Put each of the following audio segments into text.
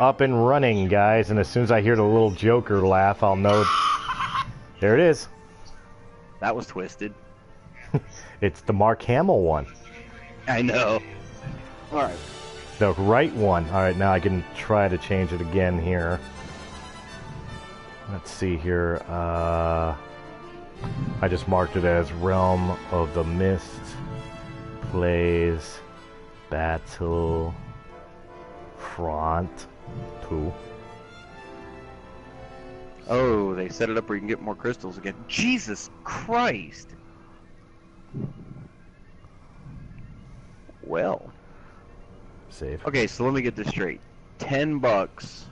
up and running, guys, and as soon as I hear the little Joker laugh, I'll know. There it is. That was twisted. It's the Mark Hamill one. I know. Alright. The right one. Alright, now I can try to change it again here. Let's see here. I just marked it as Realm of the Mist plays Battlefront 2. Oh, they set it up where you can get more crystals again. Jesus Christ! Well. Save. Okay, so let me get this straight. $10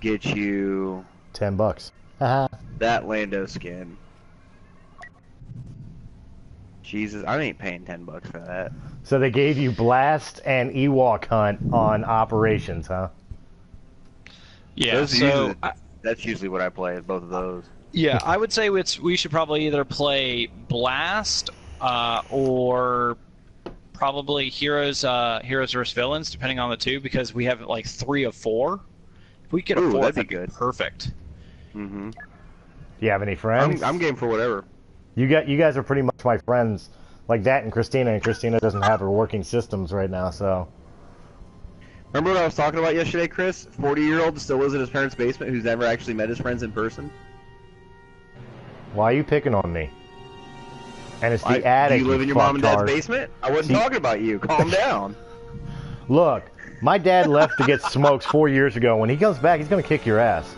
get you $10. Haha. that Lando skin. Jesus, I ain't paying $10 for that. So they gave you Blast and Ewok Hunt on Operations, huh? Yeah, so that's usually what I play, is both of those. Yeah, I would say we should probably either play Blast or probably Heroes vs. Villains, depending on the two, because we have like 3 of 4. If we get a 4, that'd be good. Perfect. Mm-hmm. Do you have any friends? I'm game for whatever. You guys are pretty much my friends, like that, and Christina doesn't have her working systems right now, so. Remember what I was talking about yesterday, Chris? 40-year-old still lives in his parents' basement who's never actually met his friends in person. Why are you picking on me? And it's the attic. Do you live in your mom and dad's basement? I wasn't talking about you. Calm down. Look, my dad left to get smokes 4 years ago. When he comes back, he's gonna kick your ass.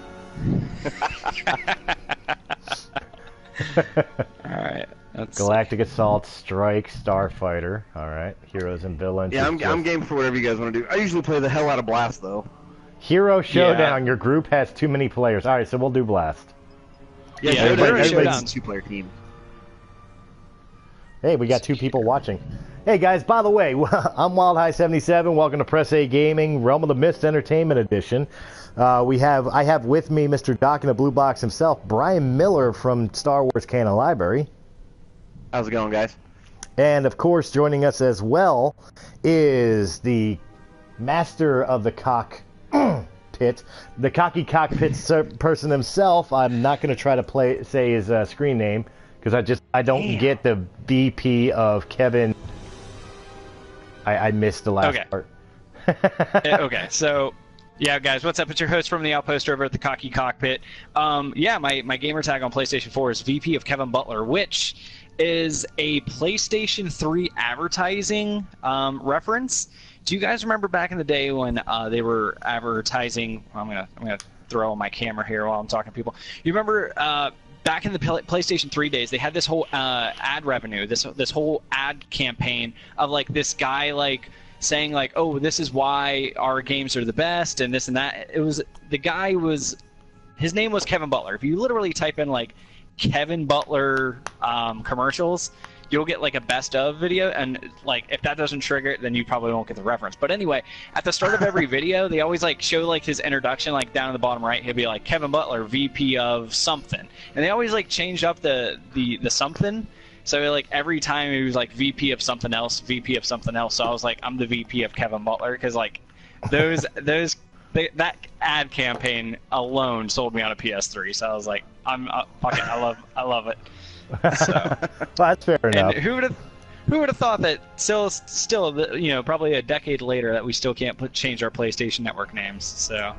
Alright. Galactic Assault, Strike, Starfighter. Alright. Heroes and Villains. Yeah, I'm game for whatever you guys want to do. I usually play the hell out of Blast, though. Hero Showdown. Yeah. Your group has too many players. Alright, so we'll do Blast. Yeah, everybody's a 2-player team. Hey, we got 2 people watching. Hey guys, by the way, I'm Wyldehigh77. Welcome to Press A Gaming, Realm of the Mist Entertainment Edition. I have with me Mr. Doc in the Blue Box himself, Brian Miller from Star Wars Canon Library. How's it going, guys? And of course, joining us as well is the master of the cockpit, the Cocky Cockpit person himself. I'm not going to try to say his screen name because I don't get the VP of Kevin. I missed the last part. Okay, so. Yeah, guys, what's up? It's your host from the Outpost over at the Cocky Cockpit. Yeah, my gamer tag on PlayStation 4 is VP of Kevin Butler, which is a PlayStation 3 advertising reference. Do you guys remember back in the day when they were advertising? I'm gonna throw on my camera here while I'm talking to people. You remember back in the PlayStation 3 days, they had this whole ad revenue, this whole ad campaign of like this guy like saying like, oh, this is why our games are the best and this and that. His name was Kevin Butler. If you literally type in like Kevin Butler commercials, you'll get like a best of video, and like if that doesn't trigger it, then you probably won't get the reference. But anyway, at the start of every video, they always like show like his introduction, like down in the bottom right, he'll be like Kevin Butler, VP of something, and they always like change up the something. So like every time he was like VP of something else, VP of something else. So I was like, I'm the VP of Kevin Butler, because like that ad campaign alone sold me on a PS3. So I was like, fuck it, I love it. So well, that's fair enough. And who would have thought that still probably a decade later that we still can't change our PlayStation Network names. So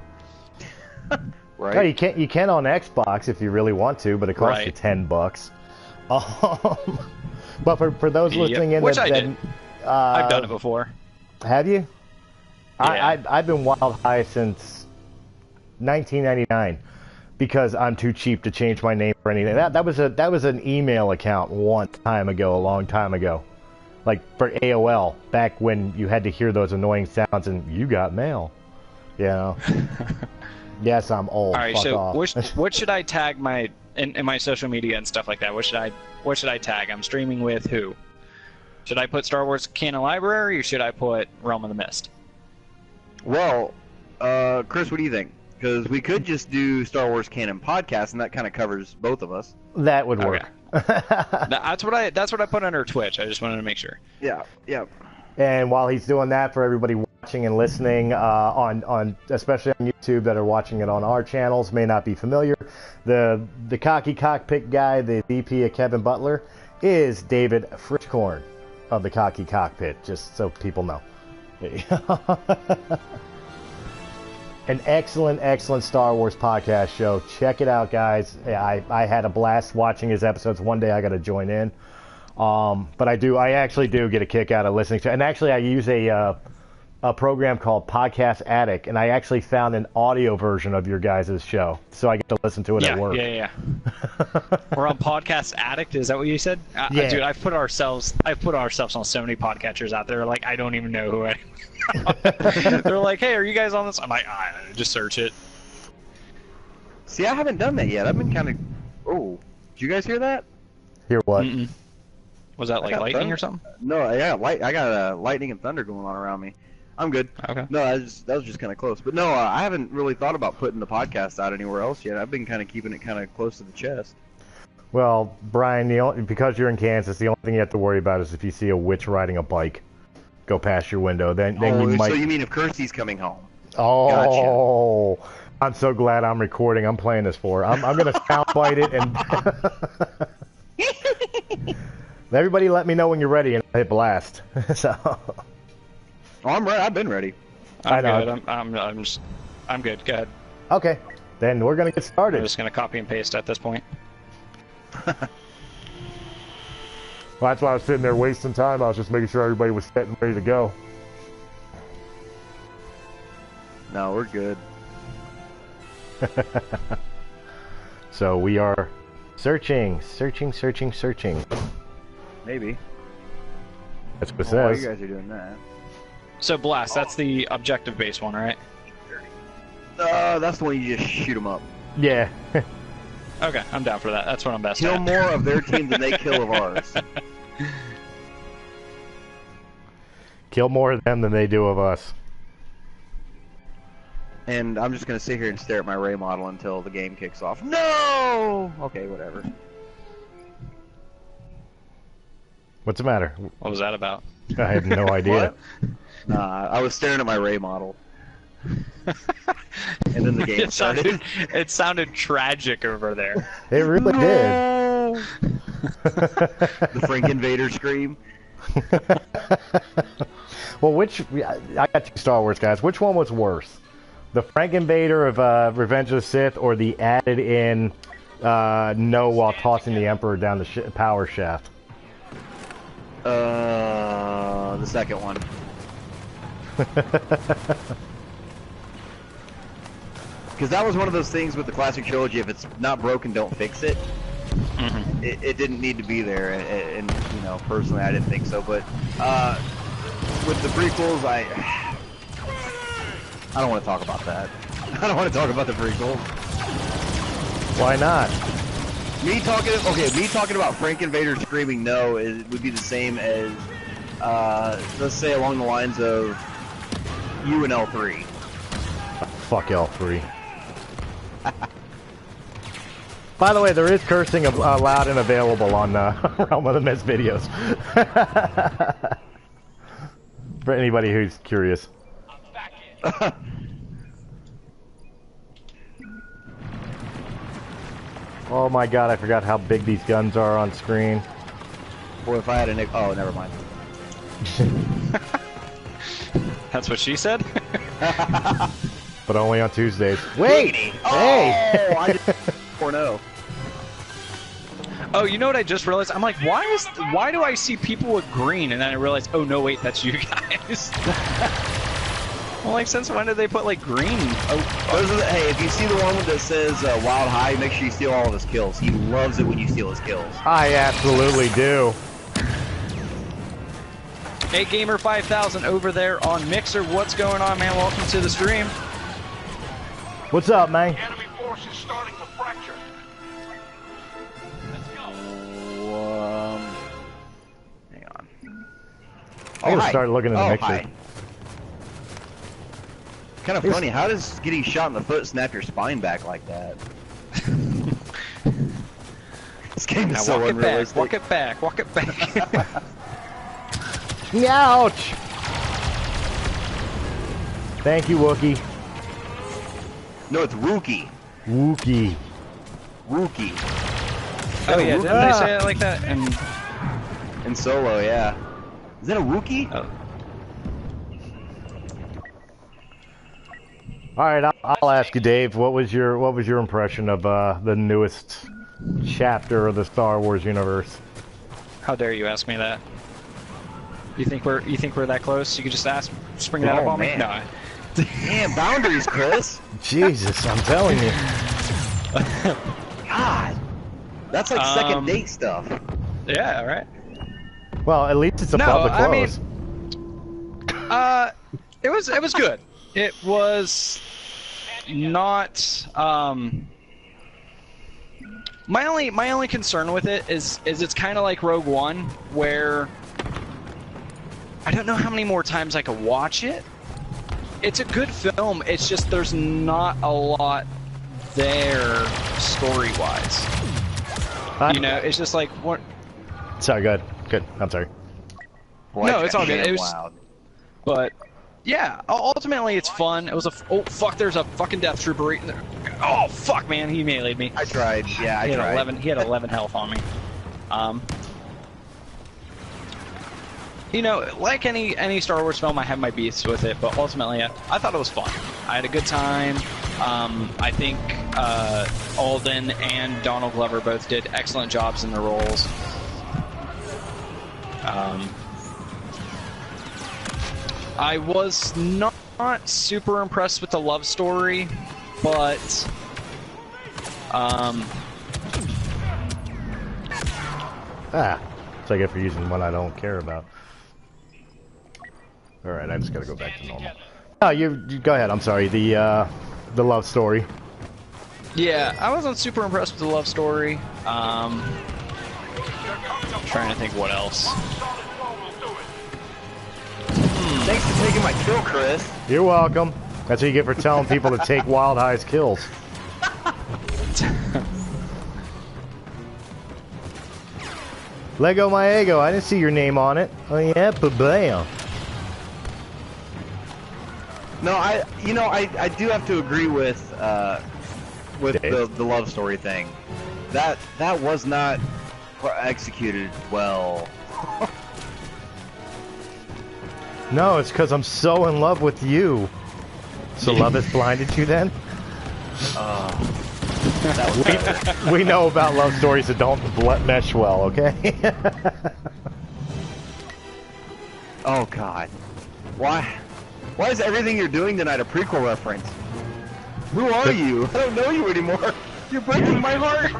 right. No, you can on Xbox if you really want to, but it costs you $10. But for those listening in, which I did. I've done it before. Have you? Yeah. I've been Wild High since 1999 because I'm too cheap to change my name for anything. That was an email account a long time ago, like for AOL, back when you had to hear those annoying sounds and you got mail. You know. Yes, I'm old. All right, Fuck so off. what should I tag my in my social media and stuff like that? What should I tag? I'm streaming with who? Should I put Star Wars Canon Library or should I put Realm of the Mist? Well, Chris, what do you think? Because we could just do Star Wars Canon podcast, and that kind of covers both of us. That would work. Okay. That's what I put under Twitch. I just wanted to make sure. Yeah. And while he's doing that, for everybody watching and listening on especially on YouTube that are watching it on our channels may not be familiar. The Cocky Cockpit guy, the VP of Kevin Butler, is David Frischkorn of the Cocky Cockpit, just so people know. An excellent Star Wars podcast show. Check it out, guys. I had a blast watching his episodes. One day I got to join in. But I actually do get a kick out of listening to, and actually I use a program called Podcast Addict, and I actually found an audio version of your guys' show, so I get to listen to it at work. Yeah. We're on Podcast Addict. Is that what you said? Yeah. Dude, I've put ourselves on so many podcatchers out there. Like, I don't even know who I. They're like, hey, are you guys on this? I'm like, just search it. See, I haven't done that yet. I've been kind of. Oh, did you guys hear that? Hear what? Mm-mm. Was that like lightning or something? No, I got lightning and thunder going on around me. I'm good. Okay. No, that was just kind of close. But no, I haven't really thought about putting the podcast out anywhere else yet. I've been kind of keeping it kind of close to the chest. Well, Brian, because you're in Kansas, the only thing you have to worry about is if you see a witch riding a bike go past your window. Then you might. So you mean if Kirsty's coming home? Oh, gotcha. I'm so glad I'm recording. I'm playing this for her. I'm going to soundbite it and. Everybody, let me know when you're ready and I'll hit blast. So. Oh, I'm ready. I've been ready. I'm good. I'm good. Go ahead. Okay, then we're gonna get started. I'm just gonna copy and paste at this point. Well, that's why I was sitting there wasting time. I was just making sure everybody was set and ready to go. No, we're good. So we are searching. Maybe. That's what it Why says. you guys are doing that? So Blast, that's the objective-based one, right? That's the one you just shoot them up. Yeah. Okay, I'm down for that. That's what I'm best Kill at. more of their team than they kill of ours. Kill more of them than they do of us. And I'm just gonna sit here and stare at my Ray model until the game kicks off. No! Okay, whatever. What's the matter? What was that about? I have no idea. I was staring at my Ray model. And then the game started. It sounded tragic over there. It really did. The Frank Invader scream. Well, I got two Star Wars guys. Which one was worse? The Frank Invader of Revenge of the Sith, or the added in no while tossing the Emperor down the power shaft? The second one. Because that was one of those things with the classic trilogy. If it's not broken, don't fix it. Mm-hmm. It didn't need to be there, and you know, personally, I didn't think so. But with the prequels, I don't want to talk about that. I don't want to talk about the prequels. Why not? Me talking about Frank Invader screaming no would be the same as, let's say, along the lines of you and L3. Fuck L3. By the way, there is cursing allowed and available on Realm of the Mist videos. For anybody who's curious. Oh my god, I forgot how big these guns are on screen. Boy, if I had a oh, never mind. That's what she said? But only on Tuesdays. Wait! Hey! I just 4-0. Oh, you know what I just realized? I'm like, why do I see people with green? And then I realized, oh no, wait, that's you guys. Well, like, since when did they put like green? Hey, if you see the one that says Wyldehigh, make sure you steal all of his kills. He loves it when you steal his kills. I absolutely do. Hey, Gamer5000 over there on Mixer, what's going on, man? Welcome to the stream. What's up, man? The enemy force is starting to fracture. Let's go. Hang on. I gotta start looking in the mixer. Hi. Kind of funny. How does getting shot in the foot snap your spine back like that? This game is so unrealistic. Walk it back. Walk it back. Ouch! Thank you, Wookie. No, it's Wookie. Wookie. Wookie. Oh yeah, didn't they say it like that? And In Solo, yeah. Is that a Wookie? oh. All right, I'll ask you, Dave. What was your impression of the newest chapter of the Star Wars universe? How dare you ask me that? You think we're that close? You could just ask, spring that up on me? No. Damn, boundaries, Chris. Jesus, I'm telling you. God. That's like second date stuff. Yeah, right. Well, at least it's a public close. It was good. It was not. My only concern with it is it's kind of like Rogue One, where I don't know how many more times I could watch it. It's a good film. It's just there's not a lot there story-wise. You know, it's just like what. Sorry, good. I'm sorry. Boy, No, it's all good. It was, loud. but yeah, ultimately it's fun. It was oh fuck, there's a fucking Death Trooper right there. Oh fuck, man, he melee'd me. I tried. Yeah, I tried. He had 11 health on me. You know, like any Star Wars film, I have my beefs with it, but ultimately, I thought it was fun. I had a good time. I think Alden and Donald Glover both did excellent jobs in their roles. I was not super impressed with the love story, but it's like if you're using one I don't care about. All right, I just gotta go back to normal. Oh, you go ahead. I'm sorry. The love story. Yeah, I wasn't super impressed with the love story. Trying to think what else. Thanks for taking my kill, Chris. You're welcome. That's what you get for telling people to take Wyldheig's kills. Lego my ego. I didn't see your name on it. Oh yeah, bam. No, I do have to agree with the love story thing. That was not executed well. No, it's because I'm so in love with you. So love has blinded you then? We know about love stories that don't mesh well, okay? Oh God, why is everything you're doing tonight a prequel reference? Who are you? I don't know you anymore. You're breaking my heart.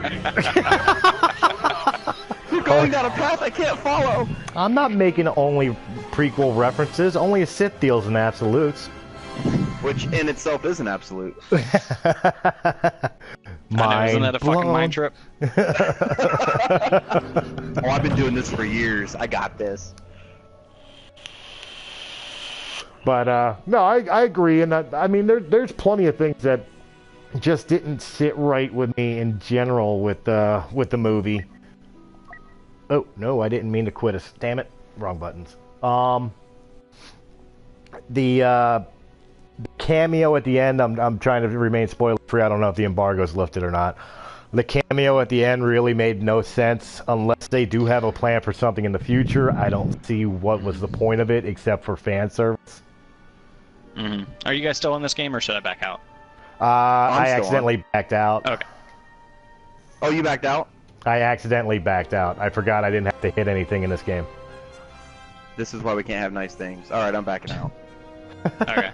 You're going down a path I can't follow. I'm not making only prequel references. Only a Sith deals in absolutes. Which in itself is an absolute. Isn't that a fucking mind trip? Oh, I've been doing this for years. I got this. But no, I agree, and I mean there's plenty of things that just didn't sit right with me in general with the movie. Oh no, I didn't mean to quit us. Damn it, wrong buttons. The cameo at the end, I'm trying to remain spoiler free. I don't know if the embargo's lifted or not. The cameo at the end really made no sense unless they do have a plan for something in the future. I don't see what was the point of it except for fan service. Mm-hmm. Are you guys still in this game, or should I back out? I accidentally backed out. Okay. Oh, you backed out? I accidentally backed out. I forgot I didn't have to hit anything in this game. This is why we can't have nice things. All right, I'm backing out. Okay.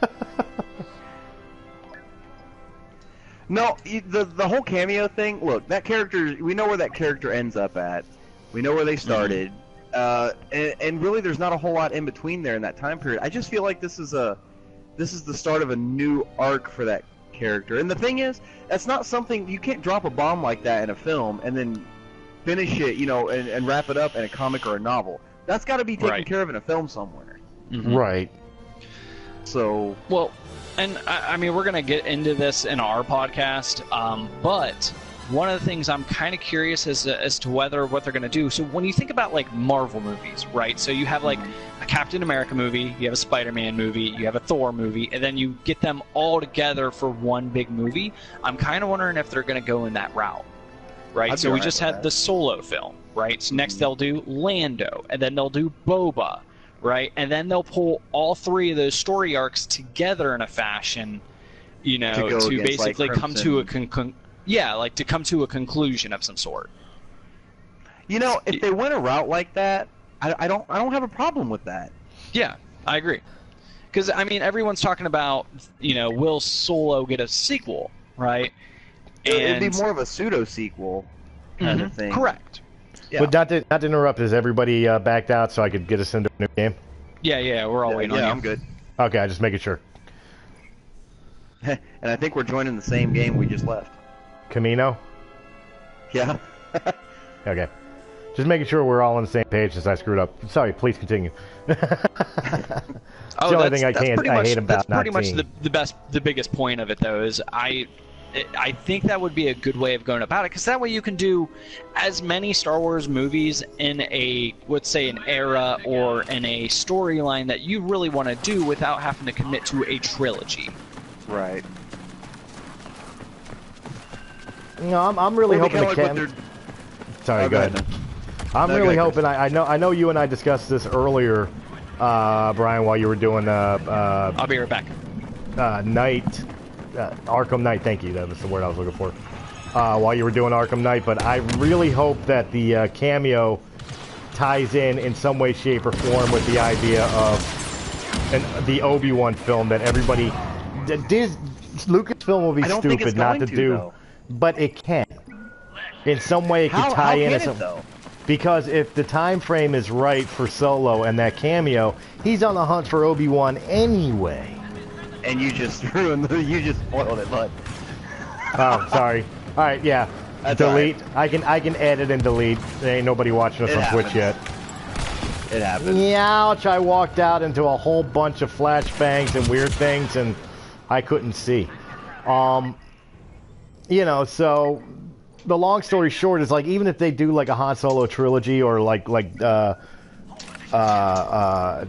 No, the whole cameo thing. Look, that character. We know where that character ends up at. We know where they started, and really, there's not a whole lot in between there in that time period. I just feel like this is the start of a new arc for that character. And the thing is, that's not something you can't drop a bomb like that in a film and then finish it, and wrap it up in a comic or a novel. That's got to be taken care of in a film somewhere. Mm-hmm. Right. So well, and I mean we're gonna get into this in our podcast, but one of the things I'm kind of curious as to what they're going to do. So when you think about like Marvel movies, right? So you have like a Captain America movie, you have a Spider-Man movie, you have a Thor movie, and then you get them all together for one big movie. I'm kind of wondering if they're going to go in that route, right? So we just had the Solo film, right? So next they'll do Lando, and then they'll do Boba, right? And then they'll pull all three of those story arcs together in a fashion, you know, to basically like come to a to come to a conclusion of some sort. You know, if they went a route like that, I don't have a problem with that. Yeah, I agree. Because I mean, everyone's talking about, you know, will Solo get a sequel, right? It'd be more of a pseudo sequel kind of thing. Correct. Yeah. But not to interrupt, is everybody backed out so I could get us into a new game? Yeah, we're all waiting on you. Yeah, I'm good. Okay, I'm just making sure. And I think we're joining the same game we just left. Camino? Yeah. Okay. Just making sure we're all on the same page since I screwed up. Sorry, please continue. The only thing I hate about not pretty much seeing. the biggest point of it, though, is I think that would be a good way of going about it, because that way you can do as many Star Wars movies in a, let's say, an era or in a storyline that you really want to do without having to commit to a trilogy. Right. No, I'm really hoping the Sorry, go ahead. I'm really hoping. I know you and I discussed this earlier, Brian, while you were doing I'll be right back. Arkham Knight. Thank you. That was the word I was looking for. While you were doing Arkham Knight, but I really hope that the cameo ties in some way, shape, or form with the idea of the Obi-Wan film that everybody. Lucasfilm will be stupid not to do, though. But it can. In some way, it could tie in. Because if the time frame is right for Solo and that cameo, he's on the hunt for Obi-Wan anyway. And you just you just spoiled it, bud. Oh, sorry. All right, yeah. That's delete. Right. I can edit and delete. There ain't nobody watching us on Twitch yet. It happens. Ouch! I walked out into a whole bunch of flashbangs and weird things, and I couldn't see. You know, so the long story short is, like, even if they do like a Han Solo trilogy, or like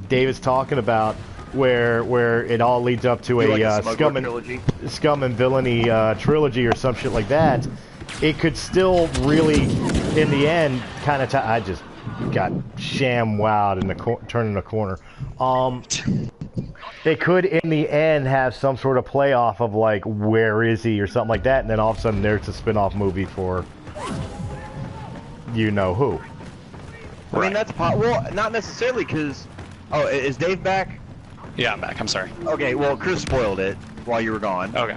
David's talking about, where it all leads up to a scum and villainy trilogy or some shit like that, it could still really, in the end, kind of. I just got sham wowed in the turning the corner. They could, in the end, have some sort of playoff of, like, where is he or something like that, and then all of a sudden there's a spin-off movie for you know who. I mean, that's well, not necessarily, because... Oh, is Dave back? Yeah, I'm back. I'm sorry. Okay, well, Chris spoiled it while you were gone. Okay.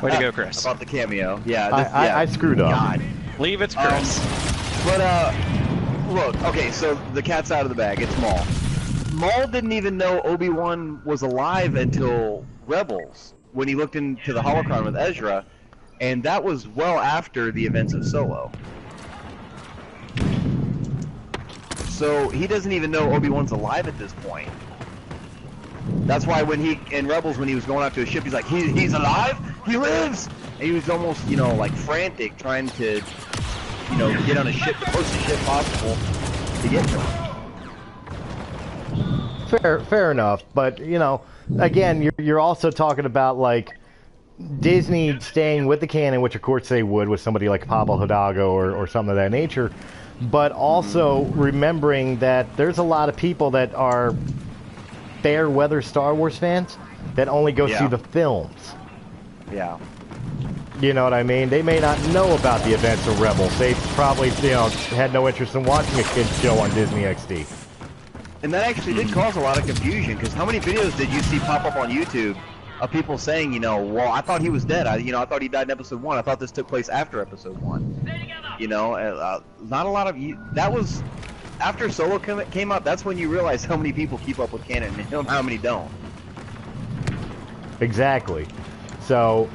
Way to go, Chris. About the cameo. Yeah, I screwed up. God. Leave it to Chris. Look, okay, so the cat's out of the bag. It's Maul. Maul didn't even know Obi-Wan was alive until Rebels, when he looked into the holocron with Ezra, and that was well after the events of Solo. So he doesn't even know Obi-Wan's alive at this point. That's why when in Rebels, when he was going out to a ship, he's like, he's alive? He lives! And he was almost, you know, like frantic, trying to, you know, get on a ship, the closest ship possible to get to him. Fair enough, but, you know, again, you're also talking about, like, Disney staying with the canon, which of course they would with somebody like Pablo Hidalgo or something of that nature, but also remembering that there's a lot of people that are fair weather Star Wars fans that only go see the films. Yeah. You know what I mean? They may not know about the events of Rebels. They probably, you know, had no interest in watching a kid's show on Disney XD. And that actually did cause a lot of confusion, because how many videos did you see pop up on YouTube of people saying, you know, well, I thought he was dead. I thought he died in Episode 1. I thought this took place after Episode 1. You know, not a lot of you. That was after Solo came out. That's when you realize how many people keep up with canon and how many don't. Exactly. So,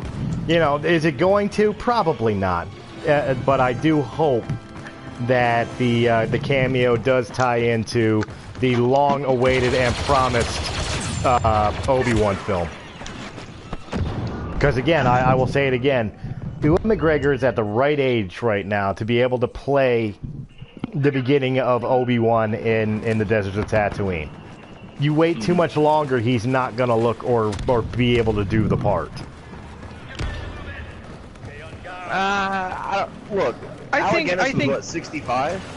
you know, is it going to? Probably not. But I do hope that the cameo does tie into the long-awaited and promised Obi-Wan film. Because again, I will say it again, Ewan McGregor is at the right age right now to be able to play the beginning of Obi-Wan in the deserts of Tatooine. You wait too much longer, he's not gonna look or be able to do the part. Look, I think what, 65?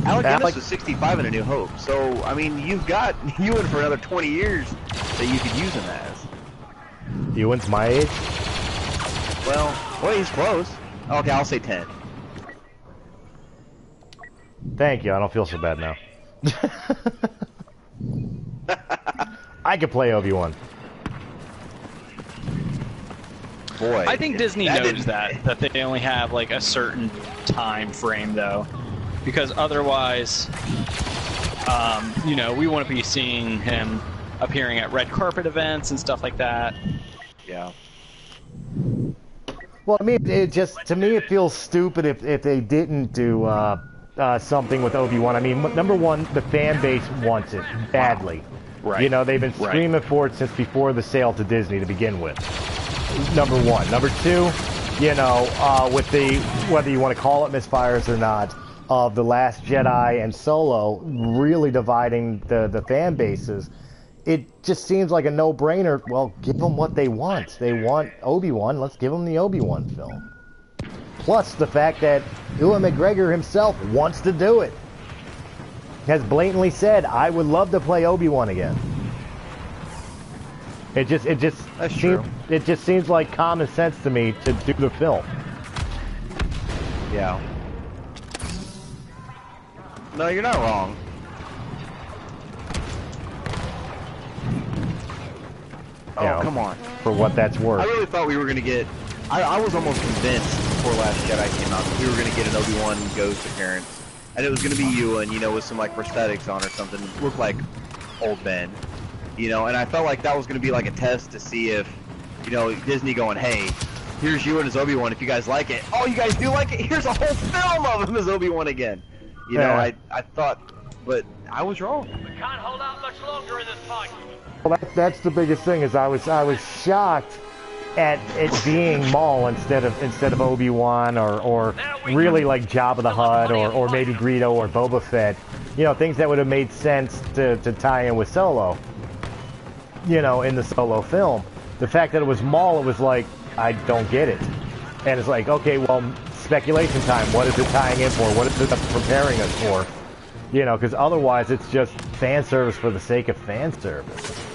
Alec Guinness was 65 in A New Hope, so I mean you've got Ewan for another 20 years that you could use him as. Ewan's my age? Well, he's close. Okay, I'll say 10. Thank you, I don't feel so bad now. I could play Obi-Wan. Boy, I think Disney knows that they only have like a certain time frame though, because otherwise, you know, we want to be seeing him appearing at red carpet events and stuff like that. Yeah. Well, I mean, to me, it feels stupid if they didn't do something with Obi-Wan. I mean, number one, the fan base wants it badly. Right. You know, they've been screaming for it since before the sale to Disney to begin with. Number one. Number two, you know, with the, whether you want to call it misfires or not, of The Last Jedi and Solo really dividing the fan bases, it just seems like a no-brainer. Well, give them what they want. They want Obi-Wan. Let's give them the Obi-Wan film. Plus the fact that Ewan McGregor himself wants to do it. Has blatantly said, I would love to play Obi-Wan again. It just seems like common sense to me to do the film. Yeah. No, you're not wrong. Oh, You know, come on. For what that's worth. I really thought we were going to get... I was almost convinced before Last Jedi came out that we were going to get an Obi-Wan ghost appearance. And it was going to be Ewan, you know, with some, like, prosthetics on or something. Looked like old Ben. You know, and I felt like that was going to be, like, a test to see if, you know, Disney going, hey, here's Ewan as Obi-Wan if you guys like it. Oh, you guys do like it? Here's a whole film of him as Obi-Wan again. You know, I thought... But I was wrong. We can't hold out much longer in this fight. Well, that's the biggest thing, is I was shocked at it being Maul instead of Obi-Wan or really like Jabba the Hutt or maybe Greedo or Boba Fett. You know, things that would have made sense to tie in with Solo. You know, in the Solo film. The fact that it was Maul, it was like, I don't get it. And it's like, okay, well, speculation time. What is it tying in for? What is it preparing us for? You know, because otherwise it's just fan service for the sake of fan service.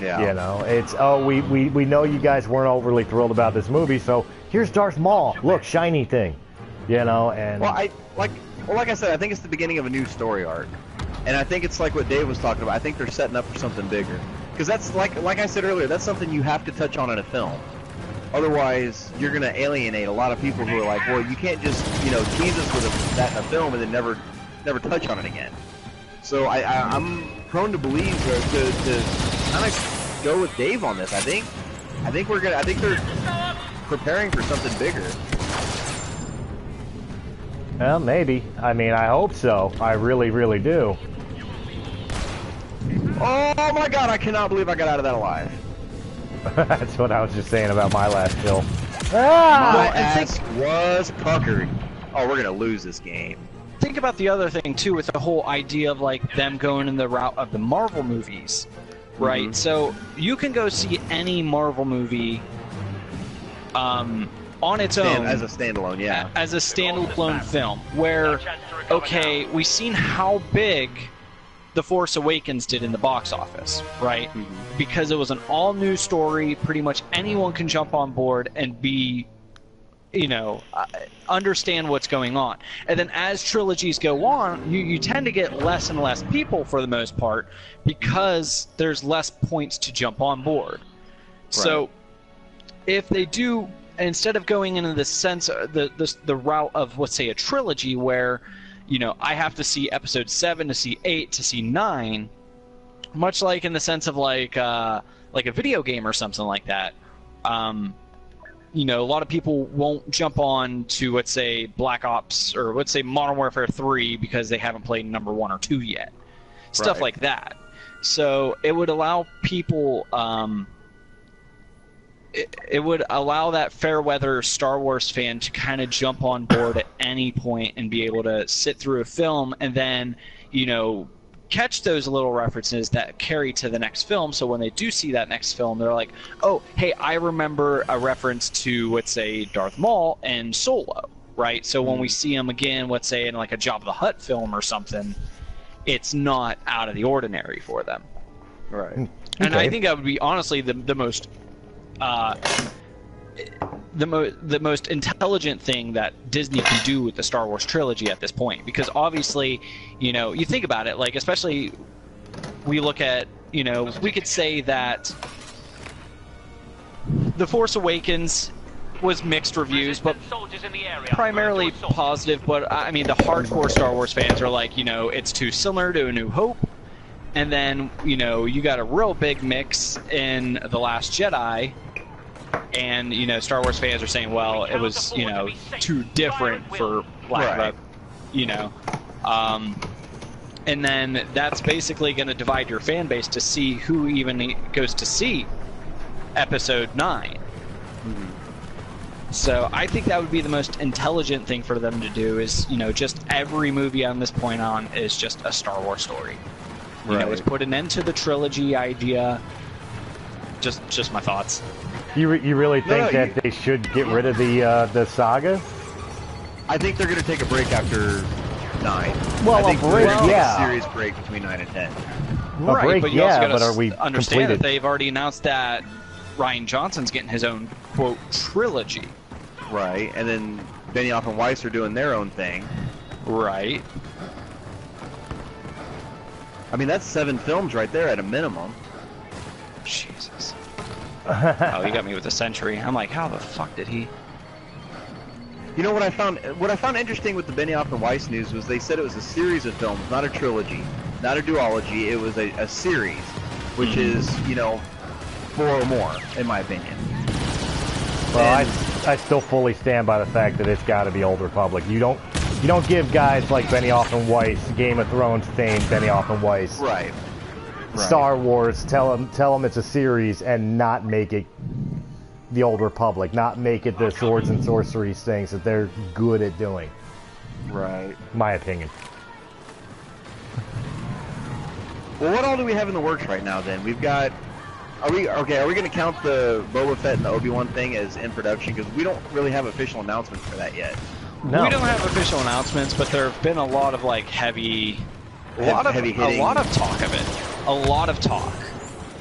Yeah. You know, it's, oh, we know you guys weren't overly thrilled about this movie, so here's Darth Maul. Look, shiny thing. You know, and... Well, like I said, I think it's the beginning of a new story arc. And I think it's like what Dave was talking about. I think they're setting up for something bigger. Because that's, like I said earlier, that's something you have to touch on in a film. Otherwise, you're going to alienate a lot of people who are like, well, you can't just, you know, tease us with that in a film and then never touch on it again. So I'm prone to believe to kind of go with Dave on this. I think they're preparing for something bigger. Well, maybe. I mean, I hope so. I really, really do. Oh my God! I cannot believe I got out of that alive. That's what I was just saying about my last kill. Ah! My ass was puckered. Oh, we're gonna lose this game. Think about the other thing too, with the whole idea of like them going in the route of the Marvel movies, right? Mm-hmm. So you can go see any Marvel movie on its own as a standalone, yeah. As a standalone film, where okay, we've seen how big The Force Awakens did in the box office, right? Mm-hmm. Because it was an all-new story, pretty much anyone can jump on board and be, you know, understand what's going on. And then as trilogies go on, you tend to get less and less people for the most part because there's less points to jump on board. Right. So if they do, instead of going into the sense, the route of, let's say, a trilogy where, you know, I have to see episode 7 to see 8 to see 9, much like in the sense of like a video game or something like that. You know, a lot of people won't jump on to, let's say, Black Ops or let's say Modern Warfare 3 because they haven't played number 1 or 2 yet. Stuff like that. So it would allow people it would allow that fair weather Star Wars fan to kind of jump on board at any point and be able to sit through a film and then, catch those little references that carry to the next film. So when they do see that next film, they're like, oh, hey, I remember a reference to, let's say, Darth Maul and Solo, right? So when we see him again, let's say in like a Jabba the Hutt film or something, it's not out of the ordinary for them. Right. And I think that would be honestly the most the most intelligent thing that Disney can do with the Star Wars trilogy at this point, because obviously, you think about it, like especially we look at, we could say that The Force Awakens was mixed reviews, but primarily positive. But I mean, the hardcore Star Wars fans are like, it's too similar to A New Hope. And then, you got a real big mix in The Last Jedi, and, Star Wars fans are saying, well, it was, too different for lack of and then that's basically going to divide your fan base to see who even goes to see Episode 9. So I think that would be the most intelligent thing for them to do is, just every movie on this point on is just a Star Wars story. It's put an end to the trilogy idea. Just my thoughts. You really think that they should get rid of the saga? I think they're going to take a break after 9. Well, I think a break, a serious break between 9 and 10. Right, break, but you also got are we to understand completed? that they've already announced that Rian Johnson's getting his own, quote, trilogy. Right, and then Benioff and Weiss are doing their own thing. Right. I mean, that's 7 films right there at a minimum. Jesus. Oh, you got me with a century. I'm like, how the fuck did he? You know what I found? What I found interesting with the Benioff and Weiss news was they said it was a series of films, not a trilogy, not a duology. It was a series, which is 4 or more, in my opinion. Well, I still fully stand by the fact that it's got to be Old Republic. You don't give guys like Benioff and Weiss, Game of Thrones fame, Benioff and Weiss, Right. Star Wars. Tell them it's a series and not make it the Old Republic, not make it the swords and sorceries things that they're good at doing. Right. My opinion. Well, what all do we have in the works right now? Then we've got. Are we going to count the Boba Fett and the Obi-Wan thing as in production? Because we don't really have official announcements for that yet. No. We don't have official announcements, but there have been a lot of like heavy talk of it. A lot of talk.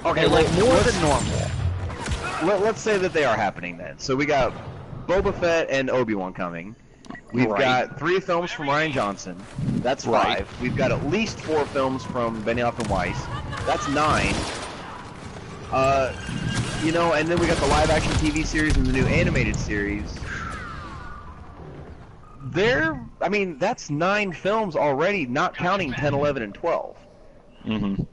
Okay, and, like more than normal. Let's say that they are happening then. So we got Boba Fett and Obi-Wan coming. We've got 3 films from Rian Johnson. That's 5. Right. We've got at least 4 films from Benioff and Weiss. That's 9. And then we got the live-action TV series and the new animated series. That's 9 films already, not counting 10, 11, and 12. Mm-hmm.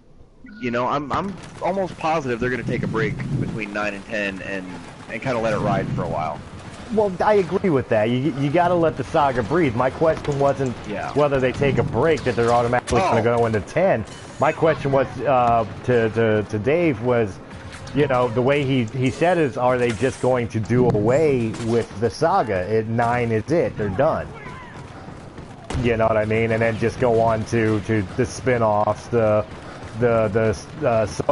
I'm almost positive they're going to take a break between 9 and 10 and kind of let it ride for a while. Well, I agree with that. You got to let the saga breathe. My question wasn't whether they take a break, that they're automatically going to go into 10. My question was to Dave was, the way he said is, are they just going to do away with the saga? 9 is it. They're done. You know what I mean? And then just go on to the spin-offs, the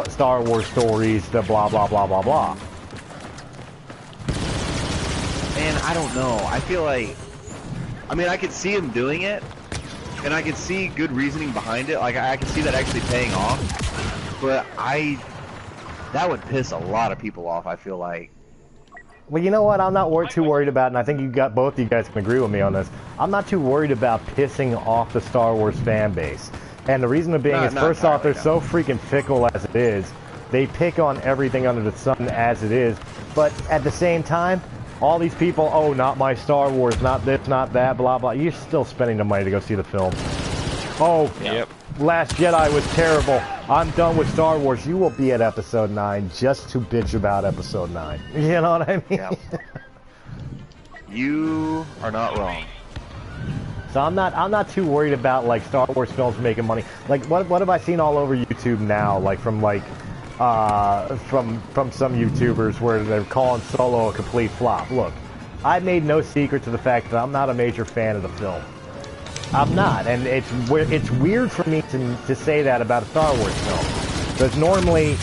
Star Wars stories, the blah, blah, blah, blah, blah. Man, I don't know. I feel like... I could see him doing it, and I could see good reasoning behind it. Like, I could see that actually paying off. But that would piss a lot of people off, I feel like. Well, you know what? I'm not too worried about, and I think both you guys can agree with me on this. I'm not too worried about pissing off the Star Wars fan base. And the reason being is, first off, they're so freaking fickle as it is. They pick on everything under the sun as it is. But at the same time, all these people, oh, not my Star Wars, not this, not that, blah, blah. You're still spending the money to go see the film. Oh, Last Jedi was terrible. I'm done with Star Wars. You will be at Episode 9 just to bitch about Episode 9. You know what I mean? Yeah. You are not wrong. So I'm not too worried about like Star Wars films making money. Like what have I seen all over YouTube now? Like from like from some YouTubers where they're calling Solo a complete flop. Look, I made no secret to the fact that I'm not a major fan of the film. I'm not, and it's weird for me to say that about a Star Wars film, because normally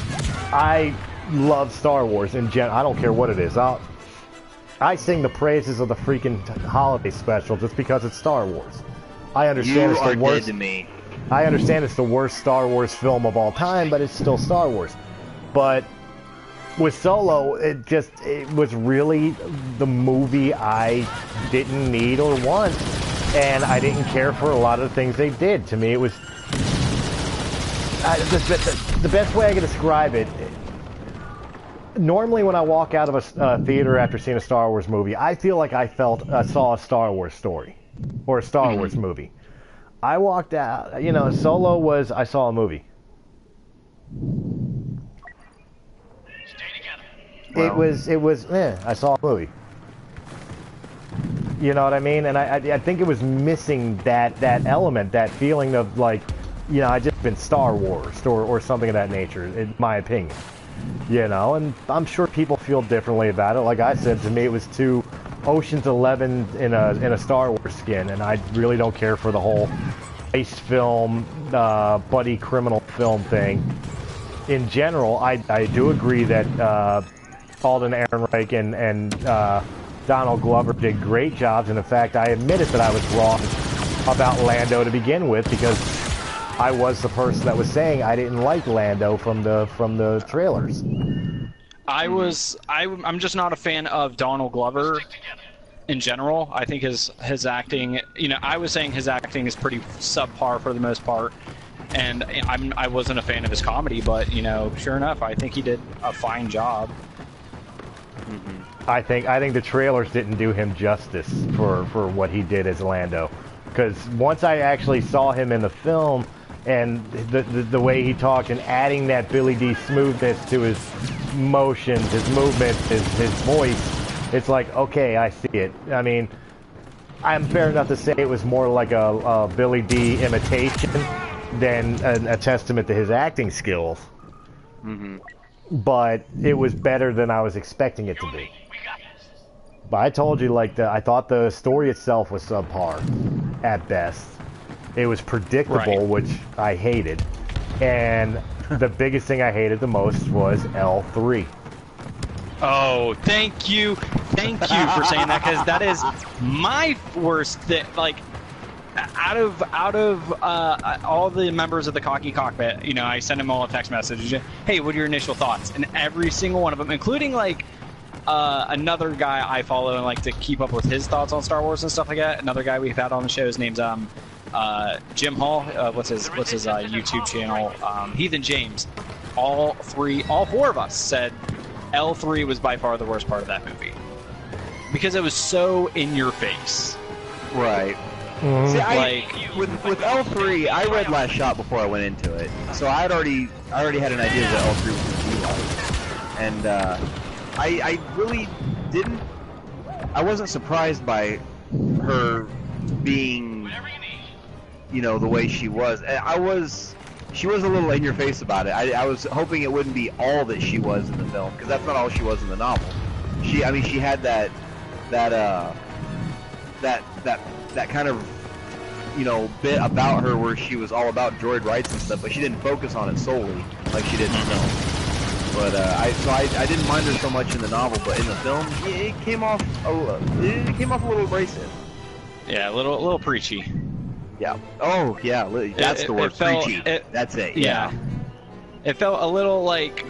I love Star Wars in general. I don't care what it is. I sing the praises of the freaking holiday special just because it's Star Wars. I understand it's the worst. Dead to me. I understand it's the worst Star Wars film of all time, but it's still Star Wars. But with Solo, it was really the movie I didn't need or want, and I didn't care for a lot of the things they did. To me, it was the best way I can describe it. Normally, when I walk out of a theater after seeing a Star Wars movie, I feel like I saw a Star Wars story or a Star Wars movie. I walked out, Solo was, I saw a movie. It was, I saw a movie. You know what I mean? And I think it was missing that element, that feeling of like, I just been Star Wars or something of that nature, in my opinion. And I'm sure people feel differently about it. Like I said, to me it was too Ocean's 11 in a Star Wars skin, and I really don't care for the whole heist film, buddy criminal film thing. In general, I do agree that Alden Ehrenreich and Donald Glover did great jobs, and in fact, I admitted that I was wrong about Lando to begin with, because I was the person that was saying I didn't like Lando from the trailers. I'm just not a fan of Donald Glover in general. I think his acting, I was saying his acting is pretty subpar for the most part, and I wasn't a fan of his comedy, but sure enough, I think he did a fine job. I think the trailers didn't do him justice for what he did as Lando, because once I actually saw him in the film and the way he talked and adding that Billy D smoothness to his motions, his movements, his voice, it's like, okay, I see it. I mean, I'm fair enough to say it was more like a Billy D imitation than a testament to his acting skills. But it was better than I was expecting it to be. But I told you, I thought the story itself was subpar at best. It was predictable, which I hated. And the biggest thing I hated the most was L3. Oh, thank you for saying that, because that is my worst thing. Like, out of all the members of the Cocky Cockpit, I send them all a text message. Hey, what are your initial thoughts? And every single one of them, including another guy I follow and like to keep up with his thoughts on Star Wars and stuff like that. Another guy we've had on the show, his name's Jim Hall. What's his YouTube channel? Heathen James. All four of us said L3 was by far the worst part of that movie, because it was so in your face. Right. See, with L3, I read Last Shot before I went into it, so I already had an idea of what L3 was going to be like, and I really didn't. I wasn't surprised by her being, the way she was. She was a little in your face about it. I was hoping it wouldn't be all that she was in the film, because that's not all she was in the novel. She had that kind of, bit about her where she was all about droid rights and stuff, but she didn't focus on it solely like she did in the film. But I didn't mind her so much in the novel, but in the film, it came off a little abrasive. Yeah, a little preachy. Yeah. Oh, yeah. That's the word. Preachy. That's it. Yeah. It felt a little like,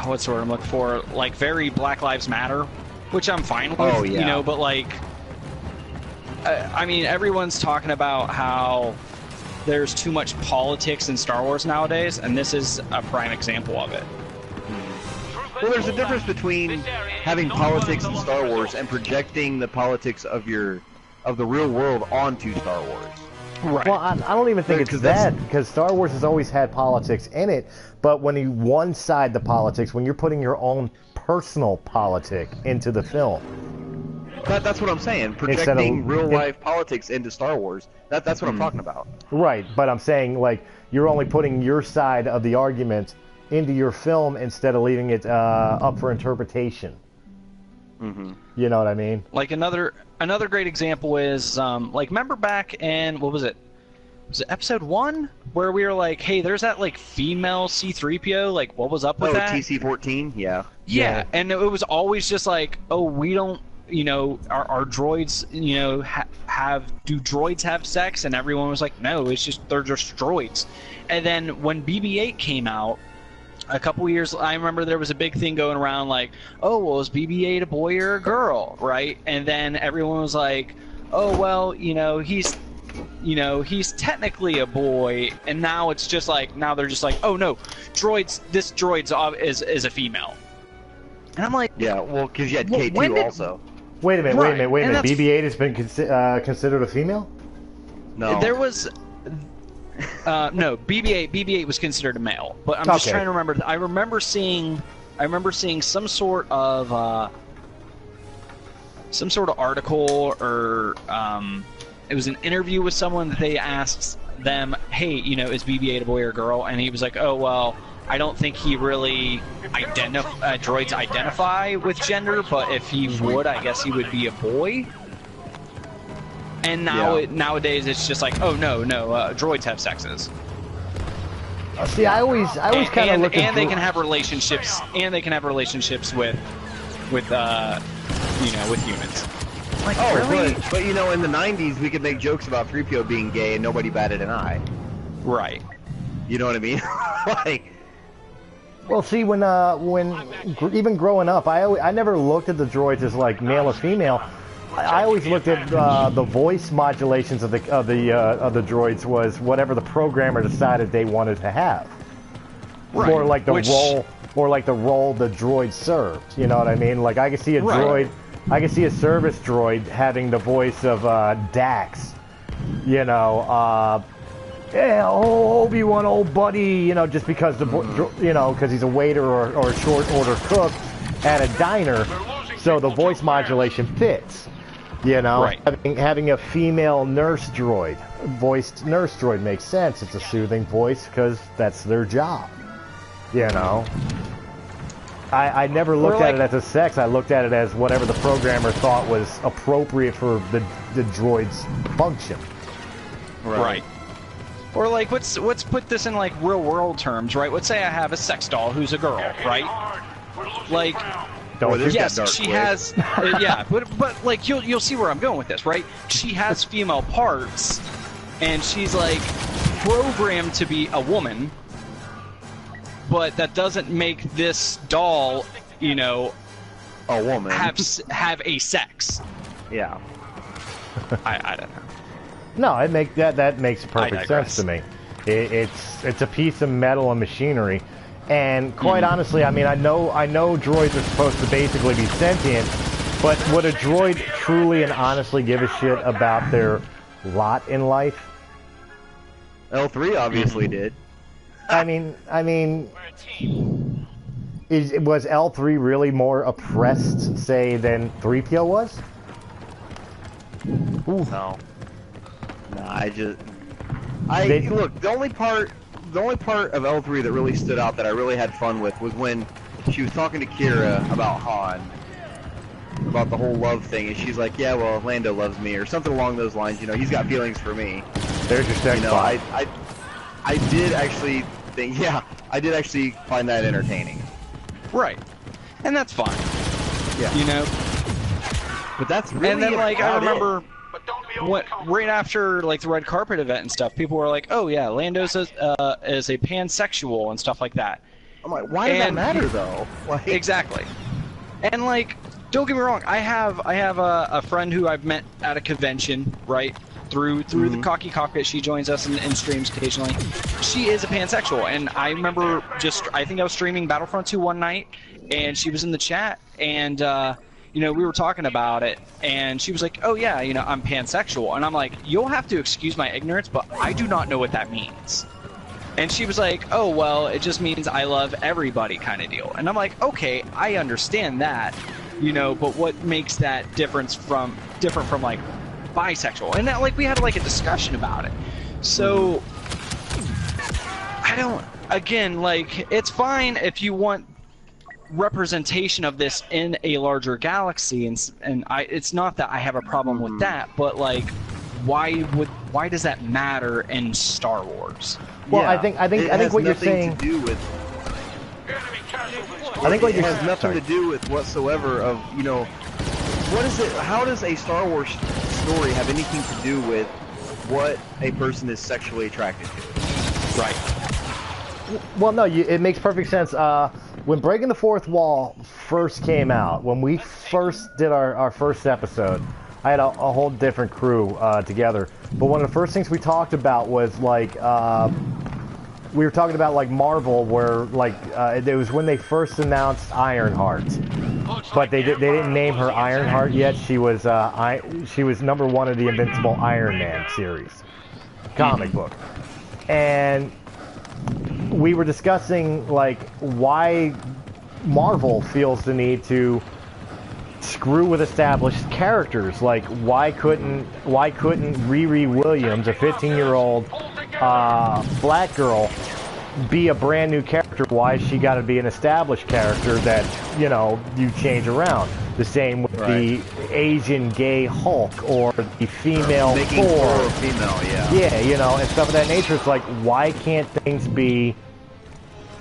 what's the word I'm looking for? Like very Black Lives Matter, which I'm fine with. Oh, yeah. But everyone's talking about how there's too much politics in Star Wars nowadays, and this is a prime example of it. Well, there's a difference between having politics in Star Wars and projecting the politics of the real world onto Star Wars. Right. Well, I don't even think it's that, because Star Wars has always had politics in it, but when you one-side the politics, when you're putting your own personal politic into the film, That's what I'm saying. Projecting real life politics into Star Wars. That's what I'm talking about. Right, but I'm saying like you're only putting your side of the argument into your film instead of leaving it up for interpretation. Mm-hmm. You know what I mean? Like another great example is like remember back in what was it? Was it episode 1 where we were like, hey, there's that like female C-3PO. Like, what was up with that? TC-14. Yeah, and it was always just like, oh, we don't. You know, our droids, you know, do droids have sex? And everyone was like, no, they're just droids. And then when BB-8 came out, a couple years, I remember there was a big thing going around like, oh, well, is BB-8 a boy or a girl, right? And then everyone was like, oh, well, he's technically a boy. And now it's just like, now they're just like, oh no, this droid's is a female. And I'm like, yeah, well, because you had K2 also. Wait a minute. BB-8 has been considered a female? No. There was no BB-8 was considered a male, but I'm just trying to remember. I remember seeing some sort of article or it was an interview with someone that they asked them, hey, is BB-8 a boy or a girl? And he was like, oh well, I don't think he really droids identify with gender, but if he would, I guess he would be a boy. And nowadays it's just like, oh no, droids have sexes. See, I always kind of look at and they can have relationships, with humans. Like, really? But in the 90s we could make jokes about 3PO being gay and nobody batted an eye. Right. You know what I mean? Like. Well, see, when even growing up, I never looked at the droids as like male or female. I always looked at the voice modulations of the droids was whatever the programmer decided they wanted to have, right. or like the role the droid served. You know what I mean? Like I could see a droid, I could see a service droid having the voice of Dax. Yeah, Obi-Wan, old buddy, just because because he's a waiter or a short order cook at a diner, so the voice modulation fits. Right. Having a female voiced nurse droid makes sense. It's a soothing voice because that's their job. I never looked at it as a sex. I looked at it as whatever the programmer thought was appropriate for the droid's function. Right. Or like, let's put this in like real world terms, right? Let's say I have a sex doll who's a girl, right? Like, yes, she has, yeah, but like you'll see where I'm going with this, right? She has female parts, and she's like programmed to be a woman, but that doesn't make this doll, a woman have a sex. Yeah. I don't know. No, that makes perfect sense to me. It's a piece of metal and machinery, and quite honestly, I mean, I know droids are supposed to basically be sentient, but would a droid truly and honestly give a shit about their lot in life? L3 obviously did. I mean, was L3 really more oppressed, say, than 3PO was? Ooh. No, look. The only part of L3 that really stood out that I really had fun with was when she was talking to Kira about Han, about the whole love thing, and she's like, "Yeah, well, Lando loves me," or something along those lines. He's got feelings for me. There's your sex bomb. I did actually think, I did actually find that entertaining. Right, and that's fine. Yeah. But that's really. And then I remember. Right after like the red carpet event and stuff, people were like, "Oh yeah, Lando's is a pansexual and stuff like that." I'm like, why does that matter though? Exactly. And like, don't get me wrong, I have a friend who I've met at a convention, right? Through the Cocky Cockpit. She joins us in streams occasionally. She is a pansexual, and I remember I think I was streaming Battlefront 2 one night, and she was in the chat, and we were talking about it, and she was like, "Oh yeah, I'm pansexual," and I'm like, "You'll have to excuse my ignorance, but I do not know what that means." And she was like, "Oh well, it just means I love everybody," kind of deal. And I'm like, "Okay, I understand that, you know, but what makes that different from like bisexual? And that, like, we had like a discussion about it. So I don't, again, like, it's fine if you want representation of this in a larger galaxy, and it's not that I have a problem with that, but like, why does that matter in Star Wars? Well, Yeah. I think what you're saying. To do with, I think what it you're has nothing to do with whatsoever of, you know, what is it? How does a Star Wars story have anything to do with what a person is sexually attracted to? Right. Well, no, it makes perfect sense. When Breaking the Fourth Wall first came out, when we first did our first episode, I had a whole different crew together. But one of the first things we talked about was like we were talking about like Marvel, where like it was when they first announced Ironheart, but they didn't name her Ironheart yet. She was #1 of the Invincible Iron Man series comic book, and we were discussing like why Marvel feels the need to screw with established characters. Like why couldn't Riri Williams, a 15-year-old black girl, be a brand new character? Why is she got to be an established character that, you know, you change around? The same with the Asian gay Hulk or the female Making Thor. Thor a female, yeah. Yeah, you know, and stuff of that nature. It's like, why can't things be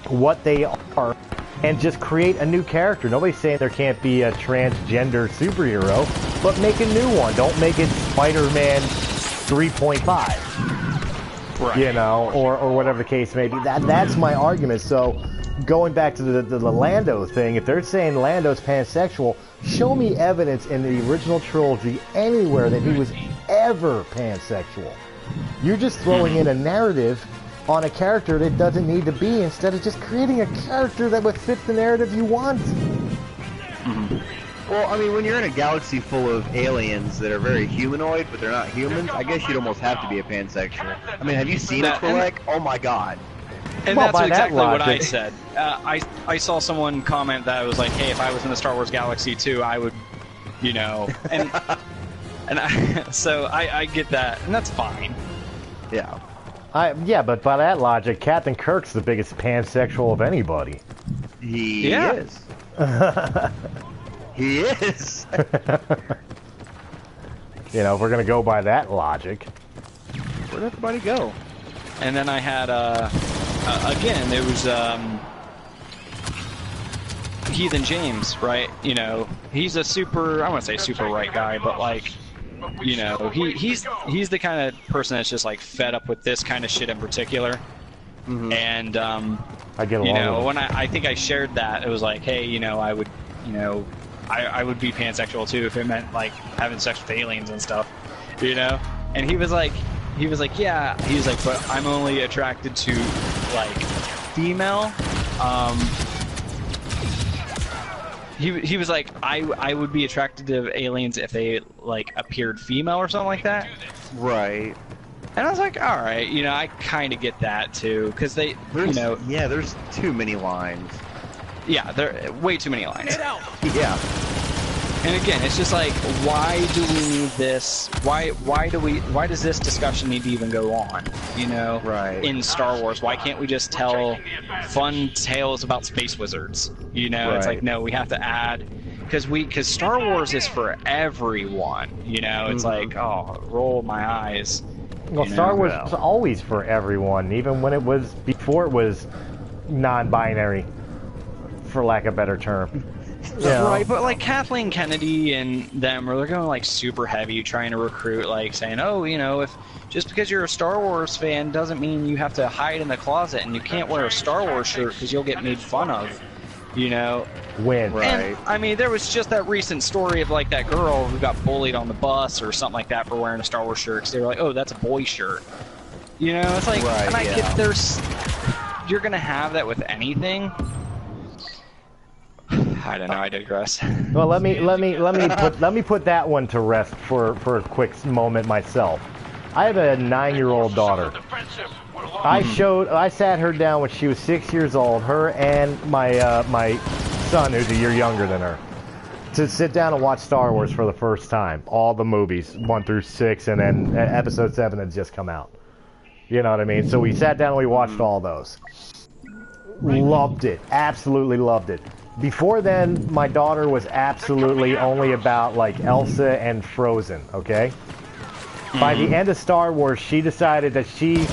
what they are and just create a new character? Nobody's saying there can't be a transgender superhero, but make a new one. Don't make it Spider-Man 3.5. Right. You know, or whatever the case may be. That's my argument. So, going back to the Lando thing, if they're saying Lando's pansexual, show me evidence in the original trilogy anywhere that he was ever pansexual. You're just throwing in a narrative on a character that doesn't need to be, instead of just creating a character that would fit the narrative you want. Well, I mean, when you're in a galaxy full of aliens that are very humanoid, but they're not humans, I guess you'd almost have to be a pansexual. I mean, have you seen it, like, oh my god. And Well, that's by that exactly what I logic- said. I saw someone comment that was like, hey, if I was in the Star Wars galaxy too, I would, you know, and so I get that, and that's fine. Yeah. Yeah, but by that logic, Captain Kirk's the biggest pansexual of anybody. He Yeah. is. He is. You know, if we're gonna go by that logic. Where'd everybody go? And then I had again, it was Heathen James, right? You know, he's a super, I wouldn't say super right guy, but like, you know, he's the kind of person that's just like fed up with this kind of shit in particular. And I get along you know, with it. when I think I shared that, it was like, hey, you know, I would, you know, I would be pansexual too if it meant like having sex with aliens and stuff, you know. And he was like, yeah, he was like, but I'm only attracted to like female. He was like, I would be attracted to aliens if they like appeared female or something like that. Right. And I was like, all right, you know, I kind of get that too, because they, you know, Yeah, there's too many lines. yeah, there are way too many lines. Yeah. And again, it's just like, why do we need this? Why does this discussion need to even go on? You know, Right. in Star Wars, why can't we just tell fun tales about space wizards? You know, it's Right. like, no, we have to add, because Star Wars is for everyone. You know, it's like, oh, roll my eyes. Well, you Star know? Wars was always for everyone, even when it was before it was non-binary, for lack of a better term. You know? Right, but like Kathleen Kennedy and them, they're going like super heavy, trying to recruit, like saying, oh, you know, if just because you're a Star Wars fan doesn't mean you have to hide in the closet and you can't wear a Star Wars shirt because you'll get made fun of, you know. When? Right. And I mean, there was just that recent story of like that girl who got bullied on the bus or something like that for wearing a Star Wars shirt. Because they were like, oh, that's a boy shirt, you know. It's like, Right, and I yeah. get you're gonna have that with anything. I don't know. I digress. Well, let me put that one to rest for a quick moment myself. I have a 9-year-old daughter. I sat her down when she was 6 years old. Her and my son, who's a year younger than her. to sit down and watch Star Wars for the first time, all the movies, 1 through 6, and then Episode 7 had just come out. You know what I mean? So we sat down and we watched all those. Loved it. Absolutely loved it. Before then, my daughter was absolutely only about, like, Elsa and Frozen, okay? By the end of Star Wars, she decided that she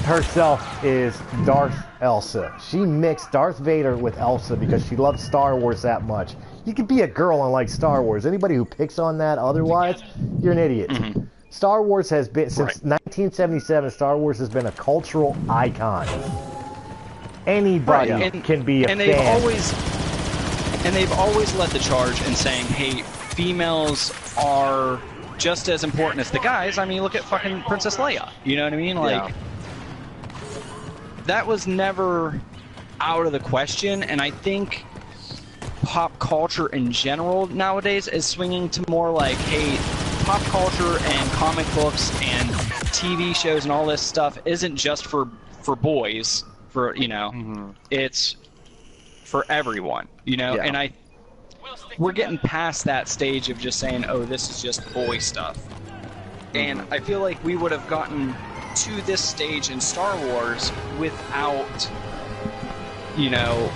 herself is Darth Elsa. She mixed Darth Vader with Elsa because she loves Star Wars that much. You could be a girl and like Star Wars. Anybody who picks on that otherwise, you're an idiot. Star Wars has been, since 1977, Star Wars has been a cultural icon. Anybody can be a fan. They've always led the charge in saying, hey, females are just as important as the guys. I mean, look at fucking Princess Leia. You know what I mean? Like, that was never out of the question, and I think pop culture in general nowadays is swinging to more like, hey, pop culture and comic books and TV shows and all this stuff isn't just for boys, for, you know, it's for everyone, you know, and we're getting past that stage of just saying, oh, this is just boy stuff. And I feel like we would have gotten to this stage in Star Wars without, you know,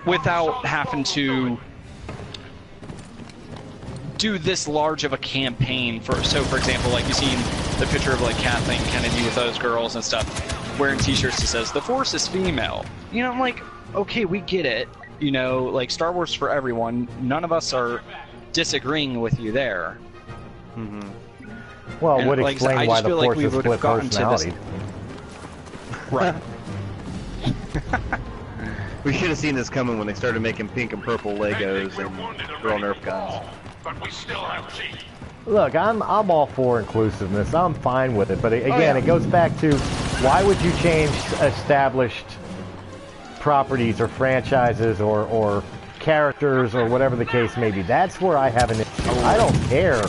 without having to do this large of a campaign for example, like you've seen the picture of like Kathleen Kennedy with those girls and stuff wearing t-shirts that says the Force is female. You know, I'm like, okay, we get it, you know, like Star Wars for everyone. None of us are disagreeing with you there. Well, it would like, explain why the Force is split personality. Right. We should have seen this coming when they started making pink and purple Legos and girl Nerf guns. But we still have teeth. Look, I'm all for inclusiveness. I'm fine with it, but again, it goes back to why would you change established properties or franchises or characters or whatever the case may be? That's where I have an issue. I don't care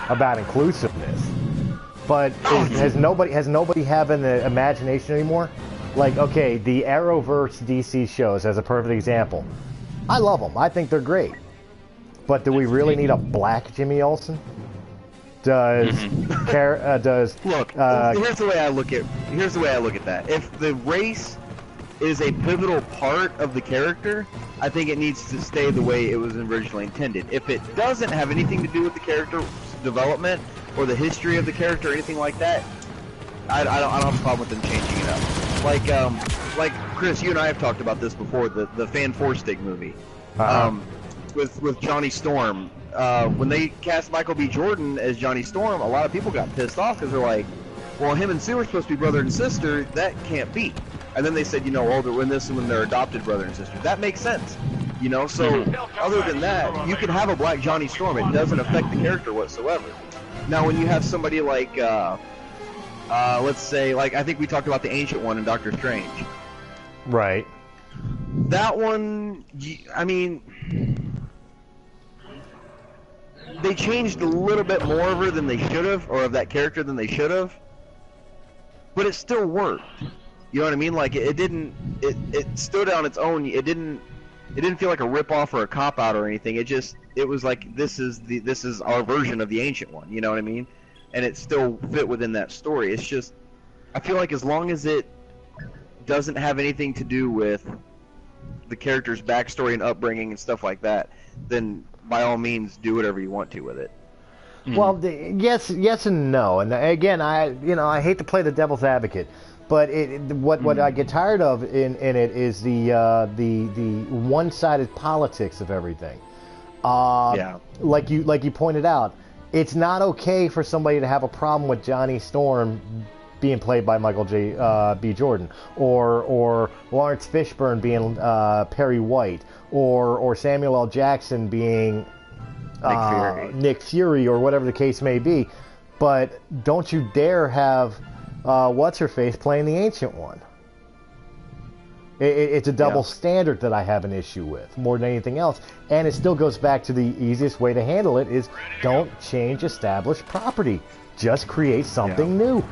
about inclusiveness, but has nobody having the imagination anymore? Like, okay, the Arrowverse DC shows as a perfect example. I love them. I think they're great. But do we really need a black Jimmy Olsen? Does look? Here's the way I look at that. If the race is a pivotal part of the character, I think it needs to stay the way it was originally intended. If it doesn't have anything to do with the character development or the history of the character or anything like that, I don't have a problem with them changing it up. Like Chris, you and I have talked about this before. The Fan Four Stick movie, with Johnny Storm. When they cast Michael B. Jordan as Johnny Storm, a lot of people got pissed off because they're like, well, him and Sue are supposed to be brother and sister. That can't be. And then they said, you know, oh, they're in this when they're adopted brother and sister. That makes sense. You know, so other than that, you can have a black Johnny Storm. It doesn't affect the character whatsoever. Now, when you have somebody like, let's say, like, I think we talked about the Ancient One in Doctor Strange. Right. That one, I mean, they changed a little bit more of her than they should have, or of that character than they should have, but it still worked. You know what I mean? Like, it stood on its own. It didn't feel like a rip-off or a cop-out or anything. It was like, this is our version of the Ancient One. You know what I mean? And it still fit within that story. It's just, I feel like as long as it doesn't have anything to do with the character's backstory and upbringing and stuff like that, then by all means do whatever you want to with it. Well, yes and no. And again, I hate to play the devil's advocate, but what I get tired of in it is the one-sided politics of everything. Like you pointed out, it's not okay for somebody to have a problem with Johnny Storm being played by Michael B. Jordan, or Lawrence Fishburne being Perry White, or Samuel L. Jackson being Nick Fury, or whatever the case may be. But don't you dare have what's-her-face playing the Ancient One. It's a double standard that I have an issue with, more than anything else. And it still goes back to the easiest way to handle it is don't change established property. Just create something new.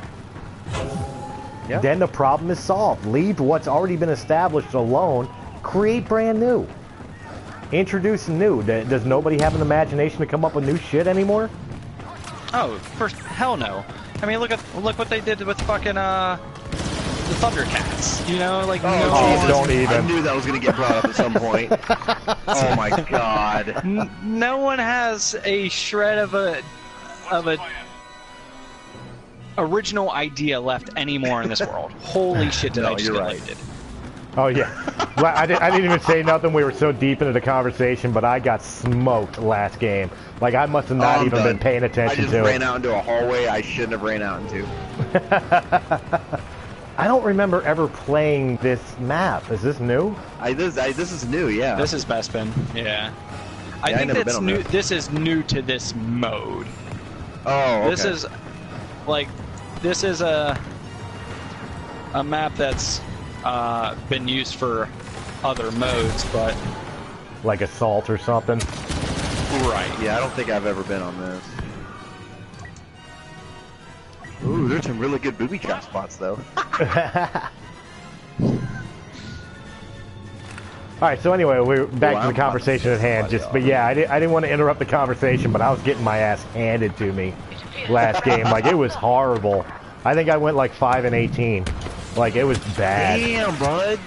Then the problem is solved. Leave what's already been established alone. Create brand new. Introduce new. Does nobody have an imagination to come up with new shit anymore? Oh, first, hell no. I mean, look what they did with fucking the Thundercats. You know, like Jesus, don't even. I knew that was gonna get brought up at some point. Oh my god. No one has a shred of a original idea left anymore in this world. Holy shit! Did I just get lifted? Oh yeah. Well, I didn't even say nothing. We were so deep into the conversation, but I got smoked last game. Like I must have not even been paying attention to it. I just ran out into a hallway I shouldn't have ran out into. I don't remember ever playing this map. Is this new? This is new, yeah. This is Bespin, yeah. I think that's new. This is new to this mode. Oh, okay. This is a map that's been used for other modes, but like Assault or something. Right. Yeah, I don't think I've ever been on this. Ooh, there's some really good booby trap spots, though. Alright, so anyway, we're back to the conversation at hand. But yeah, I didn't want to interrupt the conversation, but I was getting my ass handed to me last game. Like, it was horrible. I think I went like 5 and 18. Like, it was bad. Damn, bud.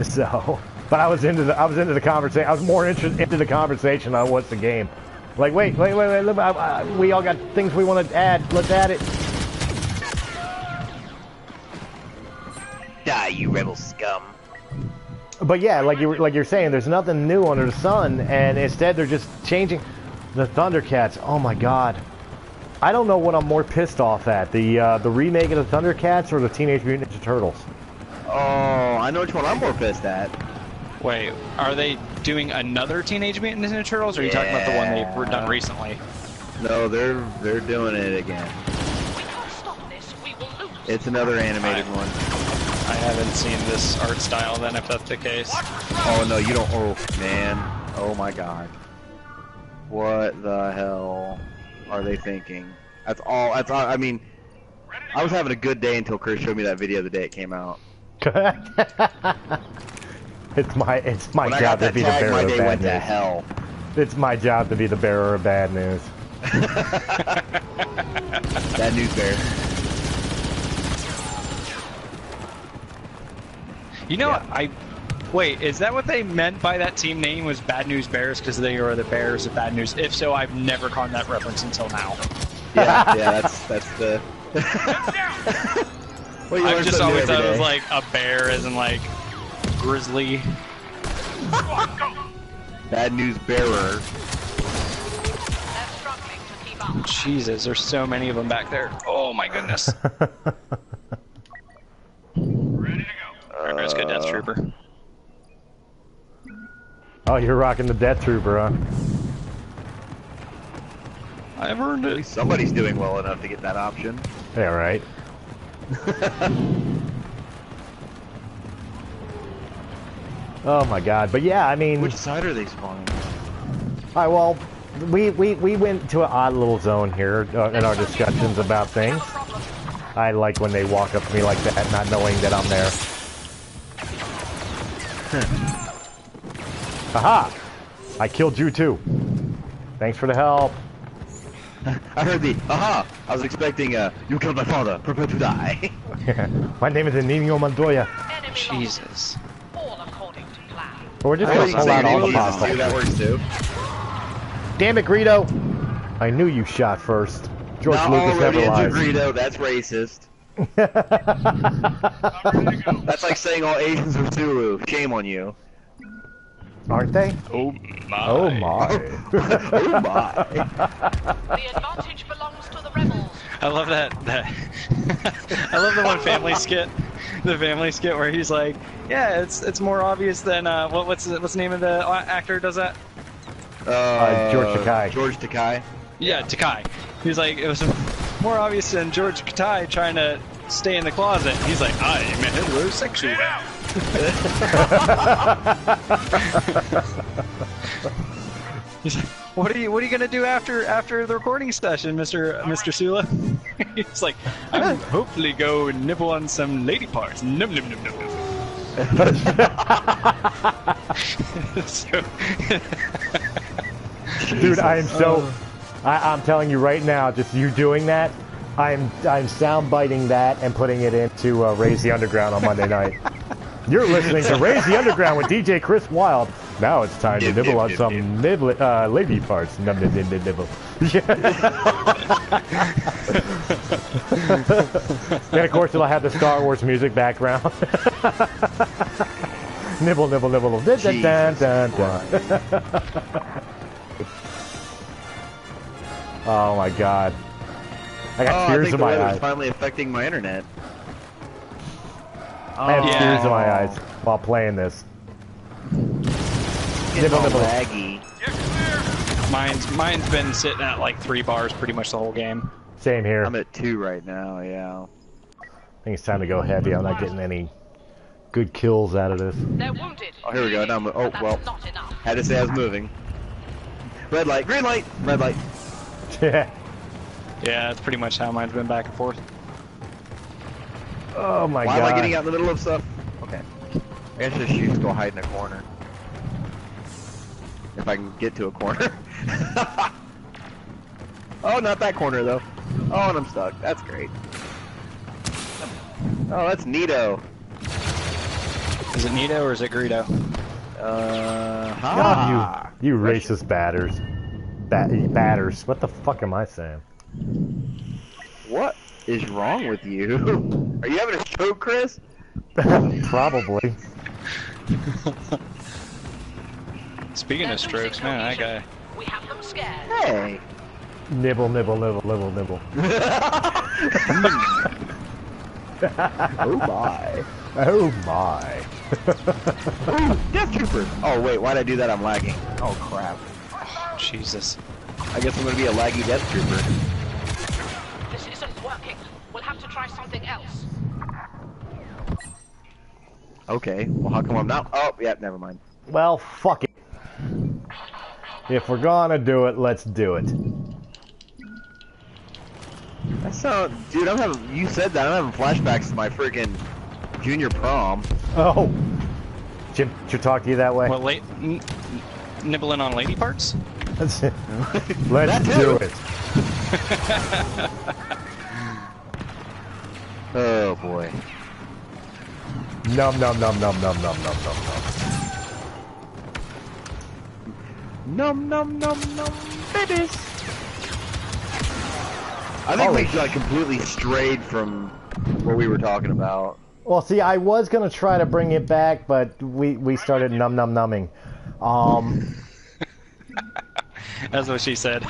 So, but I was into the conversation. I was more into the conversation than I was the game. Like, wait, we all got things we want to add. Let's add it. Die, you rebel scum. But yeah, like you're saying, there's nothing new under the sun, and instead they're just changing the Thundercats. Oh my god. I don't know what I'm more pissed off at, the remake of the Thundercats or the Teenage Mutant Ninja Turtles. Oh, I know which one I'm more pissed at. Wait, are they doing another Teenage Mutant Ninja Turtles, or are you talking about the one they've done recently? No, they're doing it again. It's another animated one. I haven't seen this art style then, if that's the case. Oh no, you don't. Oh man. Oh my god. What the hell are they thinking? That's all. I mean, I was having a good day until Chris showed me that video the day it came out. It's my job to be the bearer of bad news. Hell. It's my job to be the bearer of bad news. Bad news bear. You know, wait, is that what they meant by that team name was Bad News Bears, because they are the Bears of Bad News? If so, I've never caught that reference until now. Yeah, that's the... Well, I've just always thought it was like a bear as in like grizzly. Bad News Bearer. Jesus, there's so many of them back there. Oh my goodness. Ready to go. Let's go, Death Trooper. Oh, you're rocking the Death Trooper, huh? I've earned it. Somebody's doing well enough to get that option. Yeah, right. Oh my god, but yeah, I mean... Which side are they spawning? Alright, well, we went to an odd little zone here in our discussions about things. I like when they walk up to me like that, not knowing that I'm there. Aha! I killed you too. Thanks for the help. I heard the aha! I was expecting you killed my father, prepare to die. My name is Nino Montoya. Jesus. But we're just gonna pull out all the bombs. That works too. Damn it, Greedo! I knew you shot first. George Lucas never lies. Greedo, that's racist. That's like saying all Asians are Zulu. Shame on you. Aren't they? Oh my. Oh my. Oh my. The advantage belongs to the rebels. I love that. I love the one family skit. The family skit where he's like, yeah, it's more obvious than what's the name of the actor who does that? George Takei. George Takei. Yeah, Takei. He's like, it was more obvious than George Takei trying to stay in the closet. He's like, I'm a heterosexual. He's like, what are you gonna do after the recording session, Mr. Sula? He's like, I'm hopefully go nibble on some lady parts. Num num num num num. So- Dude, I am so... I'm telling you right now, just you doing that, I'm sound biting that and putting it into Raise the Underground on Monday night. You're listening to Raise the Underground with DJ Chris Wilde. Now it's time to nibble on some lady parts. Nibble. And of course it'll have the Star Wars music background. Nibble, nibble, nibble. Dun, dun, dun, dun. Oh my god. I got tears in my eyes. Finally affecting my internet. I have tears in my eyes while playing this. Nibble, nibble. Laggy. Mine's been sitting at like 3 bars pretty much the whole game. Same here. I'm at 2 right now, yeah. I think it's time to go heavy. I'm not getting any good kills out of this. They're wounded. Oh, here we go. Now oh, well. Not enough. Had to say I was moving. Red light, green light, red light. Yeah. Yeah, that's pretty much how mine's been back and forth. Oh my god. Why am I getting out in the middle of stuff? Okay. I guess just shoot, go hide in a corner. If I can get to a corner. Oh, not that corner though. Oh, and I'm stuck. That's great. Oh, that's neato. Is it Nito or is it Greedo? God, you racist batters. Batters. What the fuck am I saying? What is wrong with you? Are you having a stroke, Chris? Probably. Speaking of strokes, man, that guy. We have them scared. Hey. Nibble, nibble, nibble, nibble, nibble. Oh my. Oh my. Ooh, Death Troopers. Oh wait, why'd I do that? I'm lagging. Oh crap. Oh, Jesus. I guess I'm gonna be a laggy Death Trooper. This isn't working. We'll have to try something else. Okay, well how come I'm not? Oh, yeah, never mind. Well, fuck it. If we're gonna do it, let's do it. That sound, dude. I'm having. You said that. I'm having flashbacks to my freaking junior prom. Oh. Jim, should talk to you that way? What, nibbling on lady parts? Let's do it. Oh boy. Num num num num num num num num num. Num num num num babies. I think we like completely strayed from what we were talking about. Well, see, I was gonna try to bring it back, but we started num num numbing. That's what she said.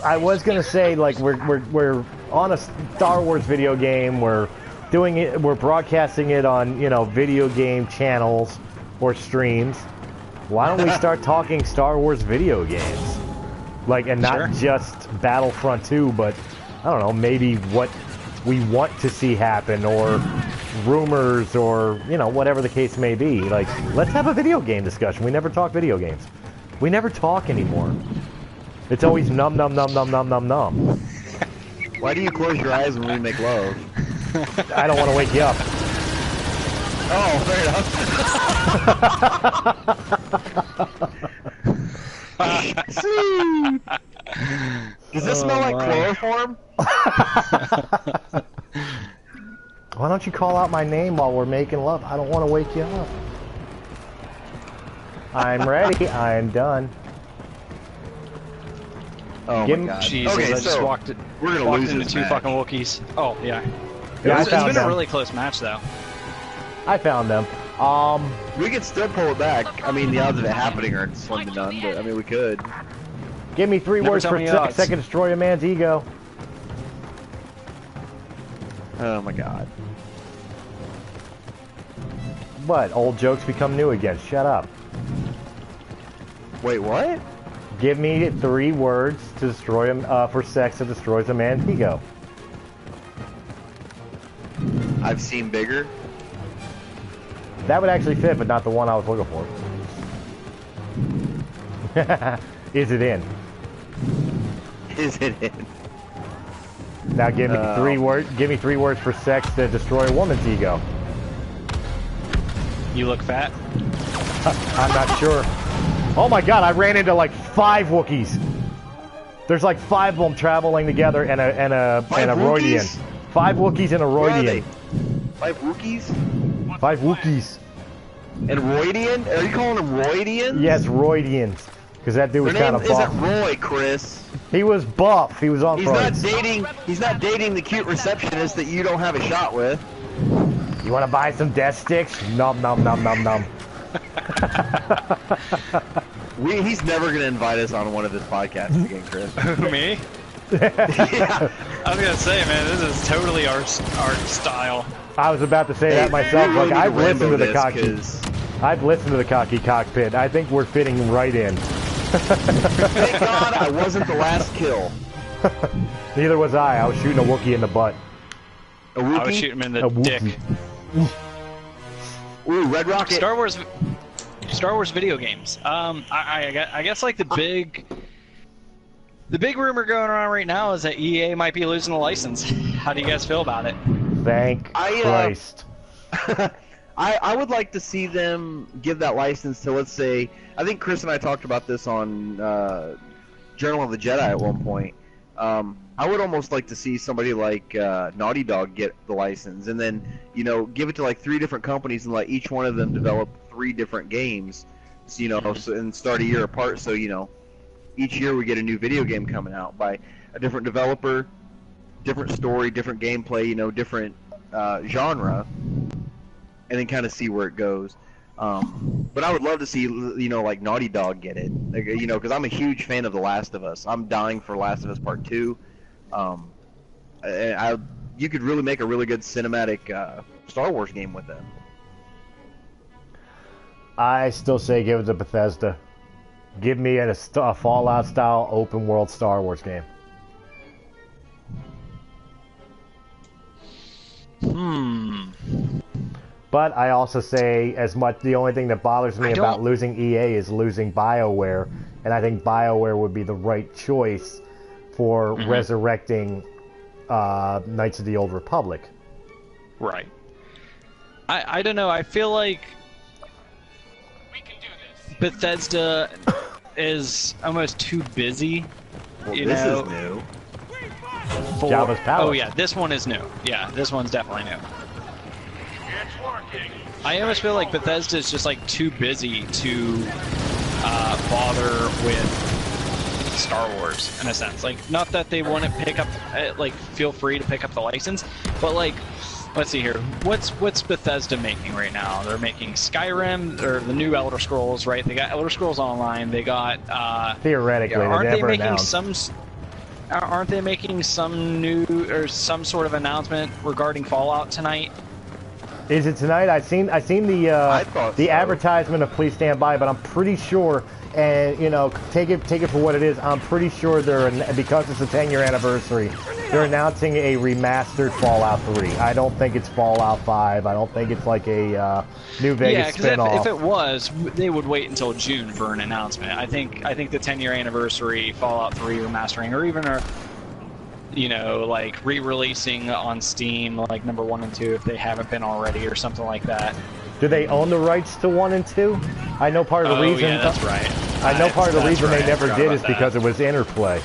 I was gonna say, like, we're on a Star Wars video game. We're doing it. We're broadcasting it on, you know, video game channels or streams. Why don't we start talking Star Wars video games? Like, and not just Battlefront 2, but I don't know, maybe what we want to see happen, or rumors, or, you know, whatever the case may be. Like, let's have a video game discussion. We never talk video games. We never talk anymore. It's always num num num num num num num. Why do you close your eyes when we make love? I don't want to wake you up. Oh, fair enough. Does this smell like chloroform? Why don't you call out my name while we're making love? I don't want to wake you up. I'm ready. I'm done. Oh my god. Jesus, okay, I just walked we're gonna lose into this two match. fucking Wookiees. Oh, yeah. Yeah, It's been a really close match, though. I found them. We could still pull it back. I mean, the odds of it happening are slim to none, but I mean, we could. Give me 3 Never words tell for me sex odds. that can destroy a man's ego. Oh my god. What? Old jokes become new again. Shut up. Wait, what? Give me 3 words to destroy him for sex that destroys a man's ego. I've seen bigger. That would actually fit, but not the one I was looking for. Is it in? Is it in? Now give me 3 words. Give me 3 words for sex that destroy a woman's ego. You look fat. I'm not sure. Oh my god, I ran into like 5 Wookiees. There's like 5 of them traveling together and a Roidian. 5 Wookiees and a Where are they? Roidian. 5 Wookiees? 5 Wookiees. And Roidian? Are you calling them Roidians? Yes, Roidians. Because that dude was Their kind name of buff. isn't Roy, Chris. He was buff. He was on He's not drugs. dating. He's not dating the cute receptionist that you don't have a shot with. You want to buy some death sticks? Nom nom nom nom nom. He's never gonna invite us on one of his podcasts again, Chris. Me? Yeah. I was gonna say, man, this is totally our style. I was about to say that myself. we Like really I've need to listened to the Rambo cocky. this, 'cause I've listened to the Cocky Cockpit. I think we're fitting right in. Thank God I wasn't the last kill. Neither was I. I was shooting a Wookiee in the butt. A I was Wookiee? shooting him in the A dick. Wookiee. Ooh, Red Rocket. Star Wars video games. I guess like the big rumor going around right now is that EA might be losing the license. How do you guys feel about it? Thank Christ. I would like to see them give that license to, let's say, I think Chris and I talked about this on Journal of the Jedi at one point. I would almost like to see somebody like Naughty Dog get the license, and then give it to like 3 different companies and let each one of them develop 3 different games, and start a year apart. So each year we get a new video game coming out by a different developer, different story, different gameplay, different genre, and then kind of see where it goes. But I would love to see, like Naughty Dog get it, because I'm a huge fan of The Last of Us. I'm dying for Last of Us Part 2. You could really make a really good cinematic Star Wars game with them. I still say give it to Bethesda. Give me a Fallout-style open-world Star Wars game. But I also say, the only thing that bothers me about losing EA is losing BioWare, and I think BioWare would be the right choice for resurrecting Knights of the Old Republic. Right. I don't know. I feel like We can do this. Bethesda is almost too busy. Well, you this know, is new. Jabba's Palace. Oh yeah, this one is new. Yeah, this one's definitely new. It's working. I almost feel like Bethesda is just like too busy to bother with Star Wars in a sense. Like, not that they want to pick up, feel free to pick up the license, but like, let's see here. What's Bethesda making right now? They're making Skyrim or the new Elder Scrolls, right? They got Elder Scrolls Online. They got Theoretically, aren't they making announced. Aren't they making some new or some sort of announcement regarding Fallout tonight? Is it tonight? I seen the I thought so. advertisement of Please Stand By, but I'm pretty sure, and take it for what it is. I'm pretty sure because it's a 10-year anniversary, they're announcing a remastered Fallout 3. I don't think it's Fallout 5. I don't think it's like a New Vegas spinoff. If it was, they would wait until June for an announcement. I think the 10-year anniversary Fallout 3 remastering, or even like re-releasing on Steam, like number 1 and 2 if they haven't been already, or something like that. Do they own the rights to 1 and 2? I know part of the reason. Yeah, that's right. I know part of the reason they never did is that. because it was Interplay.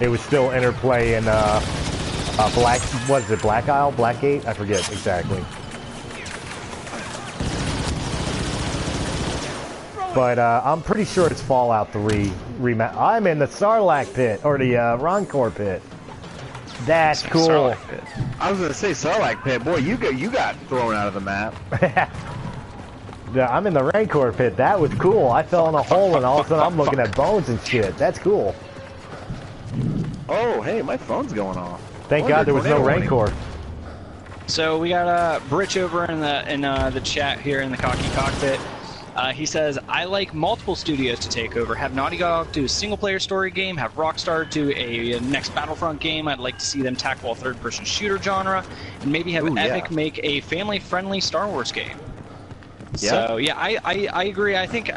It was still Interplay and Black. What is it? Black Isle, Blackgate? I forget exactly. But I'm pretty sure it's Fallout 3 rematch. I'm in the Sarlacc pit, or the Roncor pit. That's cool. Sarlacc pit. I was gonna say Sarlacc pit. Boy, you got thrown out of the map. Yeah, I'm in the Rancor pit. That was cool. I fell in a hole, and all of a sudden I'm looking at bones and shit. That's cool. Oh, hey, my phone's going off. Thank God there was no Rancor. So we got Britch over in the chat here in the Cocky Cockpit. He says, I like multiple studios to take over. Have Naughty Dog do a single-player story game. Have Rockstar do a next Battlefront game. I'd like to see them tackle a third-person shooter genre. And maybe have Epic make a family-friendly Star Wars game. Yeah. So, yeah, I agree. I think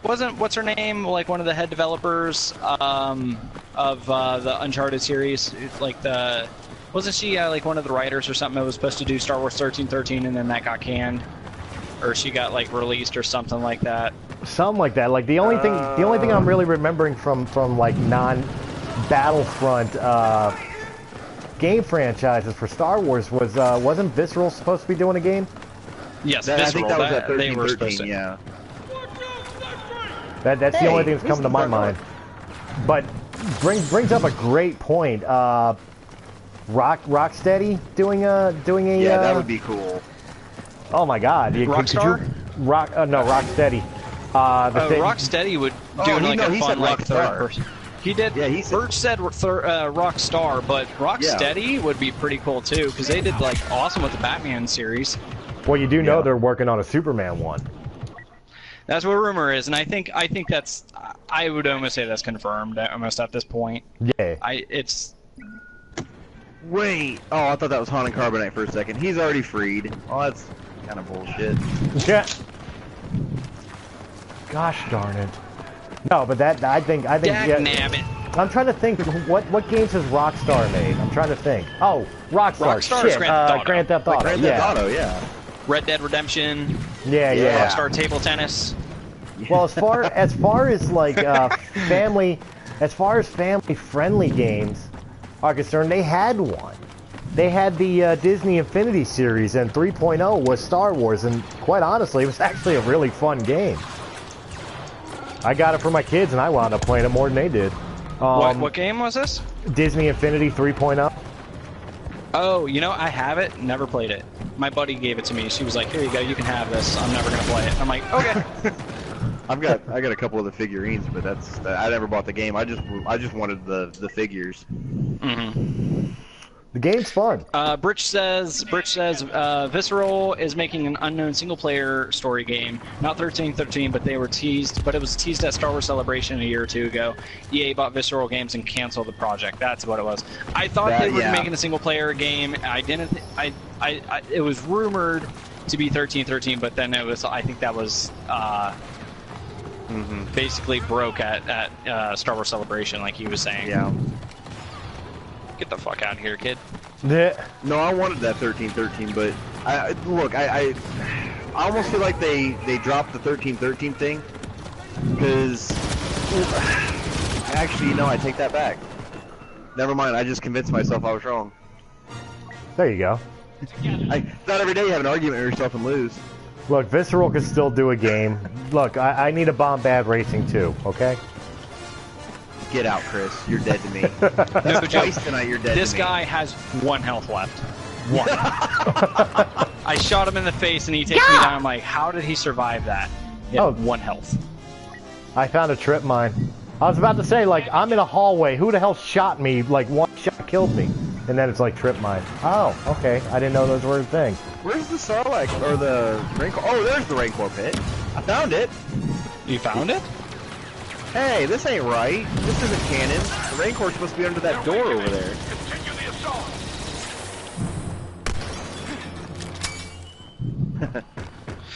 wasn't, what's her name, like one of the head developers of the Uncharted series, like the Wasn't she like one of the writers or something that was supposed to do Star Wars 1313 and then that got canned, or she got like released or something like that? Something like that. Like the only thing I'm really remembering from like non-Battlefront game franchises for Star Wars was wasn't Visceral supposed to be doing a game? Yes, I think that was at they were supposed 1313, to. yeah. That's the only thing that's come to my mind. But brings up a great point. Rocksteady doing a Yeah, that would be cool. Oh my God! Rockstar? No, Rocksteady. Rocksteady would do he a said fun like Rockstar. third person. He did. Yeah, he said. Birch said Rockstar, but Rocksteady would be pretty cool too because they did like awesome with the Batman series. Well, you do know they're working on a Superman one. That's what rumor is, and I think that's. I would almost say that's confirmed almost at this point. Yeah. It's. Wait. Oh, I thought that was Han and Carbonite for a second. He's already freed. Oh, that's kind of bullshit. Yeah. Gosh darn it. No, but I think Nabbit. I'm trying to think what games has Rockstar made. I'm trying to think. Oh, Rockstar. Rockstar is Shit. Grand Theft Auto. Grand Theft Auto. Grand Theft Auto, yeah. Red Dead Redemption. Yeah. Rockstar Table Tennis. Well, as far as like family friendly games are concerned, they had one. They had the Disney Infinity series, and 3.0 was Star Wars, and quite honestly, it was actually a really fun game. I got it for my kids, and I wound up playing it more than they did. What game was this? Disney Infinity 3.0. Oh, I have it. Never played it. My buddy gave it to me. She was like, "Here you go. You can have this. I'm never gonna play it." I'm like, "Okay." I got a couple of the figurines, but I never bought the game. I just wanted the figures. Mm-hmm. The game's fun. Britch says Visceral is making an unknown single-player story game. Not 1313, but it was teased at Star Wars Celebration a year or two ago. EA bought Visceral Games and canceled the project. That's what it was. I thought they were making a single-player game. I didn't. It was rumored to be 1313, but then it was. I think that was. Basically broke at Star Wars Celebration, like he was saying. Yeah. Get the fuck out of here, kid. Yeah. No, I wanted that 1313, but I almost feel like they dropped the 1313 thing because actually, I take that back. Never mind. I just convinced myself I was wrong. There you go. Not every day you have an argument with yourself and lose. Look, Visceral can still do a game. Look, I need a Bombad Racing too, okay? Get out, Chris. You're dead to me. No Twice tonight, you're dead This to me. guy has 1 health left. 1. I shot him in the face and he takes me down. I'm like, how did he survive that? He had 1 health. I found a trip mine. I was about to say, like, I'm in a hallway. Who the hell shot me? Like, 1 shot killed me. And then it's like trip mine. Oh, okay. I didn't know those were a thing. Where's the Sarlacc or the Rancor? Oh, there's the Rancor pit. I found it. You found it? Hey, this ain't right. This isn't canon. The Rancor's supposed to be under that door over there. Continue the assault.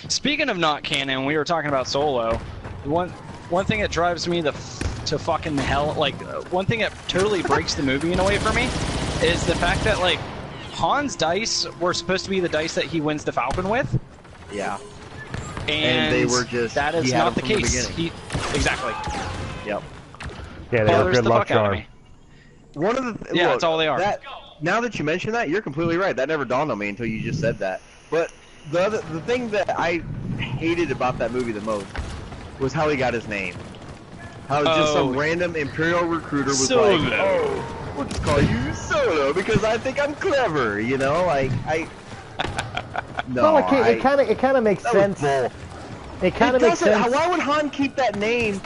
Speaking of not canon, we were talking about Solo. One thing that drives me to fucking hell, like one thing that totally breaks the movie in a way for me, is the fact that like Han's dice were supposed to be the dice that he wins the Falcon with. Yeah. And they were just that is not the case. Exactly. Yep. Yeah, they were good luck charm. One of the look, that's all they are. Now that you mention that, you're completely right. That never dawned on me until you just said that. But the thing that I hated about that movie the most was how he got his name. How just some random Imperial recruiter was Solo. like, "Oh, we'll just call you Solo because I think I'm clever," like No, well, it kind of makes sense. It kind of makes sense. Why would Han keep that name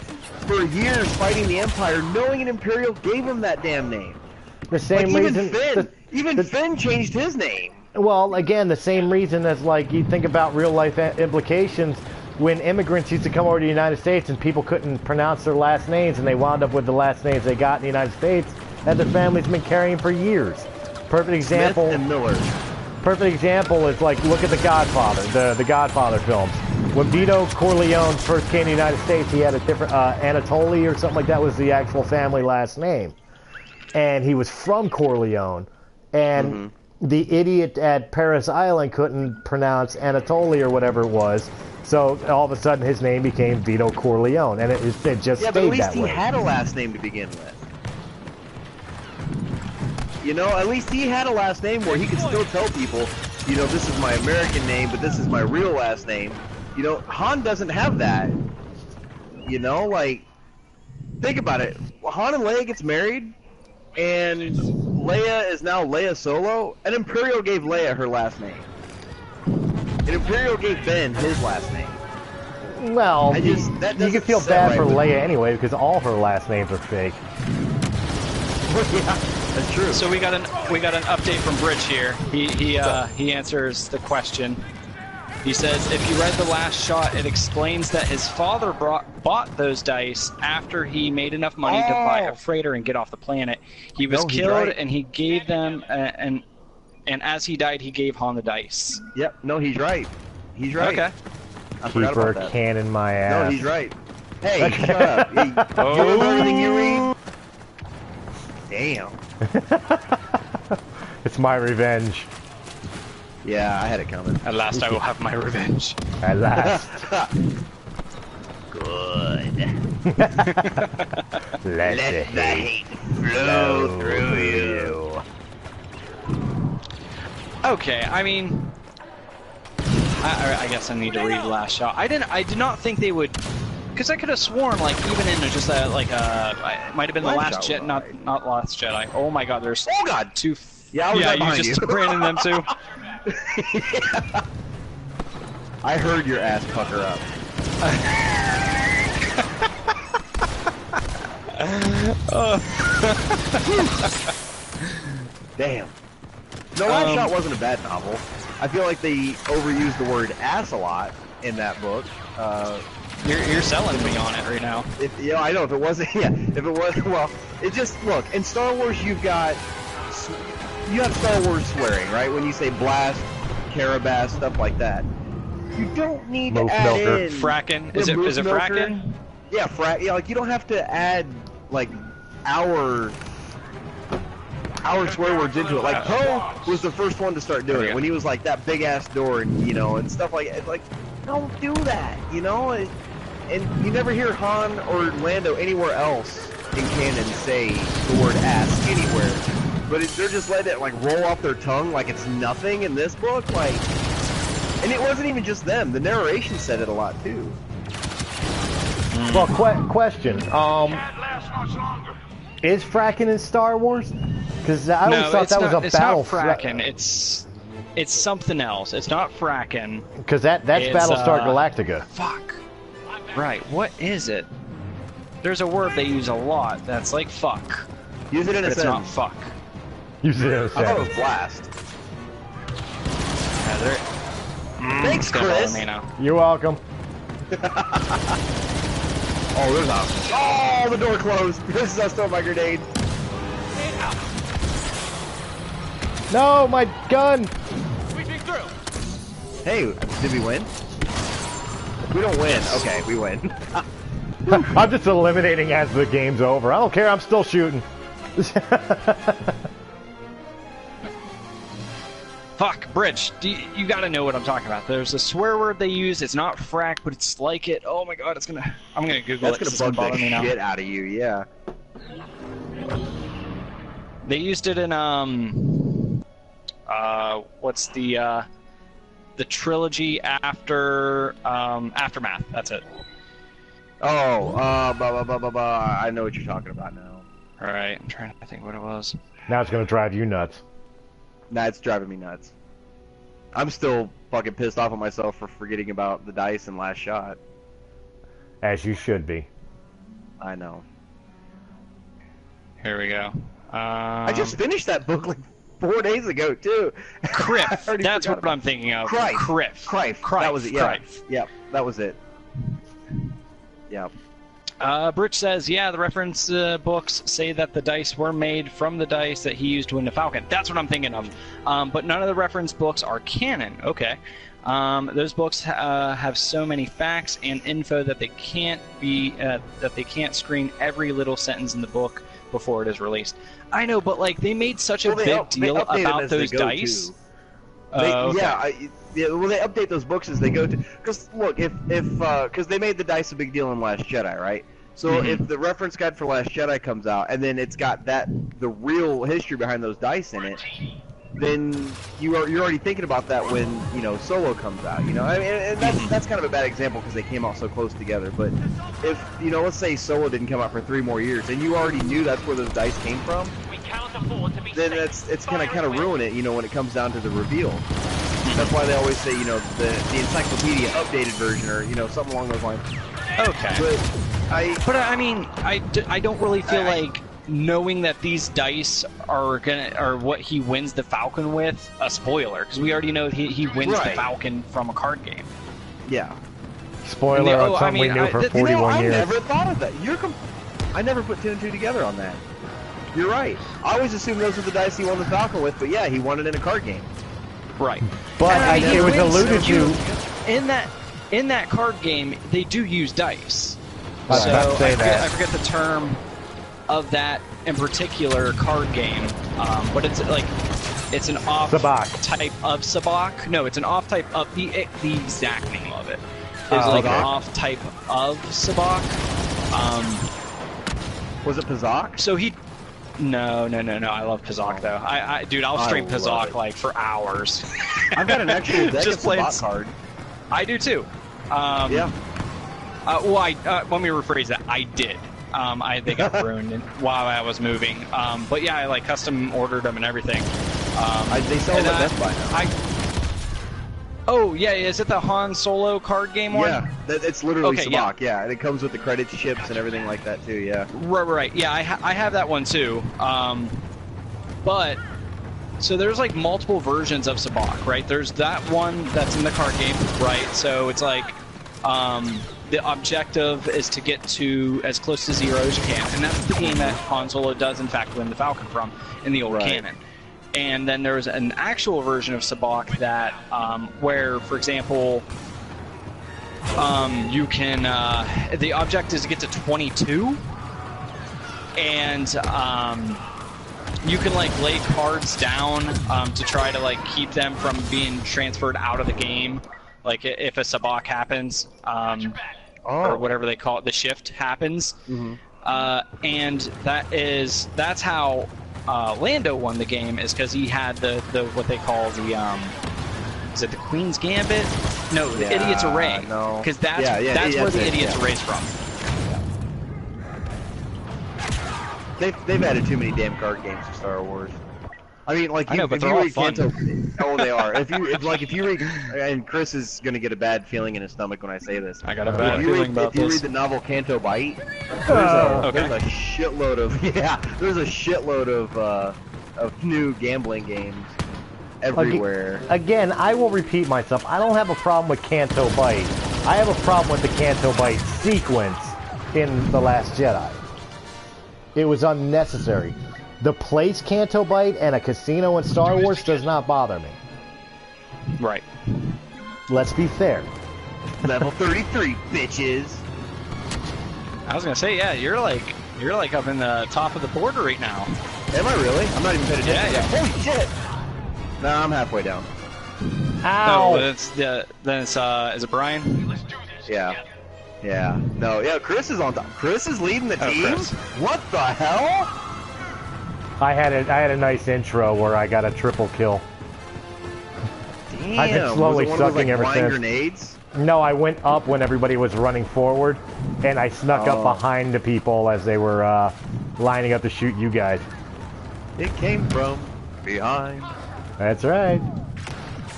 for years fighting the Empire, knowing an Imperial gave him that damn name? The same reason. Even Finn changed his name. Well, again, the same reason as like you think about real life implications when immigrants used to come over to the United States and people couldn't pronounce their last names and they wound up with the last names they got in the United States that their families been carrying for years. Perfect example. Smith and Miller. Perfect example is like look at The Godfather, the Godfather films. When Vito Corleone first came to the United States, he had a different Anatoly or something like that was the actual family last name, and he was from Corleone. and the idiot at Paris Island couldn't pronounce Anatoly or whatever it was. So all of a sudden his name became Vito Corleone, and it just stayed that way. Yeah, but at least he had a last name to begin with. You know, at least he had a last name where he could still tell people, you know, this is my American name, but this is my real last name. You know, Han doesn't have that. You know, like, think about it. Han and Leia gets married, and Leia is now Leia Solo, and Imperial gave Leia her last name. And Imperial gave Ben his last name. Well, you can feel bad for Leia anyway, because all her last names are fake. Yeah, that's true. So we got an update from Bridge here. He answers the question. He says, if you read The Last Shot, it explains that his father bought those dice after he made enough money to buy a freighter and get off the planet. He was killed, and he gave them, and as he died, he gave Han the dice. Yep, no, he's right. He's right. Okay. I forgot about that. Cannon my ass. No, he's right. Hey, shut up. Hey, you remember everything you read? Damn. It's my revenge. Yeah, I had it coming. At last I will have my revenge. At last. Good. Let the hate flow through you. Okay, I mean, I guess I need to read Last Shot. I did not think they would, because I could have sworn, like, even in just it might have been the Last Jedi, not Last Jedi. Oh my God, there's two. Yeah, I was right behind you just ran in them too. Yeah. I heard your ass pucker up. Damn. The Last Shot wasn't a bad novel. I feel like they overused the word ass a lot in that book. You're selling me on it right now. You know, I know if it wasn't. Yeah, if it was, well, it just look in Star Wars. You have Star Wars swearing, right? When you say blast, Carabas, stuff like that. You don't need to add in frackin'. Is it frackin'? Yeah, yeah, like you don't have to add like our swear words into it. Like Poe was the first one to start doing it when he was like that big ass door and and stuff like it. Like, don't do that, and you never hear Han or Lando anywhere else in canon say the word ass anywhere. But they're just letting it like roll off their tongue like it's nothing in this book, like. And it wasn't even just them. The narration said it a lot too. Well, question. Is fracking in Star Wars? Because I always thought that was a Battlefront. It's something else. It's not fracking. Because that's Battlestar Galactica. Fuck. Right. What is it? There's a word they use a lot that's like fuck. Use it in a sentence. It's not fuck. Use it in a sentence. I thought it was blast. Yeah, thanks, Chris. You're welcome. Oh, there's a... Oh, the door closed. This is us throwing my grenade. No, my gun! Sweeping through. Hey, did we win? We don't win. Okay, we win. I'm just eliminating as the game's over. I don't care, I'm still shooting. Fuck, Bridge, you gotta know what I'm talking about. There's a swear word they use, it's not frack, but it's like it. Oh my god, I'm gonna Google it. That's gonna bug the shit out of you, yeah. They used it in, what's the trilogy after, Aftermath, that's it. Oh, I know what you're talking about now. Alright, I'm trying to think what it was. Now it's gonna drive you nuts. Nah, it's driving me nuts. I'm still fucking pissed off at myself for forgetting about the dice and Last Shot. As you should be. I know. Here we go. I just finished that book like 4 days ago, too. Criff. That's what I'm thinking of. Criff. That was it, yeah. Criff. Yep, that was it. Yep. Britch says, yeah, the reference books say that the dice were made from the dice that he used to win the Falcon. That's what I'm thinking of. But none of the reference books are canon. Okay. Those books have so many facts and info that they can't screen every little sentence in the book before it is released. I know, but like they made such a big deal about those dice. Well, they update those books as they go to. Because look, because they made the dice a big deal in Last Jedi, right? So if the reference guide for Last Jedi comes out, and then it's got the real history behind those dice in it, then you're already thinking about that when Solo comes out. I mean, and that's kind of a bad example because they came out so close together. But if let's say Solo didn't come out for 3 more years, and you already knew that's where those dice came from, then it's gonna kind of ruin it. When it comes down to the reveal. That's why they always say the encyclopedia updated version or something along those lines. Okay. But I mean, I don't really feel like knowing that these dice are what he wins the Falcon with a spoiler, because we already know he wins the Falcon from a card game. Yeah. Spoiler on something we knew for 41 years. I never thought of that. I never put 2 and 2 together on that. You're right. I always assumed those were the dice he won the Falcon with, but yeah, he won it in a card game. Right. But it was alluded to in that card game. They do use dice. I forget the term of that in particular card game, but it's an off type of sabacc. No, it's an off type of the exact name of it. It's an off type of sabacc. Was it Pazak? So he. No. I love Pazak though. Dude, I'll stream Pazak like for hours. I've got an actual deck of Sabacc card. I do too. Yeah. Well, let me rephrase that. I did. They got ruined while I was moving. But yeah, I like custom ordered them and everything. They sell them at Best Buy now. Oh yeah, is it the Han Solo card game one? Yeah, it's literally Sabacc. Yeah, and it comes with the credits, ships, and everything like that too. Yeah. Right. Yeah, I have that one too. But so there's like multiple versions of Sabacc, right? There's that one that's in the card game, right? So it's like the objective is to get to as close to 0 as you can, and that's the game that Han Solo does in fact win the Falcon from in the old canon. And then there's an actual version of Sabacc that, where, for example, you can, the object is to get to 22, and you can like lay cards down to try to like keep them from being transferred out of the game, like if a Sabacc happens, or whatever they call it, the shift happens, and that's how. Lando won the game is because he had the what they call the is it the Queen's Gambit? No, the Idiot's Array. No, because that's where the Idiot's Array's from. They've added too many damn card games to Star Wars. I mean, like, I know, but they're all fun. Oh, they are. If you read, and Chris is gonna get a bad feeling in his stomach when I say this. I got a bad feeling about this. If you read the novel Canto Bight, there's a shitload of new gambling games everywhere. Again, I will repeat myself. I don't have a problem with Canto Bight. I have a problem with the Canto Bight sequence in The Last Jedi. It was unnecessary. The place Canto Bight and a casino in Star Wars does not bother me. Right. Let's be fair. Level 33, bitches. I was gonna say, yeah, you're like up in the top of the border right now. Am I really? I'm not even paying attention. Yeah. Holy shit! No, I'm halfway down. Ow! No, then it's is it Brian? Yeah. Yeah. No, yeah, Chris is on top. Chris is leading the team? Chris. What the hell? I had a nice intro where I got a triple kill. Damn. I've been slowly was it one of those, sucking ever flying since. Grenades? No, I went up when everybody was running forward, and I snuck up behind the people as they were lining up to shoot you guys. It came from behind. That's right.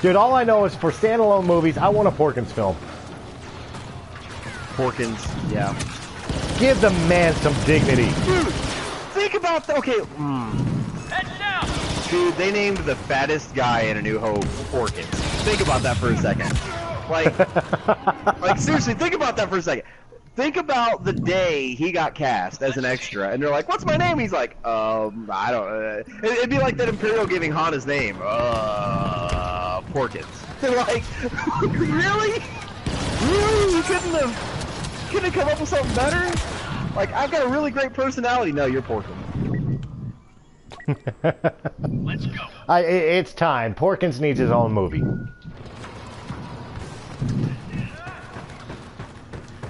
Dude, all I know is for standalone movies, I want a Porkins film. Porkins, yeah. Give the man some dignity. Dude, think about that. Okay. Dude, they named the fattest guy in A New Hope Porkins. Think about that for a second. Like seriously, think about that for a second. Think about the day he got cast as an extra, and they're like, "What's my name?" He's like, I don't. It'd be like that Imperial giving Han his name, Porkins. They're like, really? Really? You couldn't have come up with something better? Like, I've got a really great personality. No, you're Porkins. Let's go. It's time. Porkins needs his own movie.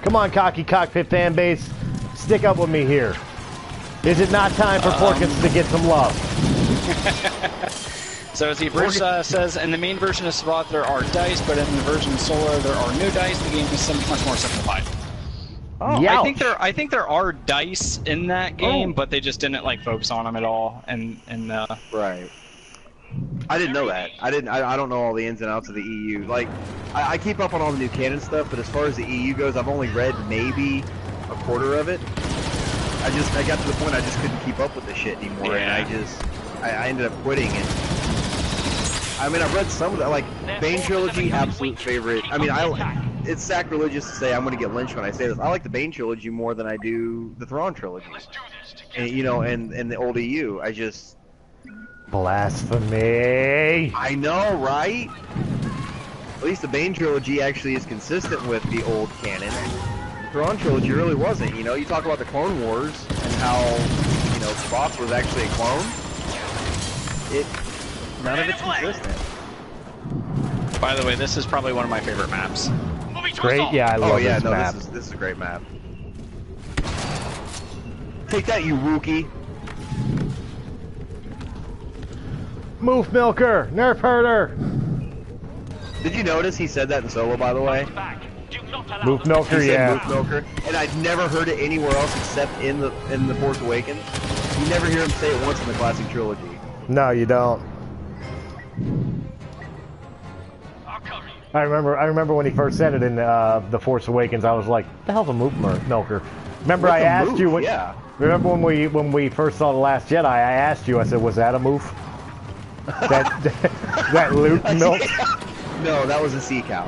Come on, Cocky Cockpit fan base. Stick up with me here. Is it not time for Porkins to get some love? So as Bruce says, in the main version of Savath there are dice, but in the version of Solar there are no dice. The game is much more simplified. Oh, Youch. I think there are dice in that game, but they just didn't like focus on them at all. Right. I didn't know that. I don't know all the ins and outs of the EU. Like, I keep up on all the new canon stuff, but as far as the EU goes, I've only read maybe a quarter of it. I got to the point I just couldn't keep up with the shit anymore, and I ended up quitting. And I mean, I've read some of that, like Bane trilogy, absolute favorite. I mean, it's sacrilegious to say I'm going to get lynched when I say this. I like the Bane trilogy more than I do the Thrawn trilogy. And, you know, and the old EU. I just... Blasphemy! I know, right? At least the Bane trilogy actually is consistent with the old canon. The Thrawn trilogy really wasn't. You know, you talk about the Clone Wars and how, you know, Spock was actually a clone. None of it's consistent. By the way, this is probably one of my favorite maps. Great, yeah, I love this map. This is a great map. Take that, you Wookiee. Moof Milker! Nerf Herder! Did you notice he said that in Solo, by the way? Moof Milker, He said yeah. Moof Milker, and I'd never heard it anywhere else except in the Force Awakens. You never hear him say it once in the classic trilogy. No, you don't. I remember when he first said it in The Force Awakens. I was like, "The hell's a Moof Milker?" Remember, I asked you when. Yeah. Remember when we first saw The Last Jedi? I asked you. I said, "Was that a moof?" that Luke milk. No, that was a sea cow.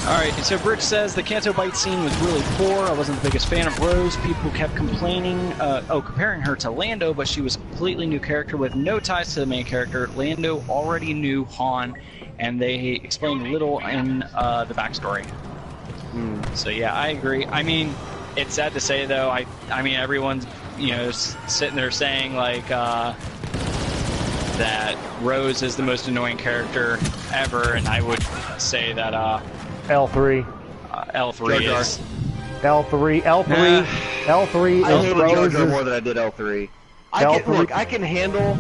Alright, and so Bridge says the Canto Bite scene was really poor. I wasn't the biggest fan of Rose. People kept complaining, comparing her to Lando, but she was a completely new character with no ties to the main character. Lando already knew Han, and they explained little in the backstory. So yeah, I agree. I mean, it's sad to say though. I mean, everyone's sitting there saying like that Rose is the most annoying character ever, and I would say that L3. L3 is L3 is I hated Jar Rose. Jar more than I did L3. I can handle,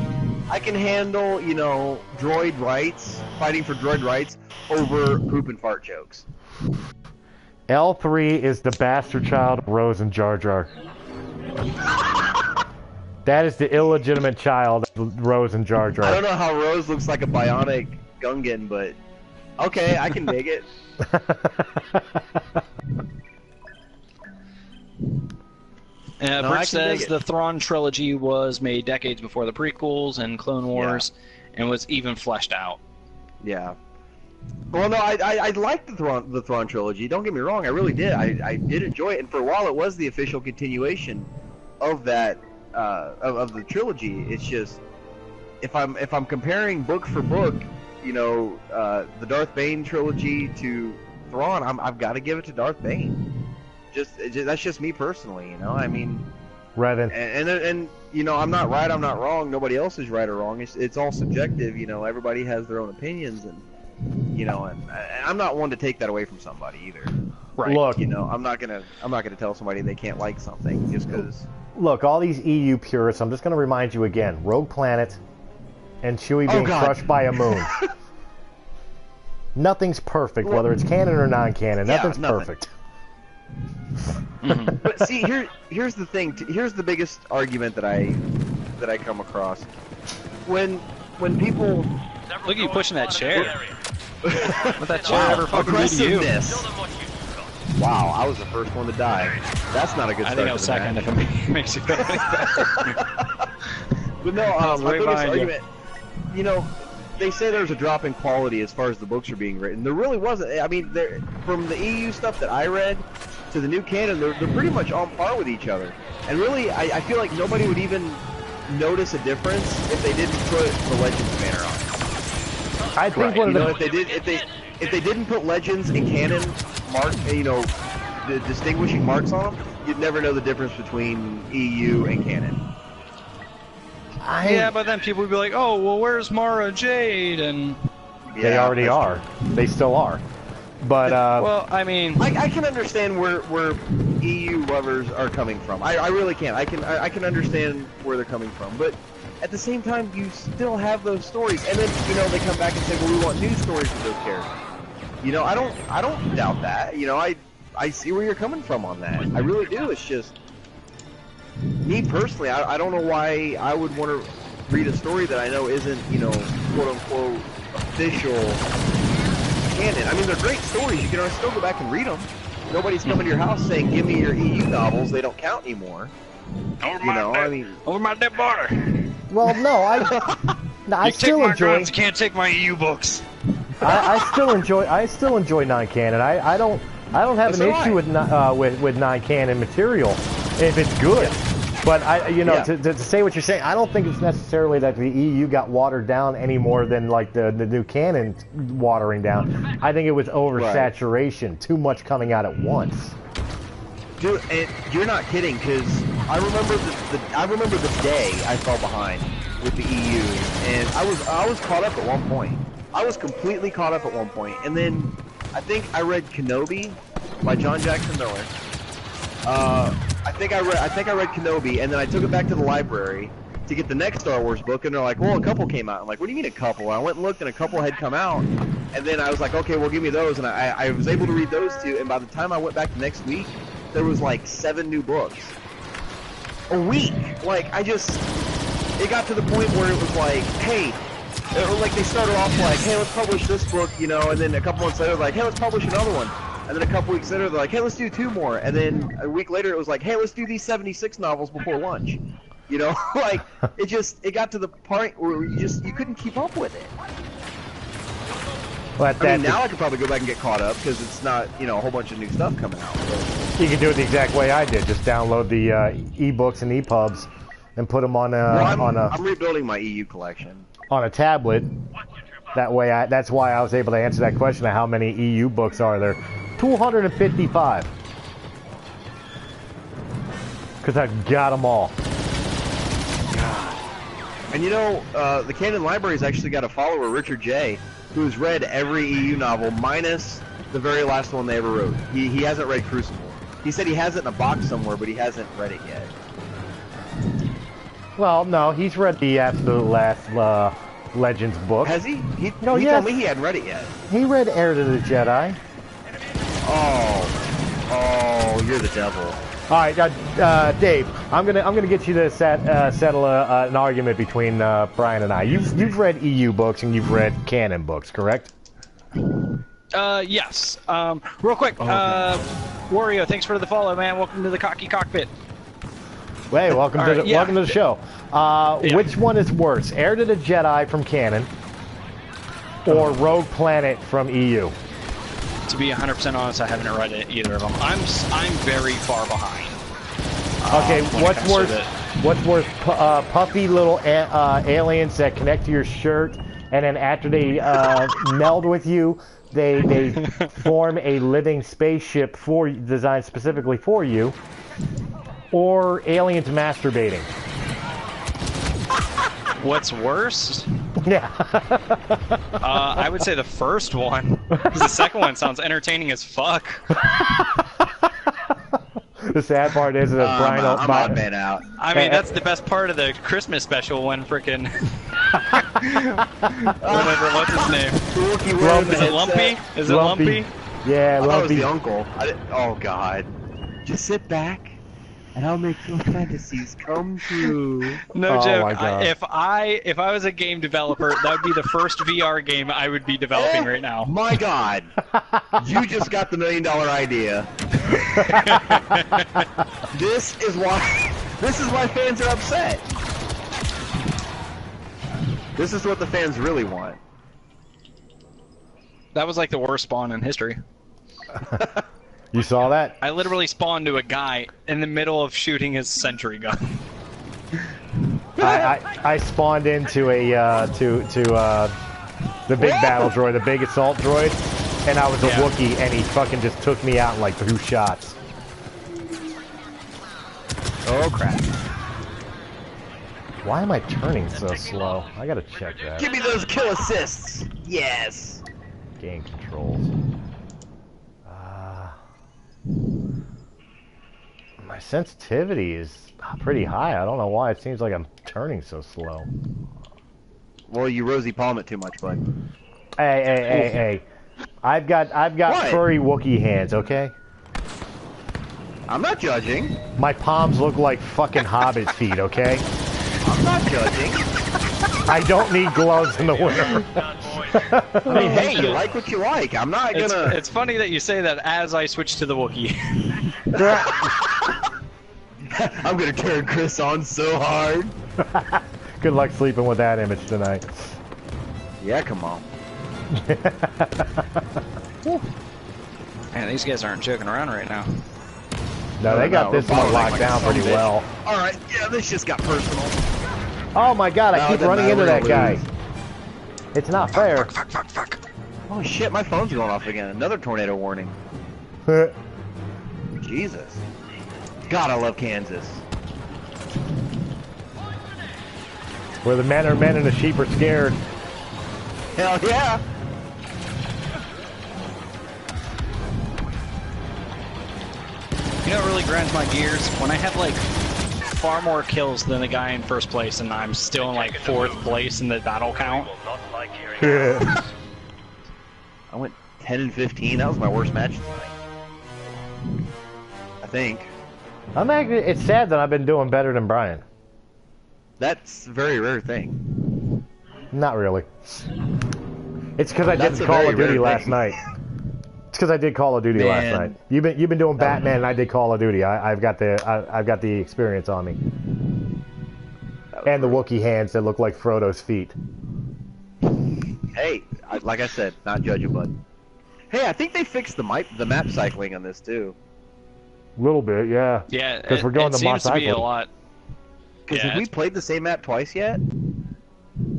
droid rights, fighting for droid rights over poop and fart jokes. L3 is the bastard child of Rose and Jar Jar. That is the illegitimate child of Rose and Jar Jar. I don't know how Rose looks like a bionic Gungan, but okay, I can dig it. Bridge says the Thrawn trilogy was made decades before the prequels and Clone Wars, and was even fleshed out. Yeah. Well, no, I liked the Thrawn trilogy. Don't get me wrong, I really did. I did enjoy it, and for a while it was the official continuation of that of the trilogy. It's just if I'm comparing book for book, the Darth Bane trilogy to Thrawn, I've got to give it to Darth Bane. That's just me personally, I mean, Revan. And I'm not right, I'm not wrong. Nobody else is right or wrong. It's all subjective. Everybody has their own opinions, and and I'm not one to take that away from somebody either. Right. Look, I'm not gonna tell somebody they can't like something just because. Look, all these EU purists. I'm just gonna remind you again: Rogue Planet and Chewie being crushed by a moon. Nothing's perfect, whether it's canon or non-canon. Nothing's perfect. But see, here's the thing. Here's the biggest argument that I come across. When people look at you pushing that chair. What that chair ever fucking do to you? Wow, I was the first one to die. That's not a good start. I think I'll second if it makes you feel any better. But no, my biggest argument, they say there's a drop in quality as far as the books are being written. There really wasn't. I mean, from the EU stuff that I read to the new canon, they're pretty much on par with each other. And really, I feel like nobody would even notice a difference if they didn't put the Legends banner on. I think one of the if they didn't put legends and canon mark, the distinguishing marks on them, you'd never know the difference between EU and canon. Yeah, but then people would be like, "Oh, well, where's Mara Jade?" And they already are. They still are. But well, I mean, I can understand where EU lovers are coming from. I really can. I can understand where they're coming from. But at the same time, you still have those stories, and then they come back and say, "Well, we want new stories with those characters." I don't doubt that. I see where you're coming from on that. I really do. It's just me personally. I don't know why I would want to read a story that I know isn't quote unquote official canon. I mean, they're great stories. You can still go back and read them. Nobody's coming to your house saying, "Give me your EU novels." They don't count anymore. Over my dead body. well, no, I still enjoy. Guns, you can't take my EU books. I still enjoy non-canon. I don't have an issue with non-canon material if it's good. But to say what you're saying, I don't think it's necessarily that the EU got watered down any more than like the new canon watering down. I think it was oversaturation, too much coming out at once. Dude, and you're not kidding, because I remember the day I fell behind with the EU, and I was caught up at one point. I was completely caught up at one point, and then I think I read Kenobi by John Jackson Miller. I think I read Kenobi, and then I took it back to the library to get the next Star Wars book, and they're like, "Well, a couple came out." I'm like, "What do you mean a couple?" And I went and looked, and a couple had come out, and then I was like, "Okay, well, give me those," and I was able to read those two, and by the time I went back the next week, there was like 7 new books. A week! Like, it got to the point where it was like, hey, like they started off like, "Hey, let's publish this book," and then a couple months later, like, "Hey, let's publish another one." And then a couple weeks later, they're like, "Hey, let's do 2 more." And then a week later, it was like, "Hey, let's do these 76 novels before lunch." Like, it got to the point where you couldn't keep up with it. Well, now I could probably go back and get caught up because it's not, a whole bunch of new stuff coming out. But you can do it the exact way I did. Just download the ebooks and EPUBs and put them on I'm rebuilding my EU collection on a tablet. That way, that's why I was able to answer that question of how many EU books are there. 255. Because I've got them all. And the Canon Library's actually got a follower, Richard J., who's read every EU novel minus the very last one they ever wrote. He hasn't read Crucible. He said he has it in a box somewhere, but he hasn't read it yet. Well, no, he's read the absolute last Legends book. Has he? He told me he hadn't read it yet. He read Heir to the Jedi. Oh, you're the devil. All right, Dave, I'm gonna get you to settle an argument between Brian and I. You've read EU books and you've read canon books, correct? Yes. Real quick, Wario, thanks for the follow, man. Welcome to the Cocky Cockpit. Hey, welcome to the show. Which one is worse, Heir to the Jedi from canon or Rogue Planet from EU? To be 100% honest, I haven't read either of them. I'm very far behind. Okay, what's worse? Puffy little aliens that connect to your shirt, and then after they meld with you, they form a living spaceship designed specifically for you, or aliens masturbating? What's worse? Yeah. I would say the first one, because the second one sounds entertaining as fuck. The sad part is that Brian... I'm odd man out. I mean, that's the best part of the Christmas special when frickin' what's his name? Is it Lumpy? Is it Lumpy? Yeah, Lumpy. I thought it was the uncle. Oh, God. Just sit back, and I'll make your fantasies come true. No joke. If I was a game developer, that would be the first VR game I would be developing right now. My God, you just got the $1 million idea. This is why fans are upset. This is what the fans really want. That was like the worst spawn in history. You saw that? I literally spawned to a guy in the middle of shooting his sentry gun. I spawned into a The big battle droid, the big assault droid, and I was a Wookiee, and he fucking just took me out in like 2 shots. Oh crap. Why am I turning so slow? I gotta check that. Give me those kill assists. Yes. Game controls. My sensitivity is pretty high. I don't know why. It seems like I'm turning so slow. Well, you Rosie Palm it too much, bud. Hey. I've got What? furry Wookiee hands, okay? I'm not judging. My palms look like fucking hobbit feet, okay? I'm not judging. I don't need gloves in the winter. I mean, hey, you like what you like. I'm not gonna. It's funny that you say that as I switch to the Wookiee. I'm gonna turn Chris on so hard. Good luck sleeping with that image tonight. Yeah, come on. Man, these guys aren't joking around right now. No, they got this one locked down pretty well. Alright, yeah, this just got personal. Oh my god, I keep running into that guy. Lose. It's not fair. Fuck. Oh shit, my phone's going off again. Another tornado warning. Jesus. God, I love Kansas. Where the men are men and the sheep are scared. Hell yeah! You know what really grinds my gears? When I have like far more kills than the guy in first place and I'm still in like 4th place in the battle count. Yeah. I went 10 and 15. That was my worst match tonight. I think. It's sad that I've been doing better than Brian. That's a very rare thing. Not really. It's because I That's did a Call very of Duty rare last thing. night. It's because I did Call of Duty last night. You've been doing Batman, and I did Call of Duty. I've got the experience on me. And the Wookiee hands that look like Frodo's feet. Hey, like I said, not judging, bud. Hey, I think they fixed the map cycling on this too. A little bit, yeah. Yeah, because we're going it to Mos seems to be a Eisley. lot. Because Yeah, have we it's- played the same map twice yet?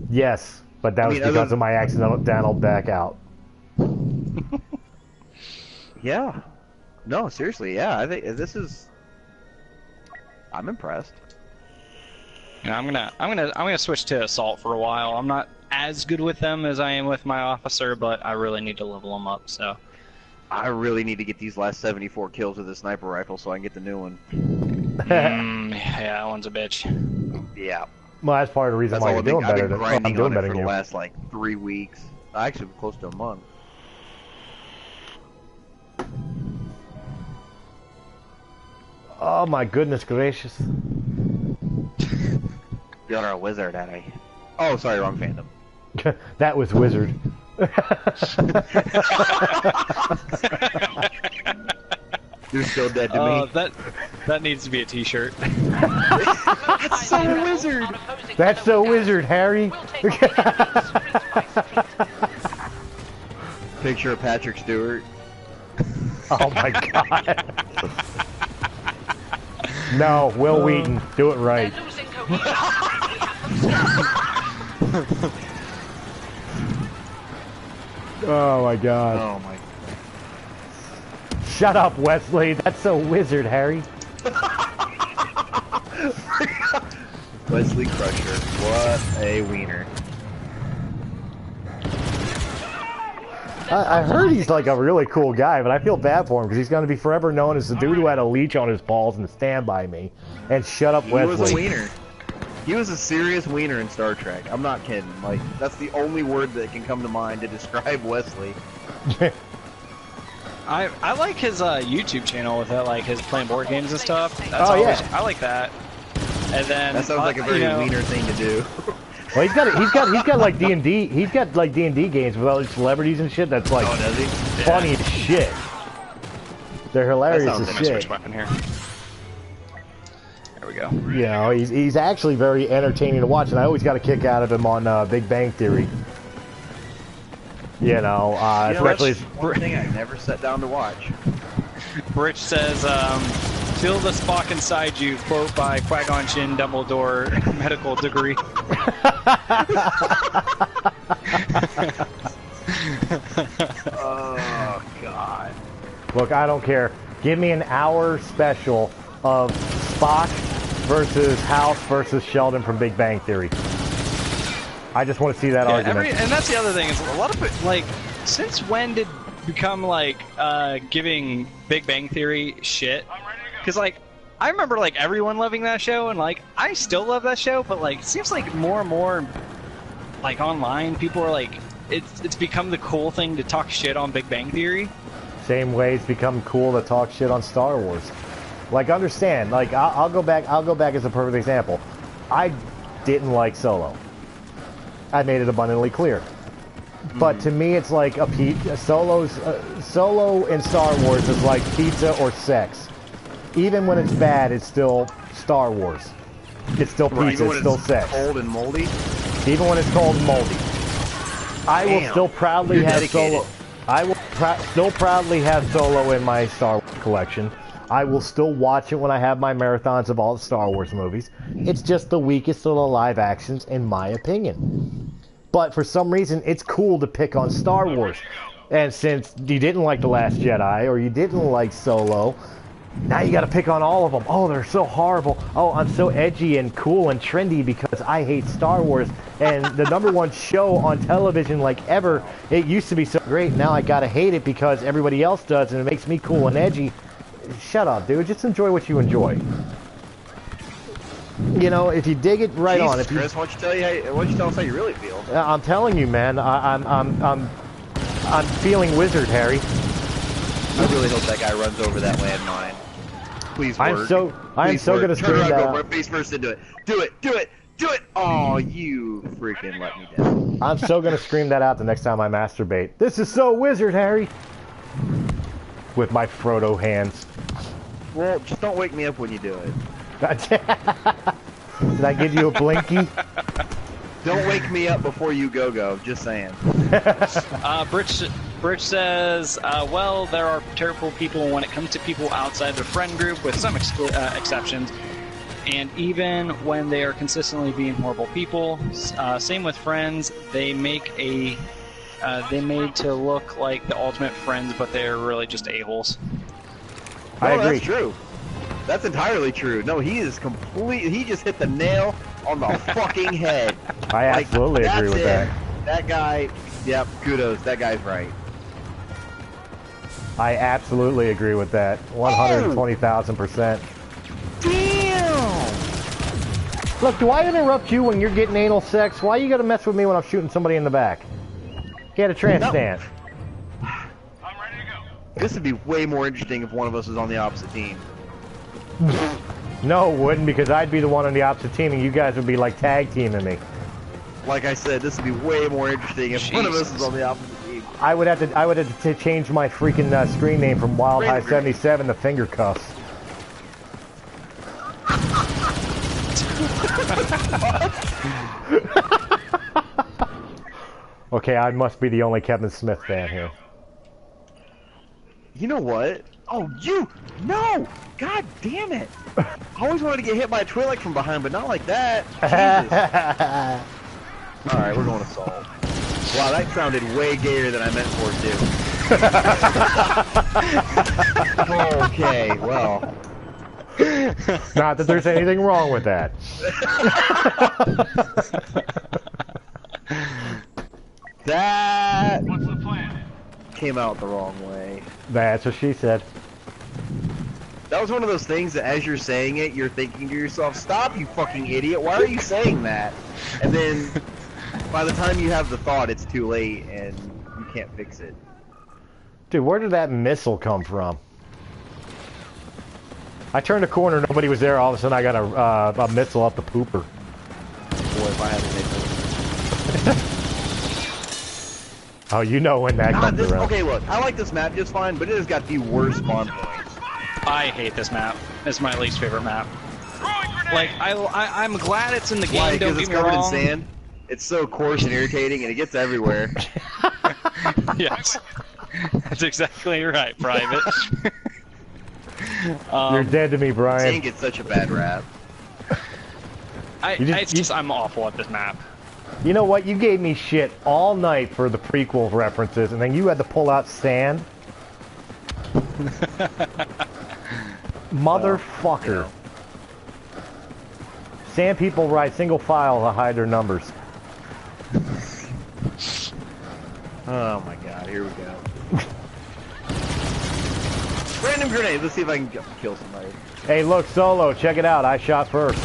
Yes, but that was mean, because of my accidental back out. Yeah. No, seriously, yeah. I think this is. I'm impressed. You know, I'm gonna switch to assault for a while. I'm not as good with them as I am with my officer, but I really need to level them up. So I really need to get these last 74 kills with the sniper rifle so I can get the new one. yeah, that one's a bitch. Yeah. Well, that's part of the reason That's why all you're I've been, doing I've better. been I'm grinding doing on it better for than the you. last like 3 weeks. Actually, close to a month. Oh my goodness gracious! You're a wizard, Eddie. Oh, sorry, wrong fandom. That was Wizard. You're still dead to me. That needs to be a T-shirt. That's so wizard. That's so Wizard, Harry. Picture of Patrick Stewart. Oh my god. No, Will Wheaton, do it right. Oh my god. Oh my. Shut up, Wesley. That's so Wizard, Harry. Wesley Crusher. What a wiener. I heard he's like a really cool guy, but I feel bad for him because he's going to be forever known as the dude who had a leech on his balls and Stand By Me. And shut up, He was a Wesley. wiener. He was a serious wiener in Star Trek. I'm not kidding. Like, that's the only word that can come to mind to describe Wesley. I like his YouTube channel with that, like his playing board games and stuff. That's Oh, always, yeah. I like that. And then That sounds like a very wiener thing to do. Well, he's got like D&D. He's got like D&D games with all these celebrities and shit. That's like Oh, does he? funny as shit. They're hilarious That sounds as I'm gonna shit. switch weapon here. There we go. You know, he's actually very entertaining to watch, and I always got a kick out of him on Big Bang Theory. You know, especially. That's one thing I never sat down to watch. Rich says, "Feel the Spock inside you." Quote by Qui-Gon Jinn, Dumbledore, medical degree. Oh God. Look, I don't care. Give me an hour special of Spock versus House versus Sheldon from Big Bang Theory. I just want to see that argument. And that's the other thing is a lot of like, since when did become like giving Big Bang Theory shit? Because like I remember like everyone loving that show, and like I still love that show, but like it seems like more and more like online people are like it's become the cool thing to talk shit on Big Bang Theory. Same way it's become cool to talk shit on Star Wars. Like, understand, like I'll go back as a perfect example. I didn't like Solo. I made it abundantly clear. But to me, it's like Solo in Star Wars is like pizza or sex. Even when it's bad, it's still Star Wars. It's still pizza. It's still sex. Cold and moldy. Even when it's cold and moldy. I will still proudly have Solo. I will still proudly have Solo in my Star Wars collection. I will still watch it when I have my marathons of all the Star Wars movies. It's just the weakest of the live actions, in my opinion. But for some reason, it's cool to pick on Star Wars. And since you didn't like The Last Jedi, or you didn't like Solo, now you gotta pick on all of them. Oh, they're so horrible. Oh, I'm so edgy and cool and trendy because I hate Star Wars. And the #1 show on television like ever, it used to be so great. Now I gotta hate it because everybody else does and it makes me cool and edgy. Shut up, dude. Just enjoy what you enjoy. You know, if you dig it, right Jesus, on. If Chris, why don't you tell us how you really feel? I'm telling you, man. I'm feeling wizard, Harry. I really hope that guy runs over that landmine. Please work. I'm so gonna scream that out. Go face first into it. Do it. Oh, you freaking let me down. I'm so gonna scream that out the next time I masturbate. This is so wizard, Harry. With my Frodo hands. Well, just don't wake me up when you do it. Did I give you a blinky? Don't wake me up before you go. Just saying. Bridge says, well, there are terrible people when it comes to people outside the friend group, with some exceptions. And even when they are consistently being horrible people, same with friends, they made to look like the ultimate friends, but they're really just a-holes. I agree. That's true. That's entirely true. No, he just hit the nail on the fucking head. I absolutely agree with that. That guy, yep, kudos. That guy's right. I absolutely agree with that. 120,000%. Damn! Look, do I interrupt you when you're getting anal sex? Why you gotta mess with me when I'm shooting somebody in the back? He had a trance stance. I'm ready to go. This would be way more interesting if one of us was on the opposite team. No, it wouldn't, because I'd be the one on the opposite team and you guys would be like tag teaming me. Like I said, this would be way more interesting if one of us was on the opposite team. I would have to change my freaking screen name from Wyldehigh77 to Finger Cuffs. Okay, I must be the only Kevin Smith fan here. You know what? Oh, no! God damn it! I always wanted to get hit by a Twi'lek from behind, but not like that. Jesus. Alright, we're going assault. Wow, that sounded way gayer than I meant for it to. Okay, well. Not that there's anything wrong with that. That What's the plan? came out the wrong way. That's what she said. That was one of those things that as you're saying it, you're thinking to yourself, stop, you fucking idiot, why are you saying that? And then, by the time you have the thought, it's too late, and you can't fix it. Dude, where did that missile come from? I turned a corner, nobody was there, all of a sudden I got a missile up the pooper. Boy, if I had a missile. Oh, you know when that comes around. Okay, look, I like this map just fine, but it has got the worst spawn points. I hate this map. It's my least favorite map. Like, I'm glad it's in the game, Why? don't Because get it's me covered wrong. in sand? It's so coarse and irritating, and it gets everywhere. Yes. That's exactly right, Private. You're dead to me, Brian. Sand gets such a bad rap. I'm awful at this map. You know what? You gave me shit all night for the prequel references, and then you had to pull out sand. Motherfucker. You know. Sand people ride single file to hide their numbers. Oh my god, here we go. Random grenade, let's see if I can kill somebody. Hey, look, Solo, check it out. I shot first.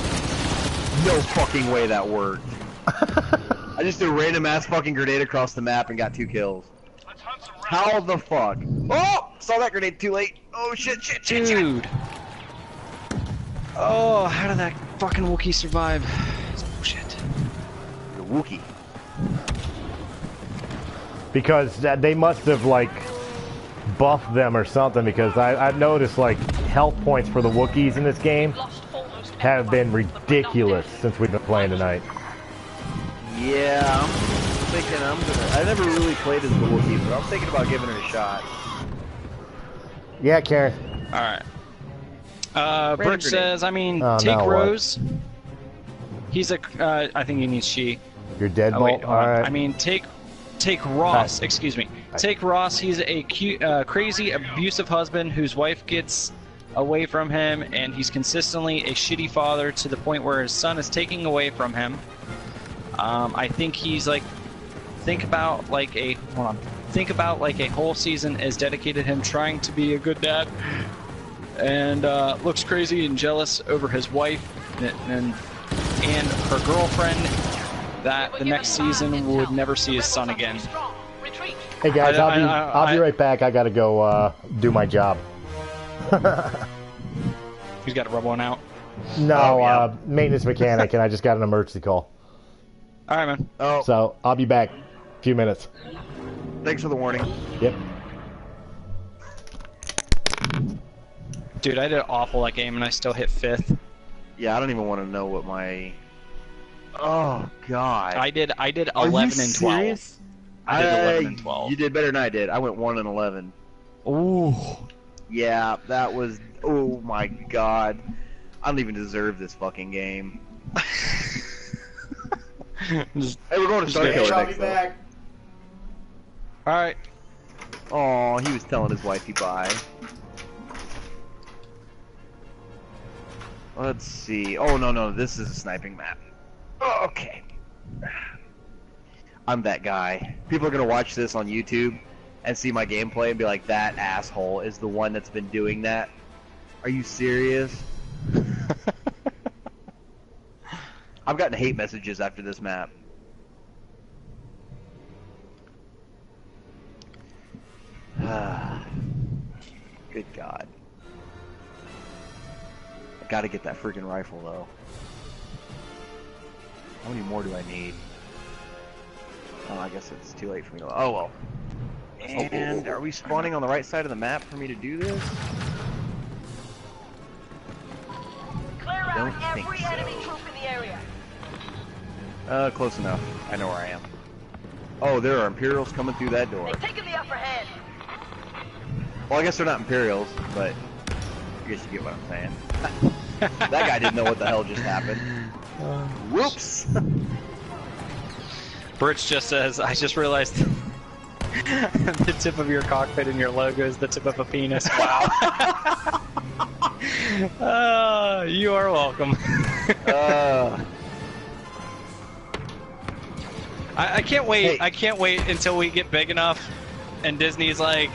No fucking way that worked. I just threw a random ass fucking grenade across the map and got 2 kills. Let's hunt some How the fuck? Oh! Saw that grenade too late. Oh shit, shit, shit, shit. Dude. Oh, how did that fucking Wookiee survive? It's bullshit. The Wookiee. Because they must have, like, buffed them or something, because I've noticed, like, health points for the Wookiees in this game have been ridiculous since we've been playing tonight. Yeah, I'm thinking I never really played as the Wookiee, but I'm thinking about giving it a shot. Yeah, Karen. Alright. Random Bridge grenade. says, I mean, Oh, take now what? Rose. He's a, I think he means she. You're dead, Oh, wait, Bolt? hold on. Alright. I mean, take Ross, Hi. excuse me. Hi. Take Ross, he's a crazy, abusive husband whose wife gets away from him, and he's consistently a shitty father to the point where his son is taking away from him. I think he's like, think about like a whole season is dedicated to him trying to be a good dad, and looks crazy and jealous over his wife and her girlfriend that the next season would never see his son again. Retreat. Hey, guys, I'll be right back. I gotta go do my job. He's got to rub one out. No, Oh, yeah. maintenance mechanic, and I just got an emergency call. All right, man. Oh, So, I'll be back. A few minutes. thanks for the warning. Yep. Dude, I did awful that game, and I still hit 5th. Yeah, I don't even want to know what my... Oh, God. I did Are 11 you and 12. serious? I did 11 and 12. You did better than I did. I went 1 and 11. Ooh. Yeah, that was... Oh, my God. I don't even deserve this fucking game. Just- Hey, we're going to Star kidding. Killer I'll be next, though. back. all right. Oh, he was telling his wifey bye. Let's see. Oh, no, this is a sniping map. Oh, okay. I'm that guy. People are going to watch this on YouTube and see my gameplay and be like, that asshole is the one that's been doing that. Are you serious? I've gotten hate messages after this map. Good God. I gotta get that freaking rifle, though. How many more do I need? Oh, I guess it's too late for me to... Oh, well. And are we spawning on the right side of the map for me to do this? Clear Don't out think every so. enemy troop in the area. Close enough. I know where I am. Oh, there are Imperials coming through that door. They've taken the upper hand. Well, I guess they're not Imperials, but I guess you get what I'm saying. That guy didn't know what the hell just happened. Whoops! Bridge just says, I just realized the tip of your cockpit and your logo is the tip of a penis. Wow. You are welcome. I can't wait. Hey. I can't wait until we get big enough and Disney's like,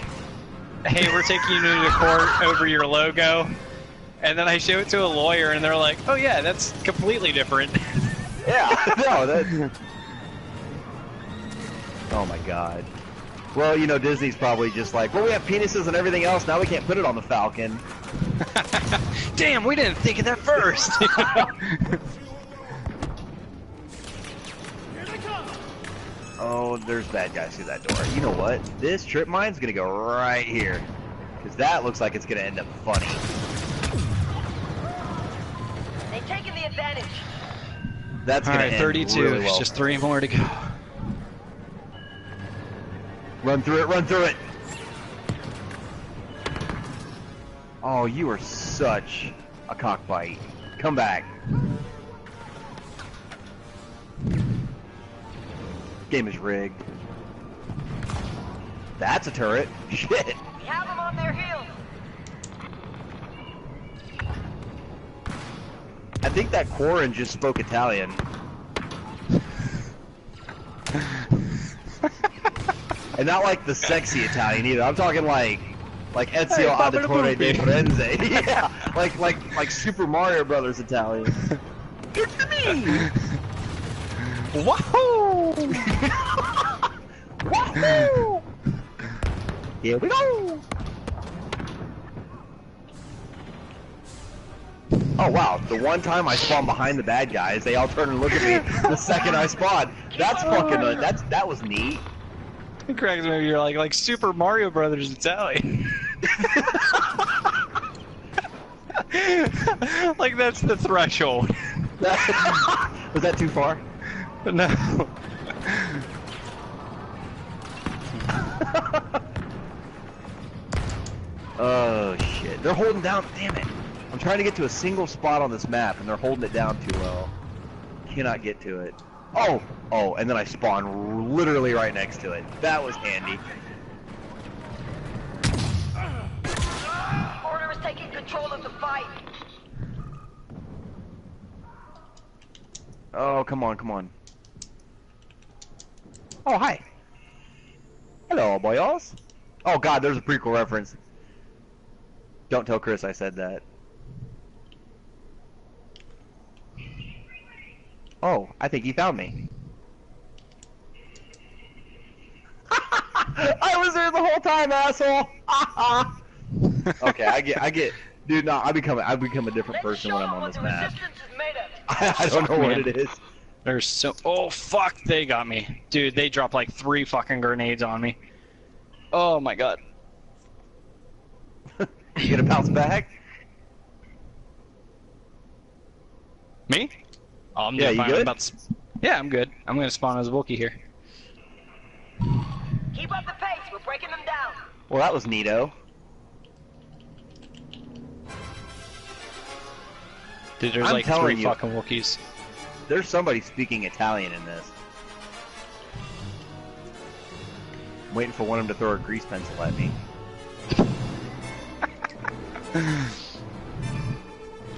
hey, we're taking you to court over your logo. And then I show it to a lawyer and they're like, oh yeah, that's completely different. Yeah, no, that... Oh my God. Well, you know, Disney's probably just like, well, we have penises and everything else, now we can't put it on the Falcon. Damn, we didn't think of that first. Oh, there's bad guys through that door. You know what? This trip mine's gonna go right here. Because that looks like it's gonna end up funny. They've taken the advantage. That's All gonna right, end 32. really well. It's just 3 more to go. Run through it, run through it! Oh, you are such a cockbite. Come back. game is rigged. That's a turret. Shit. We have them on their heels. I think that Quarren just spoke Italian. And not like the sexy Italian either. I'm talking like Ezio Auditore de Firenze. Yeah, like Super Mario Brothers Italian. It's me. Wahoo! Wahoo! Here we go. Oh wow, the one time I spawn behind the bad guys, they all turn and look at me the second I spawn. That's fucking, that was neat. It cracks me. You're like Super Mario Brothers Italian. Like that's the threshold. Was that too far? No. Oh shit, they're holding down, damn it. I'm trying to get to a single spot on this map and they're holding it down too well. Cannot get to it. Oh, and then I spawned literally right next to it. That was handy. Order is taking control of the fight. Oh, come on. Oh, hi. Hello, boyos. Oh god, there's a prequel reference. Don't tell Chris I said that. Oh, I think he found me. I was there the whole time, asshole. Okay, I get. Dude, no, I become a different person when I'm on this map. I don't know what it is. There's so. Oh fuck! They got me, dude. They dropped like 3 fucking grenades on me. Oh my god. You gonna bounce back? Me? Oh, I'm Yeah, you fine. good? Yeah, I'm good. I'm gonna spawn as a Wookiee here. Keep up the pace. We're breaking them down. Well, that was neato. Dude, there's I'm like telling 3 you. fucking Wookiees. There's somebody speaking Italian in this. I'm waiting for one of them to throw a grease pencil at me.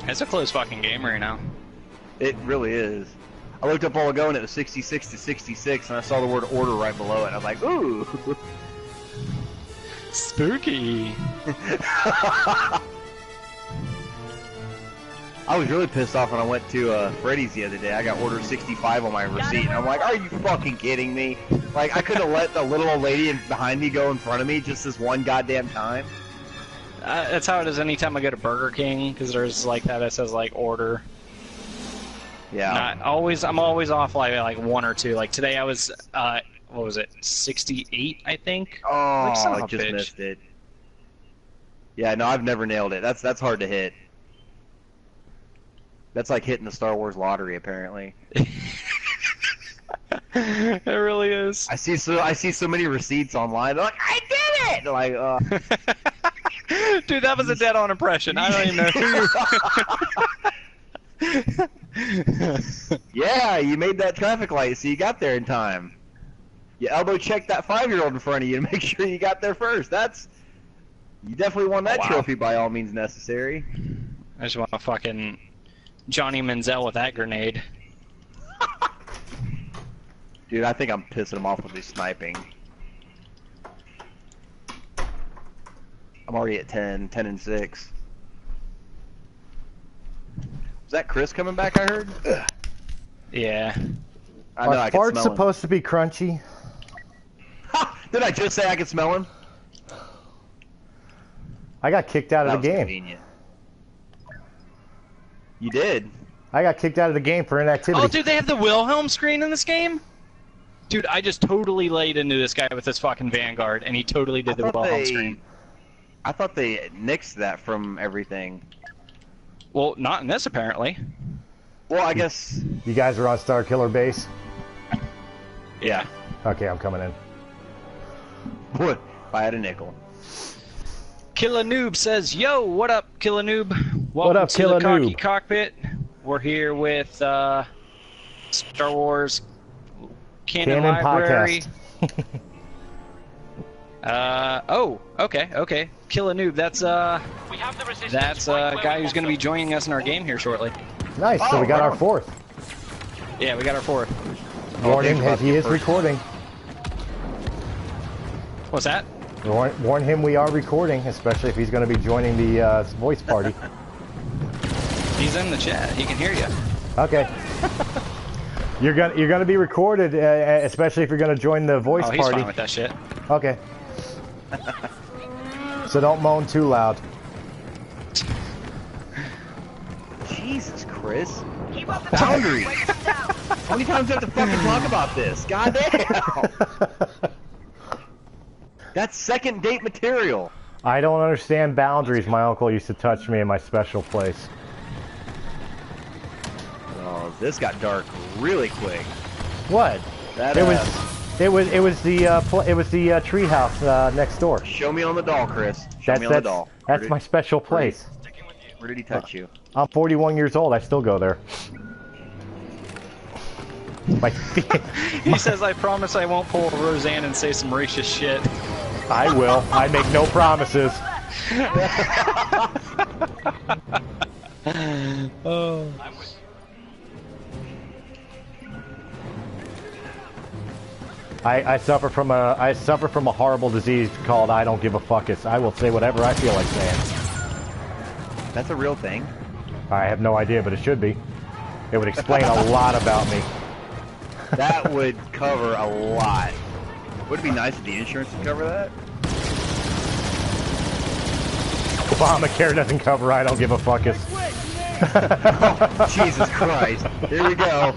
It's a close fucking game right now. It really is. I looked up all ago and it was 66 to 66, and I saw the word order right below it. And I was like, ooh. Spooky. I was really pissed off when I went to Freddy's the other day. I got order 65 on my receipt, and I'm like, are you fucking kidding me? Like, I could have let the little old lady behind me go in front of me just this one goddamn time. That's how it is anytime I go to Burger King, because there's like that says like order. Yeah. I'm always off like 1 or 2. Like today I was, what was it, 68, I think? Oh, like, son of I a just bitch. missed it. Yeah, no, I've never nailed it. That's hard to hit. That's like hitting the Star Wars lottery, apparently. It really is. I see so many receipts online. They're like, I did it! They're like, Dude, that was a dead-on impression. I don't even know who you... yeah, you made that traffic light, so you got there in time. You elbow checked that 5-year-old in front of you to make sure you got there first. You definitely won that trophy by all means necessary. I just want to fucking Johnny Manziel with that grenade. Dude, I think I'm pissing him off with his sniping. I'm already at 10 and 6. Is that Chris coming back, I heard? Yeah. I know, I Are can farts smell him. supposed to be crunchy? Ha! Did I just say I could smell him? I got kicked out That of the was game. convenient. You did? I got kicked out of the game for inactivity. Oh, dude, they have the Wilhelm screen in this game? Dude, I just totally laid into this guy with this fucking Vanguard, and he totally did the Wilhelm screen. I thought they nixed that from everything. Well, not in this, apparently. Well, I guess... You guys are on Star Killer base? Yeah. Okay, I'm coming in. What? If I had a nickel. Killa Noob says, "Yo, what up, Killa Noob? Welcome What up, to Killa the Cocky Noob? Cockpit. We're here with Star Wars Canon Library. Okay. Kill a noob. That's We have the resistance that's right a where guy we who's want going to be them. joining us in our game here shortly. Nice. So we got right our on. 4th. Yeah, we got our 4th. Warn thanks him about as he the is first. recording. What's that? Warn him we are recording, especially if he's going to be joining the voice party. He's in the chat. He can hear you. Okay. You're gonna be recorded, especially if you're gonna join the voice Oh, he's party. fine with that shit. Okay. So don't moan too loud. Jesus, Chris. Keep up the Boundaries. Break them down. How many times do I have to fucking talk about this? God damn. That's second date material. I don't understand boundaries. My uncle used to touch me in my special place. Oh, this got dark really quick. What? That, It was the treehouse next door. Show me on the doll, Chris. Show me on the doll. That's my special place. Where did he touch you? I'm 41 years old. I still go there. My feet. He says, I promise I won't pull a Roseanne and say some racist shit. I will. I make no promises. Oh. I suffer from a horrible disease called I don't give a fuckus. I will say whatever I feel like saying. That's a real thing. I have no idea, but it should be. It would explain a lot about me. That would cover a lot. Would it be nice if the insurance would cover that? Obamacare doesn't cover I don't give a fuckus. Oh, Jesus Christ. Here we go.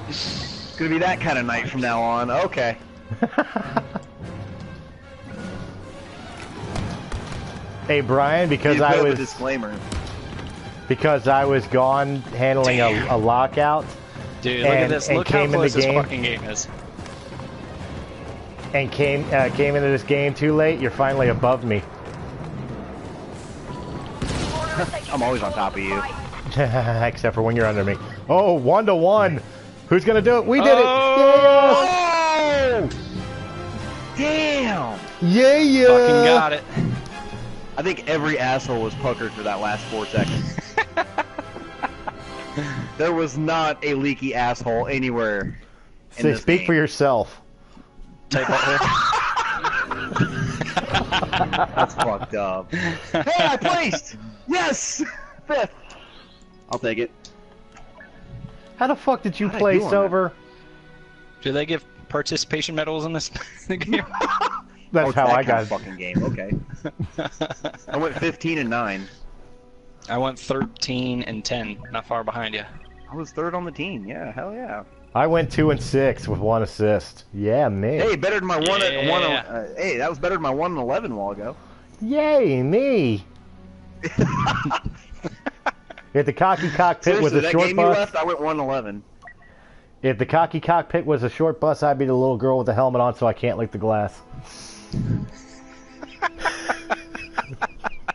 It's gonna be that kind of night from now on. Okay. Hey Brian, because You put I up a was disclaimer. gone handling a lockout Dude, look at this. and Look how came in the close this game. fucking game is. and came into this game too late, you're finally above me. I'm always on top of you. Except for when you're under me. Oh, 1-to-1. Who's gonna do it? We did Oh! Damn! it! Yeah! Fucking got it. I think every asshole was puckered for that last 4 seconds. There was not a leaky asshole anywhere. In Say, this speak game. for yourself. Type butthole. That's fucked up. Hey, I placed! Yes! 5th. I'll take it. How the fuck did you How'd I do place on that? over? Do they give participation medals in this game? That's it's how that I kind got of fucking game. Okay. I went 15-9. I went 13 and 10, not far behind you. I was 3rd on the team. Yeah, hell yeah. I went 2-6 with 1 assist. Yeah, me. Hey, better than my one. Yeah. Hey, that was better than my 1-11 a while ago. Yay, me. If the Cocky Cockpit Seriously, was a that short game you bus, left, I went 1-11. if the Cocky Cockpit was a short bus, I'd be the little girl with the helmet on, so I can't lick the glass.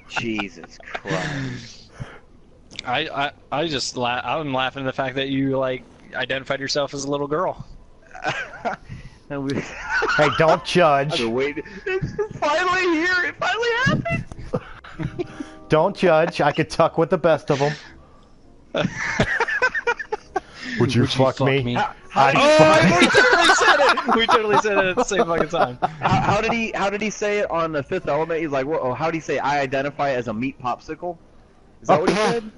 Jesus Christ. I just I'm laughing at the fact that you like identified yourself as a little girl. And we- Hey, don't I've judge. been waiting. It's finally here. It finally happened. Don't judge. I could tuck with the best of them. Would you fuck me? We totally said it. We totally said it at the same fucking time. How did he say it on the Fifth Element? He's like, well, how did he say I identify as a meat popsicle? Is that what he said?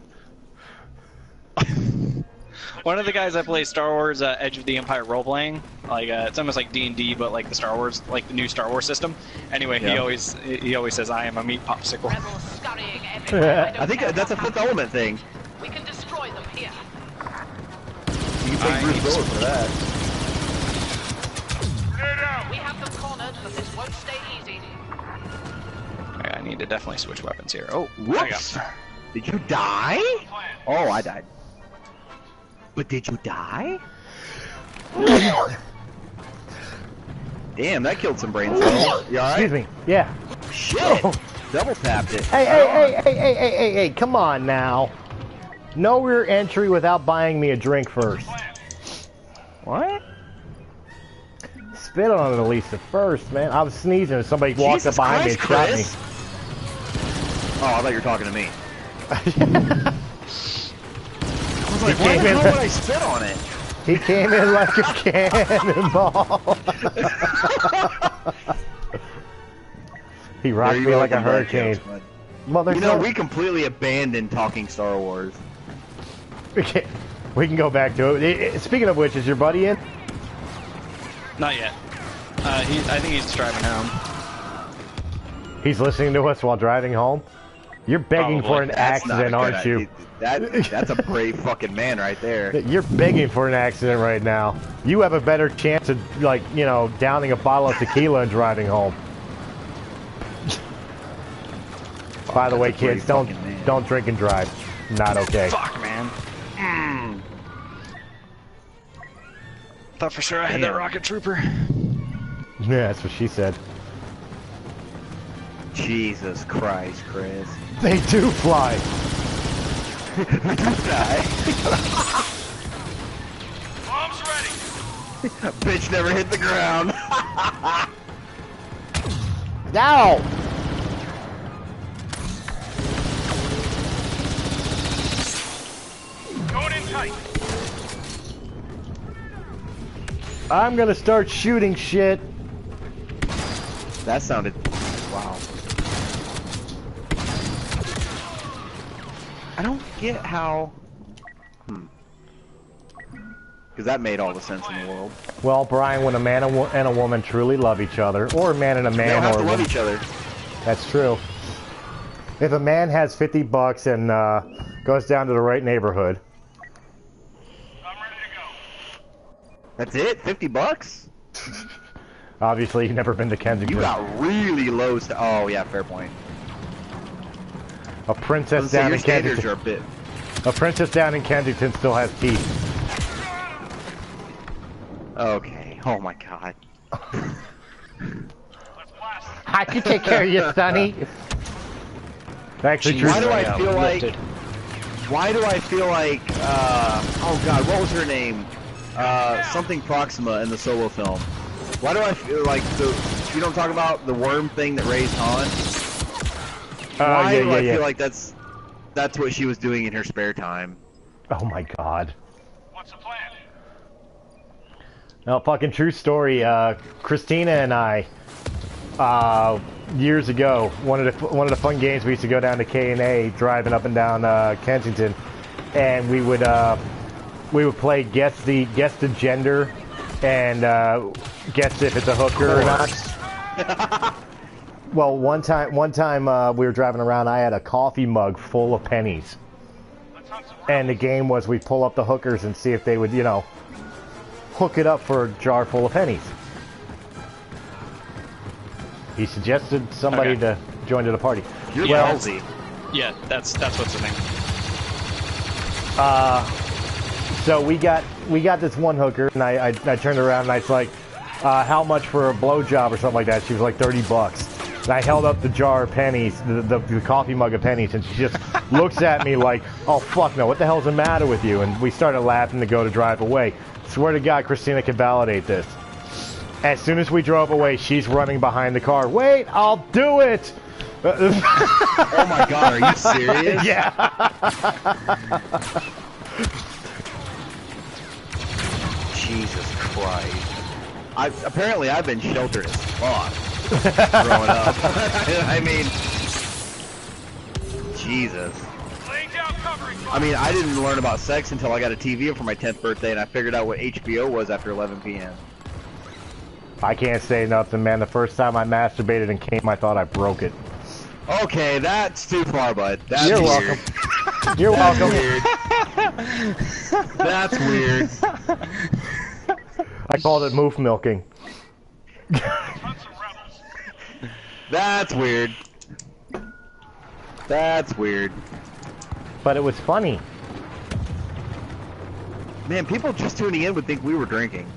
One of the guys I play Star Wars Edge of the Empire role playing, like it's almost like D&D, but like the Star Wars, like the new Star Wars system. Anyway, Yeah. he always says I am a meat popsicle. Rebels scurrying everywhere. I think that's a Fifth Element thing. We can destroy them here. You can I take Bruce need Willis for that. We have them cornered, but this won't stay easy. I need to definitely switch weapons here. Oh, there we go. Whoops! Did you die? Oh, I died. But did you die? Damn, that killed some brain cells. You alright? Excuse me. Yeah. Shit! Double tapped it. Hey, come on now. No rear entry without buying me a drink first. What? Spit on it at least at first, man. I was sneezing and somebody walked Jesus up behind me and shot me. Chris. Oh, I thought you were talking to me. I was like, why the hell would I spit on it? He came in like a cannonball. He rocked me like a hurricane. Mother, you know, we completely abandoned talking Star Wars. We can go back to it. Speaking of which, is your buddy in? Not yet. I think he's driving home. He's listening to us while driving home? You're begging for an accident, aren't you? That's a brave fucking man right there. You're begging for an accident right now. You have a better chance of, like, you know, downing a bottle of tequila and driving home. By the way, kids, don't drink and drive. Not okay. Fuck, man. Thought for sure I had that rocket trooper. Yeah, that's what she said. Jesus Christ, Chris. They do fly. Bombs ready. Bitch never hit the ground. Now. Going in tight. I'm gonna start shooting shit. That sounded... Wow. I don't get how... Because that made all the sense in the world. Well, Brian, when a man and a woman truly love each other, or a man and a man, They don't have or to a love woman, each other. that's true. If a man has $50 and goes down to the right neighborhood, I'm ready to go. That's it? $50? obviously you've never been to Kensington. You got really low oh, yeah, fair point. A princess So down your in standards Kensington. are a bit... A princess down in Kensington still has teeth. Okay. Oh my god. Let's blast. I can take care of you, Sonny. Actually, Why do I Yeah, feel like... lifted. Why do I feel like... oh god, what was her name? Something Proxima in the Solo film. Why do I feel like the... You don't talk about the worm thing that raised Han? Why do I feel like that's what she was doing in her spare time? Oh my god. What's the plan? No, fucking true story. Christina and I, years ago, one of the fun games we used to go down to K&A, driving up and down Kensington, and we would play guess the gender and guess if it's a hooker or not. Well, one time we were driving around. I had a coffee mug full of pennies, Let's hunt some and the game was we pull up the hookers and see if they would, you know, hook it up for a jar full of pennies. He suggested somebody to join to the party. You're Yeah. ballsy. Yeah, that's what's the thing. So we got this one hooker, and I turned around and I was like, how much for a blowjob or something like that? She was like $30. And I held up the jar of pennies, the coffee mug of pennies, and she just looks at me like, oh fuck no, what the hell's the matter with you? And we started laughing to go to drive away. Swear to God, Christina can validate this. As soon as we drove away, she's running behind the car. Wait, I'll do it! Oh my god, are you serious? Yeah. Jesus Christ. Apparently I've been sheltered as fuck growing up. I mean, Jesus. laying down covering. I mean, I didn't learn about sex until I got a TV for my 10th birthday, and I figured out what HBO was after 11 p.m. I can't say nothing, man. The first time I masturbated and came, I thought I broke it. Okay, that's too far, bud. That's You're weird. welcome. You're welcome. Weird. That's weird. I called it moof milking. Hunt some rebels. That's weird. That's weird. But it was funny. Man, people just tuning in would think we were drinking.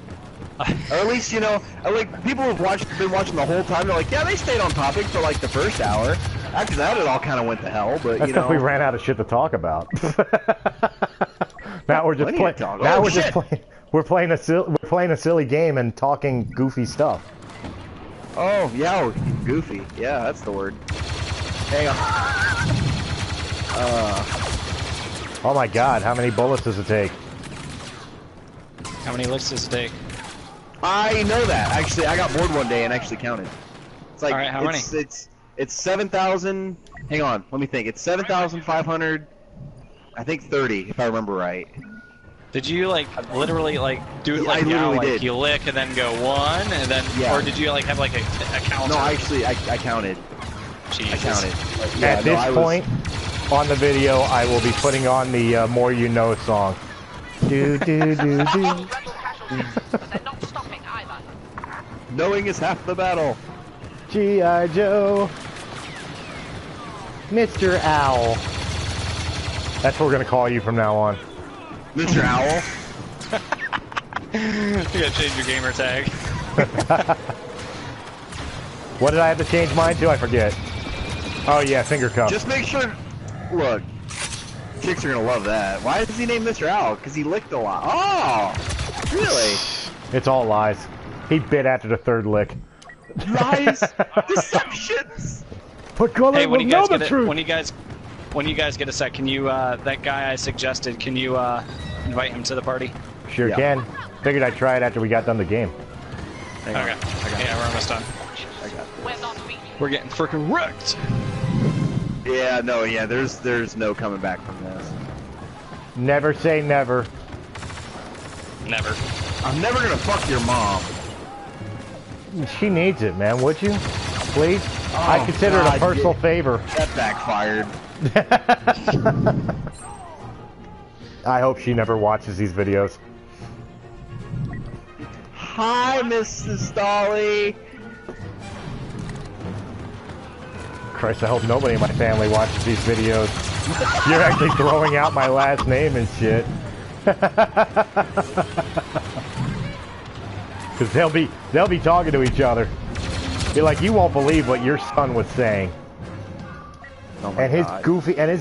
Or at least, you know, like, people have been watching the whole time, they're like, yeah, they stayed on topic for like the first hour. After that, it all kind of went to hell, but, That's you know. because we ran out of shit to talk about. Now we're just Plenty playing. of talk. Now Oh, we're just shit. playing. We're playing a silly game and talking goofy stuff. Oh, yeah, we're goofy. Yeah, that's the word. Hang on. Oh my god, how many bullets does it take? How many licks does it take? I know that. Actually, I got bored one day and actually counted. It's like, Alright, how many? It's 7,000. Hang on, let me think. It's 7,500. I think 30, if I remember right. Did you like literally like do it Yeah, like I now, literally like did. you lick and then go one and then, Yeah. or did you like have like a counter? No, actually, I counted. Jesus. I counted. At this I was- point on the video, I will be putting on the More You Know song. Do do do do. Rebel casualties, but they're not stopping either. knowing is half the battle. G.I. Joe. Mr. Owl. That's what we're gonna call you from now on. Mr. Owl. You gotta change your gamer tag. What did I have to change mine to? I forget. Oh yeah, finger cup. Just make sure. Look, chicks are gonna love that. Why is he named Mr. Owl? Because he licked a lot. Oh, really? It's all lies. He bit after the third lick. Lies, deceptions. But Colin Hey, when will you know guys the get truth. when you guys get a sec, can you that guy I suggested, can you invite him to the party? Sure Yeah. can. Figured I'd try it after we got done the game. Hang on. Okay. Yeah, we're almost done. We're not weak. We're getting freaking wrecked. Yeah, no, yeah. There's no coming back from this. Never say never. Never. I'm never gonna fuck your mom. She needs it, man. Would you? Please? I Oh, consider it a God, personal yeah. favor. That backfired. I hope she never watches these videos. Hi, Mrs. Dolly. Christ, I hope nobody in my family watches these videos. You're actually throwing out my last name and shit. Because they'll be talking to each other. Be like, you won't believe what your son was saying. Oh my And his God.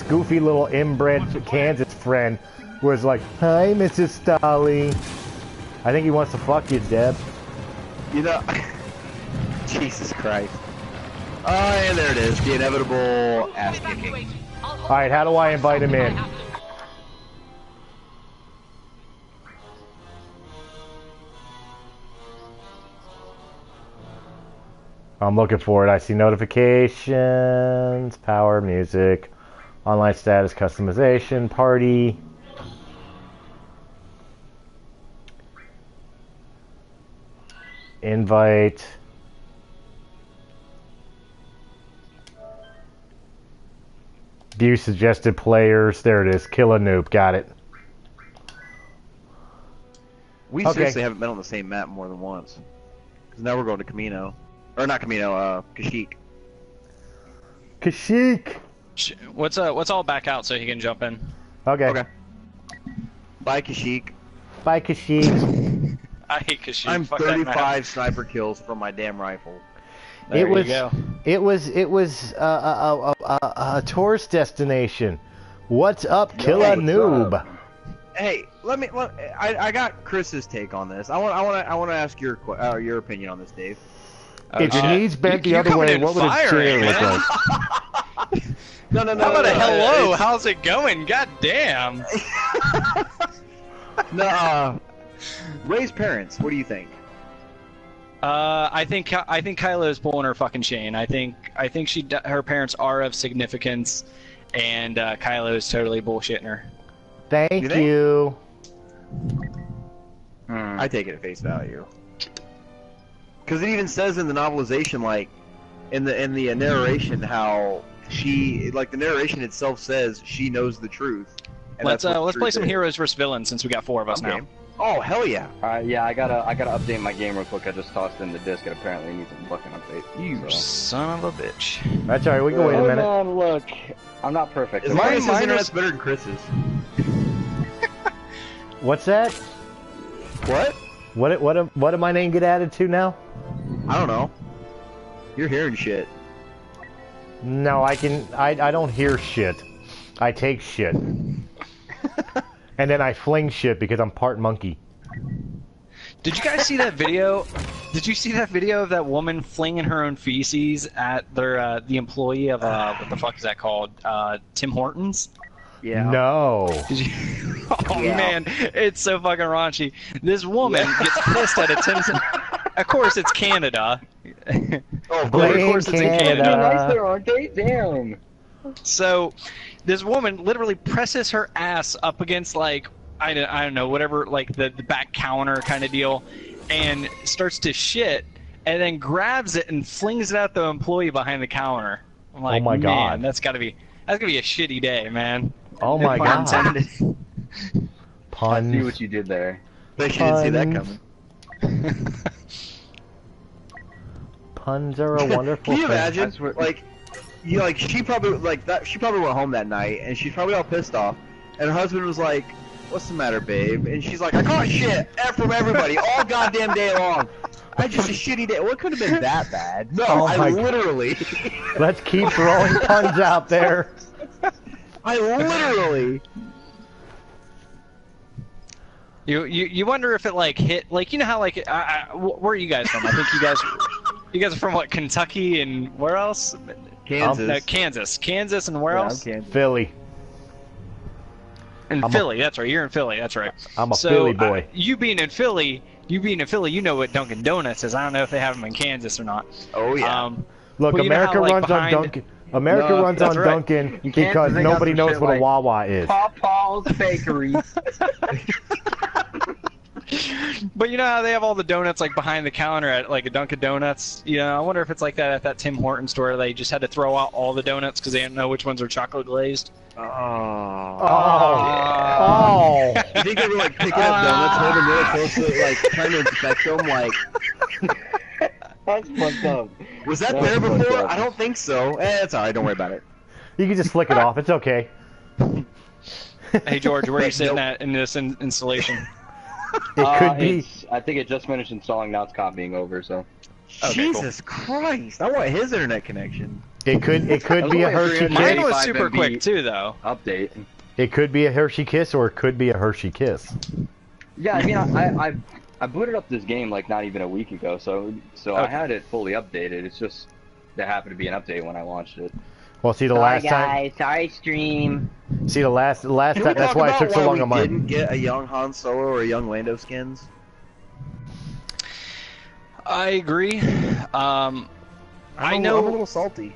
goofy little inbred Kansas friend was like, "Hi, Mrs. Stolly." I think he wants to fuck you, Deb. You know, Jesus Christ. Oh, and there it is. The inevitable ass kicking. Evacuate. I'll hold All right, how do I invite him in? I have to. I'm looking for it. I see notifications, power, music, online status, customization, party. Invite. View suggested players. There it is. Kill a noob. Got it. We Okay. seriously haven't been on the same map more than once. Because now we're going to Camino. Or not Camino, Kashyyyk. Kashyyyk. What's all back out so he can jump in? Okay. Okay. Bye, Kashyyyk. Bye, Kashyyyk. I hate Kashyyyk. I'm Fuck that map. 35 sniper kills from my damn rifle. There it was. you go. It was a tourist destination. What's up, kill a what's noob? Hey, I got Chris's take on this. I want to ask your opinion on this, Dave. If your knees bent the you're other coming way, in what would a chair firing, look man. like? No. How about a hello? it's- How's it going? God damn. No. Ray's parents. What do you think? I think Kylo's pulling her fucking chain. I think her parents are of significance, and Kylo's totally bullshitting her. Thank You think? you. I take it at face value. Because it even says in the novelization, like in the narration, how she, like, the narration itself says she knows the truth. And Let's that's what let's the play truth some is. heroes versus villains since we got 4 of us Okay. now. Oh hell yeah! Yeah, I gotta update my game real quick. I just tossed in the disc. It apparently needs a fucking update. You so. son of a bitch. That's alright, we can wait a Hold minute. on, look. I'm not perfect. Is okay? mine mine internet's is- better than Chris's? What's that? What? What did my name get added to now? I don't know. You're hearing shit. No, I don't hear shit. I take shit. And then I fling shit because I'm part monkey. Did you guys see that video? Did you see that video of that woman flinging her own feces at their the employee of what the fuck is that called? Tim Hortons. Yeah. No. Did you? Oh man, it's so fucking raunchy. This woman gets pissed at a Tim's. Of course, it's Canada. Oh, Blame of course, it's in Canada. Canada. Nice there, aren't they? Damn. So, this woman literally presses her ass up against like I don't know whatever like the back counter kind of deal, and starts to shit, and then grabs it and flings it at the employee behind the counter. I'm like, Oh my man, God. that's gonna be a shitty day, man. Oh my Pun God. intended. I see Puns. what you did there. Bet you didn't see that Puns. coming. Puns are a wonderful Can you thing. imagine? Like, you like she probably like that. She probably went home that night and she's probably all pissed off. And her husband was like, "What's the matter, babe?" And she's like, "I caught shit from everybody all goddamn day long. I had just a shitty day. What could have been that bad? No, Oh I my God. literally, Let's keep throwing puns out there. I literally." You wonder if it like hit like you know how like where are you guys from? I think you guys are from what Kentucky and where else? Kansas. Kansas and where Yeah, else? I'm Kansas. Philly. In Philly, that's right. You're in Philly, that's right. I'm a Philly boy. You being in Philly, you know what Dunkin' Donuts is. I don't know if they have them in Kansas or not. Oh yeah. Look, Well, you know America how, like, runs behind- on Dunkin'. America No, runs on that's right. Dunkin' In Kansas, because they got nobody some knows shit what a like Wawa is. Paul's Bakery. But you know how they have all the donuts like behind the counter at like a Dunkin' Donuts? You know, I wonder if it's like that at that Tim Hortons store. They just had to throw out all the donuts because they didn't know which ones are chocolate glazed. Oh. Oh. You think they were like picking up donuts, holding really closely, like trying to inspect them? Like, That's fucked up. was that That's there fucked before? up. I don't think so. It's alright. Don't worry about it. You can just flick it off. It's okay. Hey George, where are you sitting Nope. at in this installation? It could be. I think it just finished installing. Now it's copying over. So. Okay, Jesus Christ! I want his internet connection. It could be a Hershey Mine Kiss. was super 35 quick too, though. Update. It could be a Hershey Kiss, or it could be a Hershey Kiss. Yeah, I mean, I booted up this game like not even a week ago, so I Okay. had it fully updated. It's just there happened to be an update when I launched it. Well, see the last time. Sorry, stream. See the last Can we time. That's talk why it about took so why long we on mine. didn't get a young Han Solo or a young Lando skins? I agree. I'm I a know. little salty.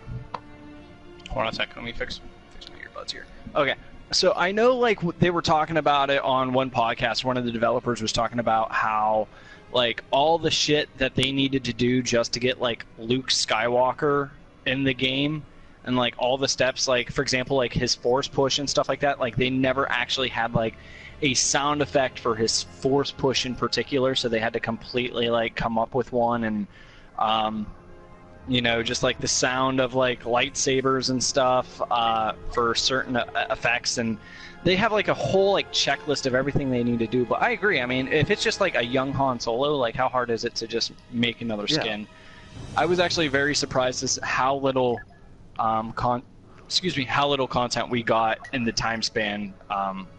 Hold on a second. Let me fix my earbuds here. Okay. So I know, like, they were talking about it on one podcast. One of the developers was talking about how, like, all the shit that they needed to do just to get, like, Luke Skywalker in the game, and, like, all the steps, like, for example, like, his force push and stuff like that, like, they never actually had, like, a sound effect for his force push in particular, so they had to completely, like, come up with one, and, you know, just like the sound of like lightsabers and stuff for certain effects, and they have like a whole like checklist of everything they need to do. But I agree. I mean, if it's just like a young Han Solo, like how hard is it to just make another skin? I was actually very surprised as how little how little content we got in the time span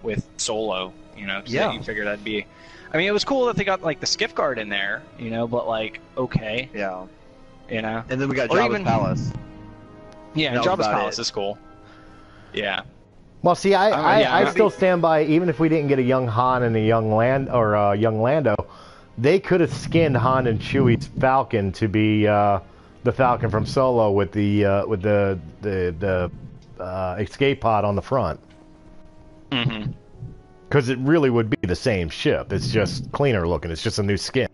with Solo. You know, so you figured that'd be. I mean, it was cool that they got like the skiff guard in there, you know, but like okay, Yeah. you know. And then we got Or Jabba's even- Palace. Yeah, That was Jabba's about Palace it. is cool. Yeah. Well, see, yeah, I still stand by. Even if we didn't get a young Han and a young young Lando, they could have skinned Han and Chewie's Falcon to be the Falcon from Solo with the escape pod on the front. Mm-hmm. Because it really would be the same ship. It's just cleaner looking. It's just a new skin.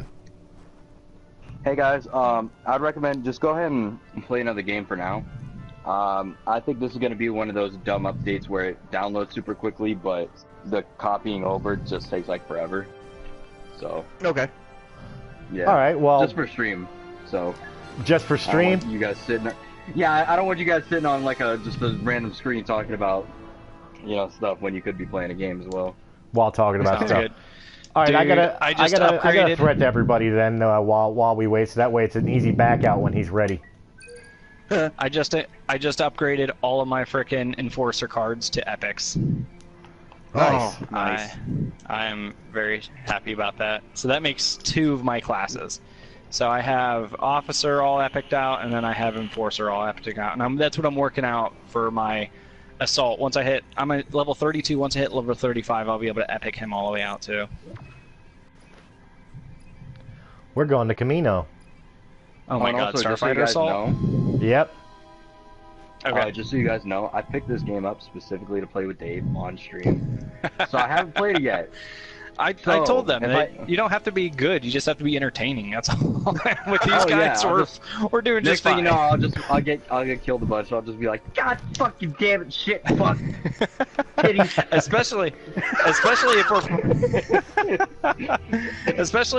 Hey guys, I'd recommend just go ahead and play another game for now. I think this is going to be one of those dumb updates where it downloads super quickly, but the copying over just takes like forever. So Okay. yeah. All right. Well, Just for stream. So just for I don't stream. want you guys sitting. Yeah, I don't want you guys sitting on like just a random screen talking about stuff when you could be playing a game as well. While talking about Sounds stuff. good. All right, Dude, I gotta upgraded. threat to everybody then while we wait, so that way it's an easy back out when he's ready. I just upgraded all of my frickin' Enforcer cards to epics. Nice. Oh, nice. I am very happy about that. So that makes 2 of my classes. So I have Officer all epicked out, and then I have Enforcer all epicked out. And that's what I'm working out for my Assault. Once I hit, I'm at level 32. Once I hit level 35, I'll be able to epic him all the way out too. We're going to Camino. Oh my god, also, just so you Starfighter guys Assault? know, Yep. Okay. just so you guys know, I picked this game up specifically to play with Dave on stream. So I haven't played it yet. I told them that you don't have to be good, you just have to be entertaining. That's all. With these guys, we're doing just fine. Next thing you know, I'll get killed a bunch. So I'll just be like, God fucking damn it, shit, fuck. especially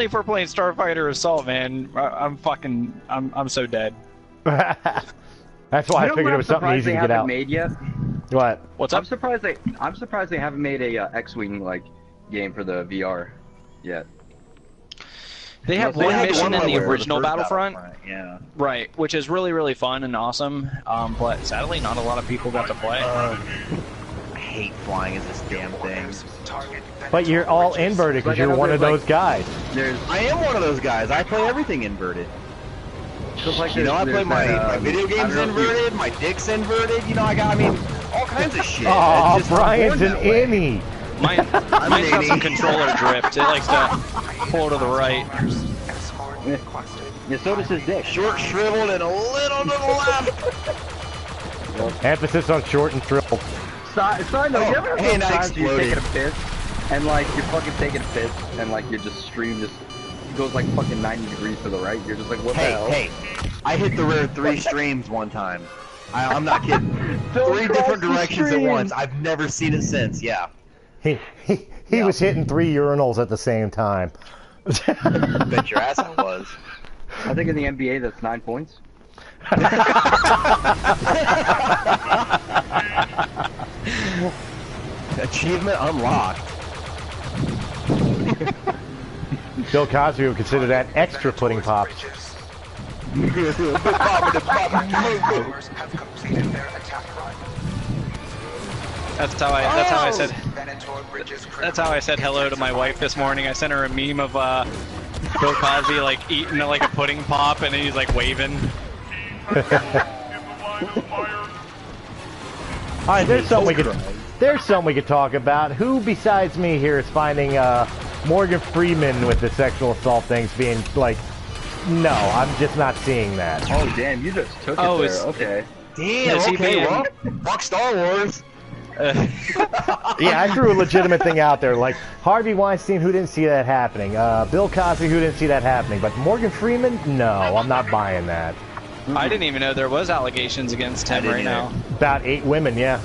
if we're playing Starfighter Assault, man. I'm so dead. That's why I figured it was something easy to get out. Made yet? What? What's up? I'm surprised they haven't made a X-wing like game for the VR yet. They have They one had mission one in the level, original first Battlefront. Yeah. Right, which is really, really fun and awesome, but sadly not a lot of people got to play. I hate flying as this damn thing. But you're all inverted because you're one of those guys. I am one of those guys. I play everything inverted. Like You know, I play my video games inverted, my dick's inverted, you know, I mean, all kinds of shit. Oh, It's just Brian's born an that way. innie. Mine's got some controller drift. It likes to pull to the right. Yeah, so does his dick. Short, shriveled, and a little to the left. Emphasis on short and shriveled. Side note, you ever and have I those times you're taking a exploded. piss, and like you're fucking taking a piss, and like your just stream just goes like fucking 90 degrees to the right. You're just like, what the hell? Hey, I hit the rare 3 streams one time. I'm not kidding. 3 different directions at once. I've never seen it since, yeah. He was hitting 3 urinals at the same time. Bet your ass I was. I think in the NBA that's 9 points. Achievement unlocked. Bill Cosby would consider that extra pudding pops. That's how I said hello to my wife this morning. I sent her a meme of Bill Cosby like eating like a pudding pop, and he's like waving. Alright, there's something we could talk about. Who besides me here is finding Morgan Freeman with the sexual assault things being like, no, I'm just not seeing that. Oh damn, you just took it there. Okay. Damn, Is he okay, being- well, fuck Star Wars. Yeah, I threw a legitimate thing out there, like Harvey Weinstein, who didn't see that happening. Bill Cosby, who didn't see that happening. But Morgan Freeman, no, I'm not buying that. I didn't even know there was allegations against him right now. About 8 women, yeah.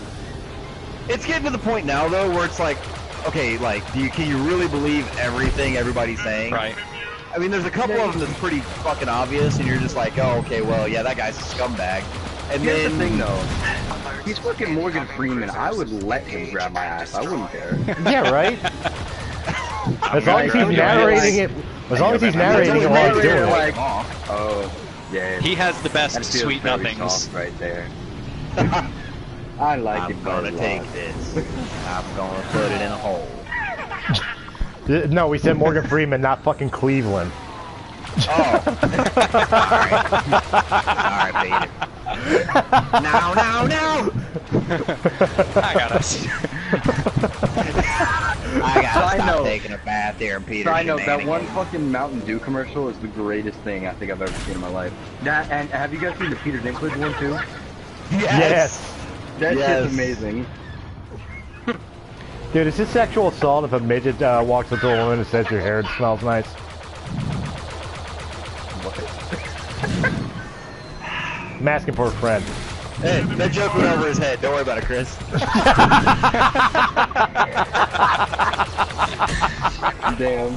It's getting to the point now, though, where it's like, okay, like, can you really believe everything everybody's saying? Right. I mean, there's a couple of them that's pretty fucking obvious, and you're just like, oh, okay, well, yeah, that guy's a scumbag. And Here's then, the thing, though. He's fucking Morgan Freeman. I would let him grab my ass. I wouldn't care. Yeah, right? As long as he's narrating it, as long as he's narrating it while he's doing it. Like, oh, yeah. He has the best That feels sweet very nothings. soft right there. I like I'm it. gonna take this. I'm gonna put it in a hole. No, we said Morgan Freeman, not fucking Cleveland. Oh. Alright, baby. Now. I got us. I gotta Side stop note. taking a bath there in Peter. Side note, that one fucking Mountain Dew commercial is the greatest thing I think I've ever seen in my life. That, and have you guys seen the Peter Dinklage one too? Yes. That Yes. shit's amazing. Dude, is this sexual assault if a midget walks up to a woman and says your hair smells nice? I'm asking for a friend. Hey, that joke went over his head. Don't worry about it, Chris. Damn.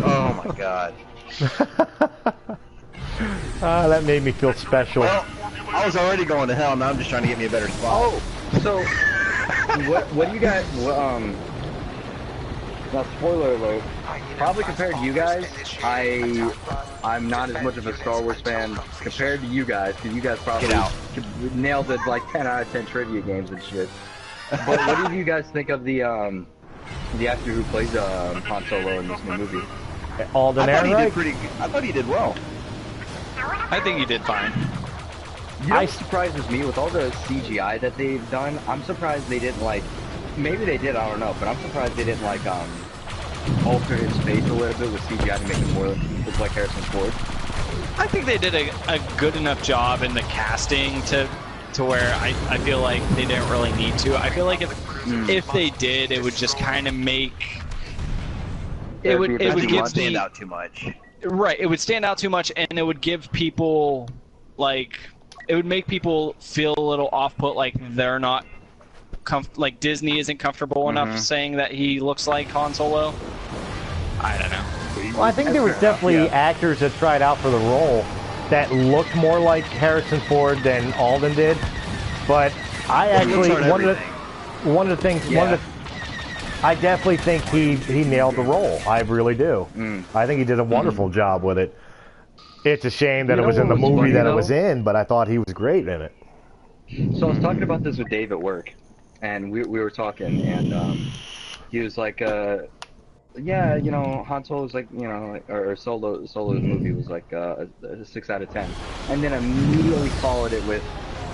Oh my god. That made me feel special. Well, I was already going to hell. Now I'm just trying to get me a better spot. Oh, so what do you guys? Now, spoiler alert. Probably compared to you guys, I'm not as much of a Star Wars fan compared to you guys, because you guys probably nailed it like 10 out of 10 trivia games and shit. But what did you guys think of the actor who plays Han Solo in this new movie? Alden I thought he did Ehrenreich? pretty good. I thought he did well. I think he did fine. You know what surprises me with all the CGI that they've done? I'm surprised they didn't like. Maybe they did, I don't know, but I'm surprised they didn't like alter his face a little bit with CGI to make him more look like Harrison Ford. I think they did a good enough job in the casting to where I feel like they didn't really need to. I feel like if they did, it would just kind of make it would give stand out too much. Right, it would stand out too much, and it would give people like it would make people feel a little off-put, like they're not like Disney isn't comfortable enough saying that he looks like Han Solo. I don't know. Well, I think there was definitely actors that tried out for the role that looked more like Harrison Ford than Alden did. But I actually one of the things I definitely think he nailed the role. I really do. I think he did a wonderful job with it. It's a shame that it was in the movie that it was in, but I thought he was great in it. So I was talking about this with Dave at work, and we were talking, and he was like, yeah, you know, Han Solo's like, you know, or Solo's movie was like a 6 out of 10, and then immediately followed it with,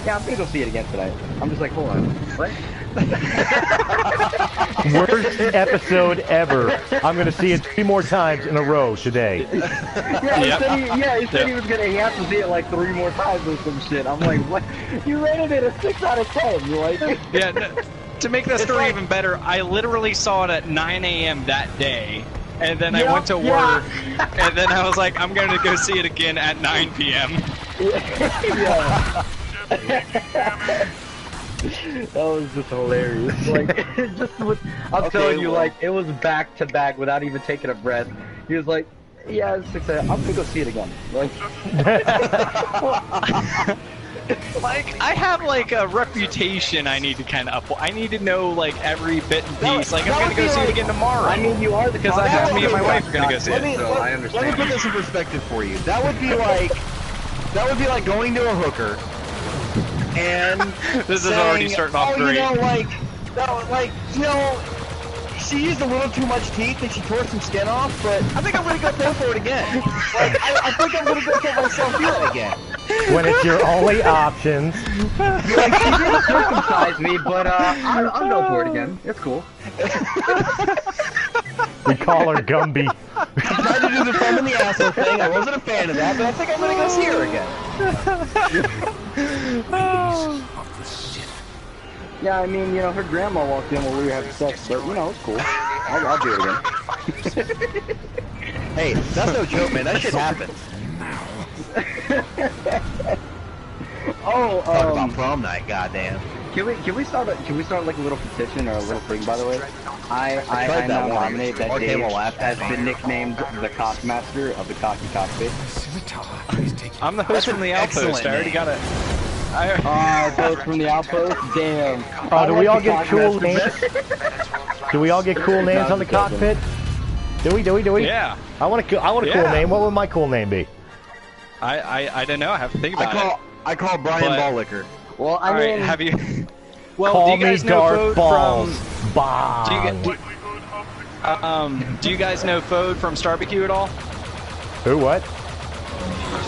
yeah, I'm gonna go see it again tonight. I'm just like, hold on, what? Worst episode ever. I'm gonna see it 3 more times in a row today. He said he was gonna. He has to see it like 3 more times or some shit. I'm like, what? You rated it a 6 out of 10. You're like, yeah. No, to make the story even better, I literally saw it at 9 a.m. that day, and then I went to work, and then I was like, I'm gonna go see it again at 9 p.m. That was just hilarious. Like, I'm telling you, like, it was back to back without even taking a breath. He was like, yeah, it's 6 I'm gonna go see it again. Like, like, I have like a reputation I need to kind of up. I need to know like every bit and piece. Like, I'm gonna go see it again tomorrow. I mean, you are the because me and my wife are gonna go see it. So I understand. Let me put this in perspective for you. That would be like going to a hooker and this saying, is already starting off great. You know, she used a little too much teeth and she tore some skin off, but I think I'm gonna go for it again. Like, I think I'm gonna go get myself feeling again. When it's your only options. Like, she didn't circumcise me, but I'll go for it again. It's cool. We call her Gumby. I tried to do the thumb in the asshole thing. I wasn't a fan of that, but I think I'm gonna go see her again. Yeah, I mean, you know, her grandma walked in when we were having sex, but, you know, it's cool. I'll do it again. Hey, that's no joke, man. That shit happens. Talk about prom night, goddamn. Can we start like a little petition or a little thing, by the way? I now nominate that Dave has been nicknamed the Cockmaster of the Cocky Cockpit. I'm the host from the Outpost. I already got it. Host from the Outpost? Damn. Oh, do we all get cool names? Do we all get cool names on the cockpit? Do we? Yeah. I want a cool name. What would my cool name be? I don't know. I have to think about it. I call Brian Balllicker. Well, I mean, have you? Well, Call do you guys me know Darth Fode Balls. from? Bond. Do you guys know Fode from Starbecue at all? Who? What?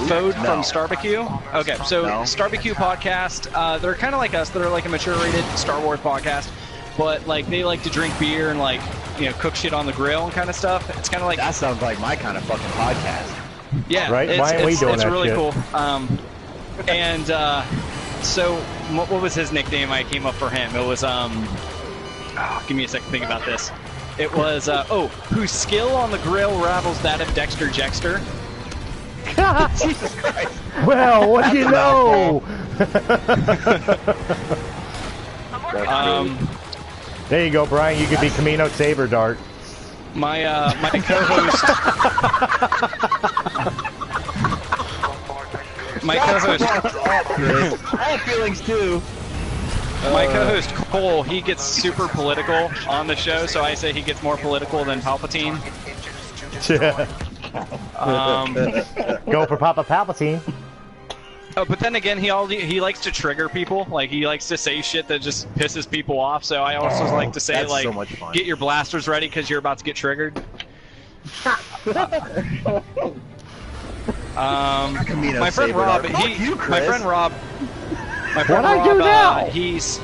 Fode from Starbecue? Okay, so Starbecue podcast, they're kind of like us. They're like a mature-rated Star Wars podcast, but like they like to drink beer and like, you know, cook shit on the grill and kind of stuff. It's kind of like that sounds like my kind of fucking podcast. Yeah, right? Why aren't we doing that really shit? Cool. So what was his nickname? I came up for him. It was give me a second to think about this. It was whose skill on the grill rivals that of Dexter Jexter. Jesus Christ. Well, what do you know? There you go, Brian. You could be Camino Saber Dart. My co-host. My co-host. I have feelings too. My co-host Cole, he gets super political on the show, so I say he gets more political than Palpatine. Go for Papa Palpatine. Oh, but then again, he likes to trigger people. Like, he likes to say shit that just pisses people off. So I also like to say, that's like, so much fun. get your blasters ready because you're about to get triggered. Camino my friend Saber Rob, Dart. Fuck you, Chris. my friend Rob, What'd I do now? he's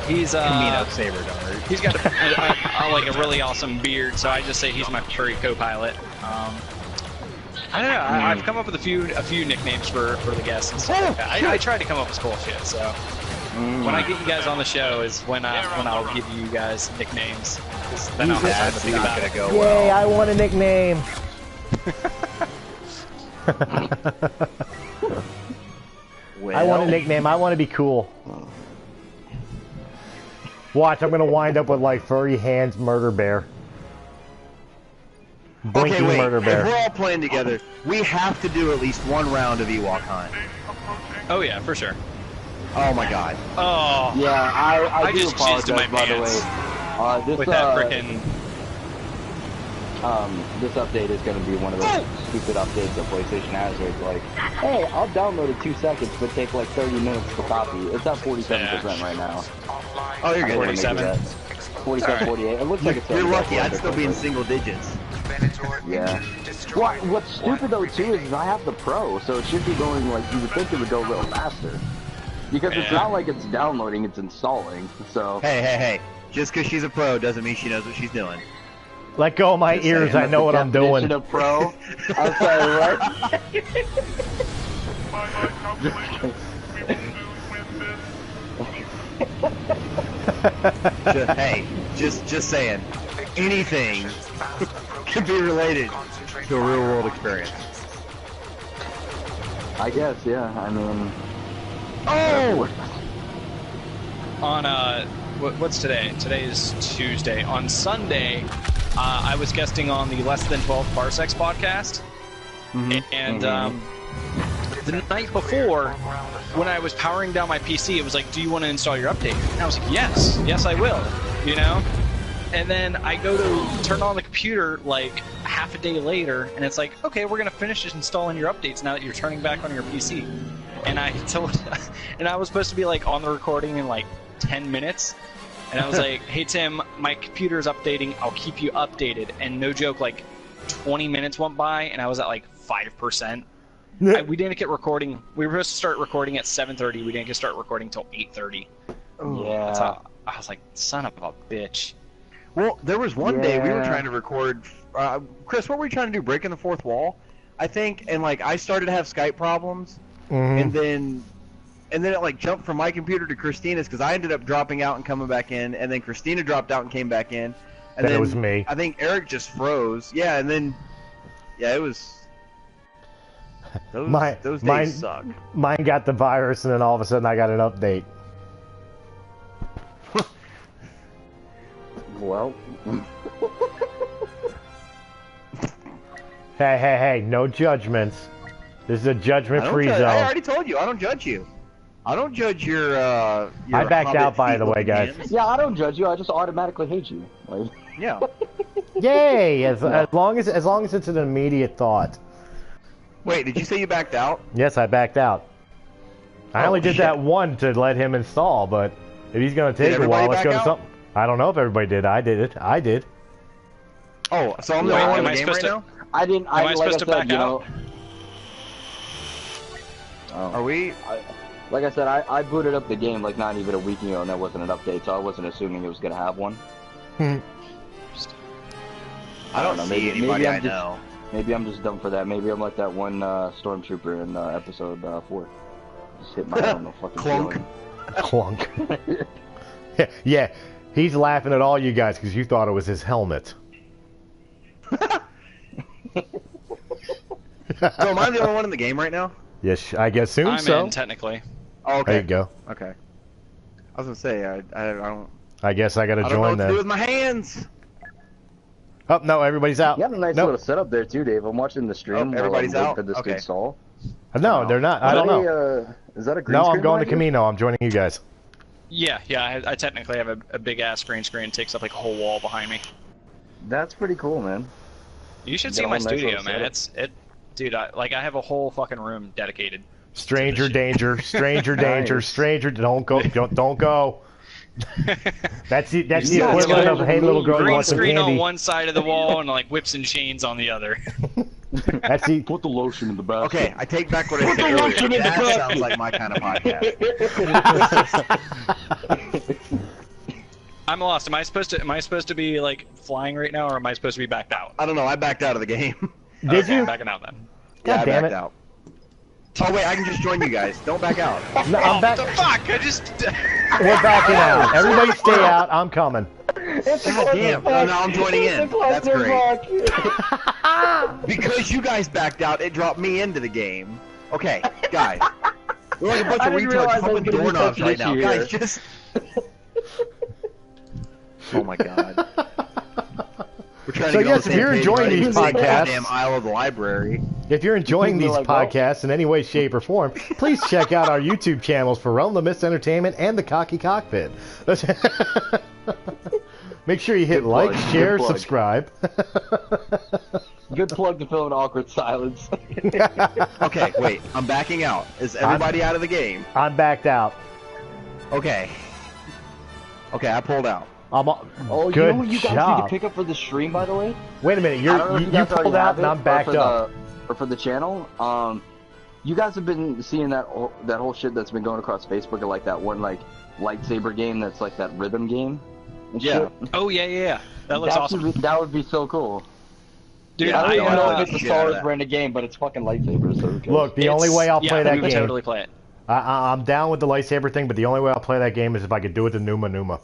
Camino Saber Dart. he's got like a really awesome beard, so I just say he's my furry co-pilot. I don't know. I've come up with a few nicknames for the guests and stuff like that. I try to come up with cool shit. So when I get you guys on the show is when I'll give you guys nicknames. 'Cause then I'll have time to think about it. Go Yay, well. I want a nickname. I want a nickname. I want to be cool. Watch, I'm gonna wind up with like furry hands, murder bear. Blinking Okay, wait. murder If bear. we're all playing together, we have to do at least one round of Ewok Hunt. Oh yeah, for sure. Oh my god. Oh. Yeah, I do just jizzed in my apologize, by the pants way. This with that frickin'. This update is going to be one of those stupid updates that PlayStation has where it's like, hey, I'll download in 2 seconds, but take like 30 minutes to copy. It's at 47% right now. Oh, you're good. 47. 47, 48. It looks like it's You're lucky. I'd still be in single digits. Yeah. What's stupid though too is I have the Pro, so it should be going like you would think it would go a little faster. Because it's not like it's downloading, it's installing. So. Hey. Just because she's a pro doesn't mean she knows what she's doing. Let go of my ears. I know what I'm doing. Definition of Pro. I'm sorry, what? My calculation, we will win this. Hey, just saying. Anything can be related to a real world experience. I guess, yeah. I mean. Oh! On what's today? Today is Tuesday. On Sunday, I was guesting on the Less Than 12 Parsecs podcast, and the night before, when I was powering down my PC, it was like, "Do you want to install your update?" And I was like, "Yes, I will." You know. And then I go to turn on the computer like half a day later, and it's like, "Okay, we're gonna finish installing your updates now that you're turning back on your PC." And I was supposed to be like on the recording in like 10 minutes. And I was like, hey Tim, my computer's updating, I'll keep you updated. And no joke, like 20 minutes went by and I was at like 5%. We didn't get recording. We were supposed to start recording at 7:30. We didn't get start recording until 8:30. Yeah. So I was like, son of a bitch. Well, there was one day we were trying to record. Chris, what were we trying to do? Breaking the fourth wall, I think. And like I started to have Skype problems, and then it like jumped from my computer to Christina's because I ended up dropping out and coming back in, and then Christina dropped out and came back in, and then it was me. I think Eric just froze. Yeah, and then it was. Those days suck. Mine got the virus, and then all of a sudden I got an update. Well. Hey, no judgments. This is a judgment-free zone. I already told you, I don't judge you. I don't judge your I backed out, by the way, guys. Yeah, I don't judge you. I just automatically hate you. Like... Yeah. Yay! As long as it's an immediate thought. Wait, did you say you backed out? Yes, I backed out. I only did shit. that one to let him install, but if he's gonna take a while, let's go to something. I don't know if everybody did. I did it. I did. Oh, so I'm the only one in the game right now? I didn't. Am I supposed to back out? Are we? Like I said, I booted up the game like not even a week ago, and that wasn't an update, so I wasn't assuming it was gonna have one. I don't know. Maybe Anybody I'm I know. Maybe I'm just dumb for that. Maybe I'm like that one Stormtrooper in episode 4. Just hit my head on the fucking Clunk. ceiling. Clunk. Yeah, he's laughing at all you guys because you thought it was his helmet. So am I the only one in the game right now? Yes, I guess soon. I'm in, technically. Oh, okay. There you go. Okay. I was gonna say I don't. I guess I gotta I don't know join what to then. do with my hands. Oh no, everybody's out. You have a nice Nope. little setup there too, Dave. I'm watching the stream. while everybody's I'm waiting out? for this Okay. to install. No, they're not. I don't know. Is that a green No, screen I'm going to behind you? Camino. I'm joining you guys. Yeah, I technically have a big ass green screen. It takes up like a whole wall behind me. That's pretty cool, man. You should Got see a my whole nice studio, little man. setup. Dude, I have a whole fucking room dedicated. Stranger danger, stranger danger, Nice. stranger. Don't go. Don't go. That's the Yeah, equivalent of hey little girl, you Green want some screen on candy. one side of the wall and like whips and chains on the other. That's the Put the lotion in the basket. Okay, I take back what I said lotion earlier. in the That basket. sounds like my kind of podcast. I'm lost. Am I supposed to be like flying right now, or am I supposed to be backed out? I don't know. I backed out of the game. Did Okay, you? I'm backing out then. Yeah, God I damn backed it. out. Oh wait, I can just join you guys. Don't back out. No, I'm back. What the fuck? I just. We're backing out. Everybody stay out. I'm coming. God damn. No, now I'm joining in. That's great. Because you guys backed out, it dropped me into the game. Okay, guys. We're like a bunch of retards fucking doorknobs right now. Guys, just... Oh my god. We're trying So to get on yes, the if same you're page, enjoying right? these It's like podcasts- goddamn aisle of the library. If you're enjoying these Like, well- podcasts in any way, shape, or form, please check out our YouTube channels for Realm the Mist Entertainment and the Cocky Cockpit. Make sure you hit Good like, plug, share, good plug. subscribe. Good plug to fill an awkward silence. Okay, wait. I'm backing out. Is everybody out of the game? I'm backed out. Okay. Okay, I pulled out. Oh, Good you know what you guys job. need to pick up for the stream, by the way? Wait a minute, I don't know if you guys already pulled out have and it, I'm or backed for up. or for the channel. You guys have been seeing that whole shit that's been going across Facebook, of like that one like lightsaber game that's like that rhythm game. And Yeah. shit. Oh yeah. That looks awesome. That would be so cool. Dude, Yeah, I don't even know if it's a shit Star out of Wars that. branded game, but it's fucking lightsabers. So who cares? Look, the only way I'll play that we would game, totally play it. I'm down with the lightsaber thing, but the only way I'll play that game is if I could do it to Numa Numa.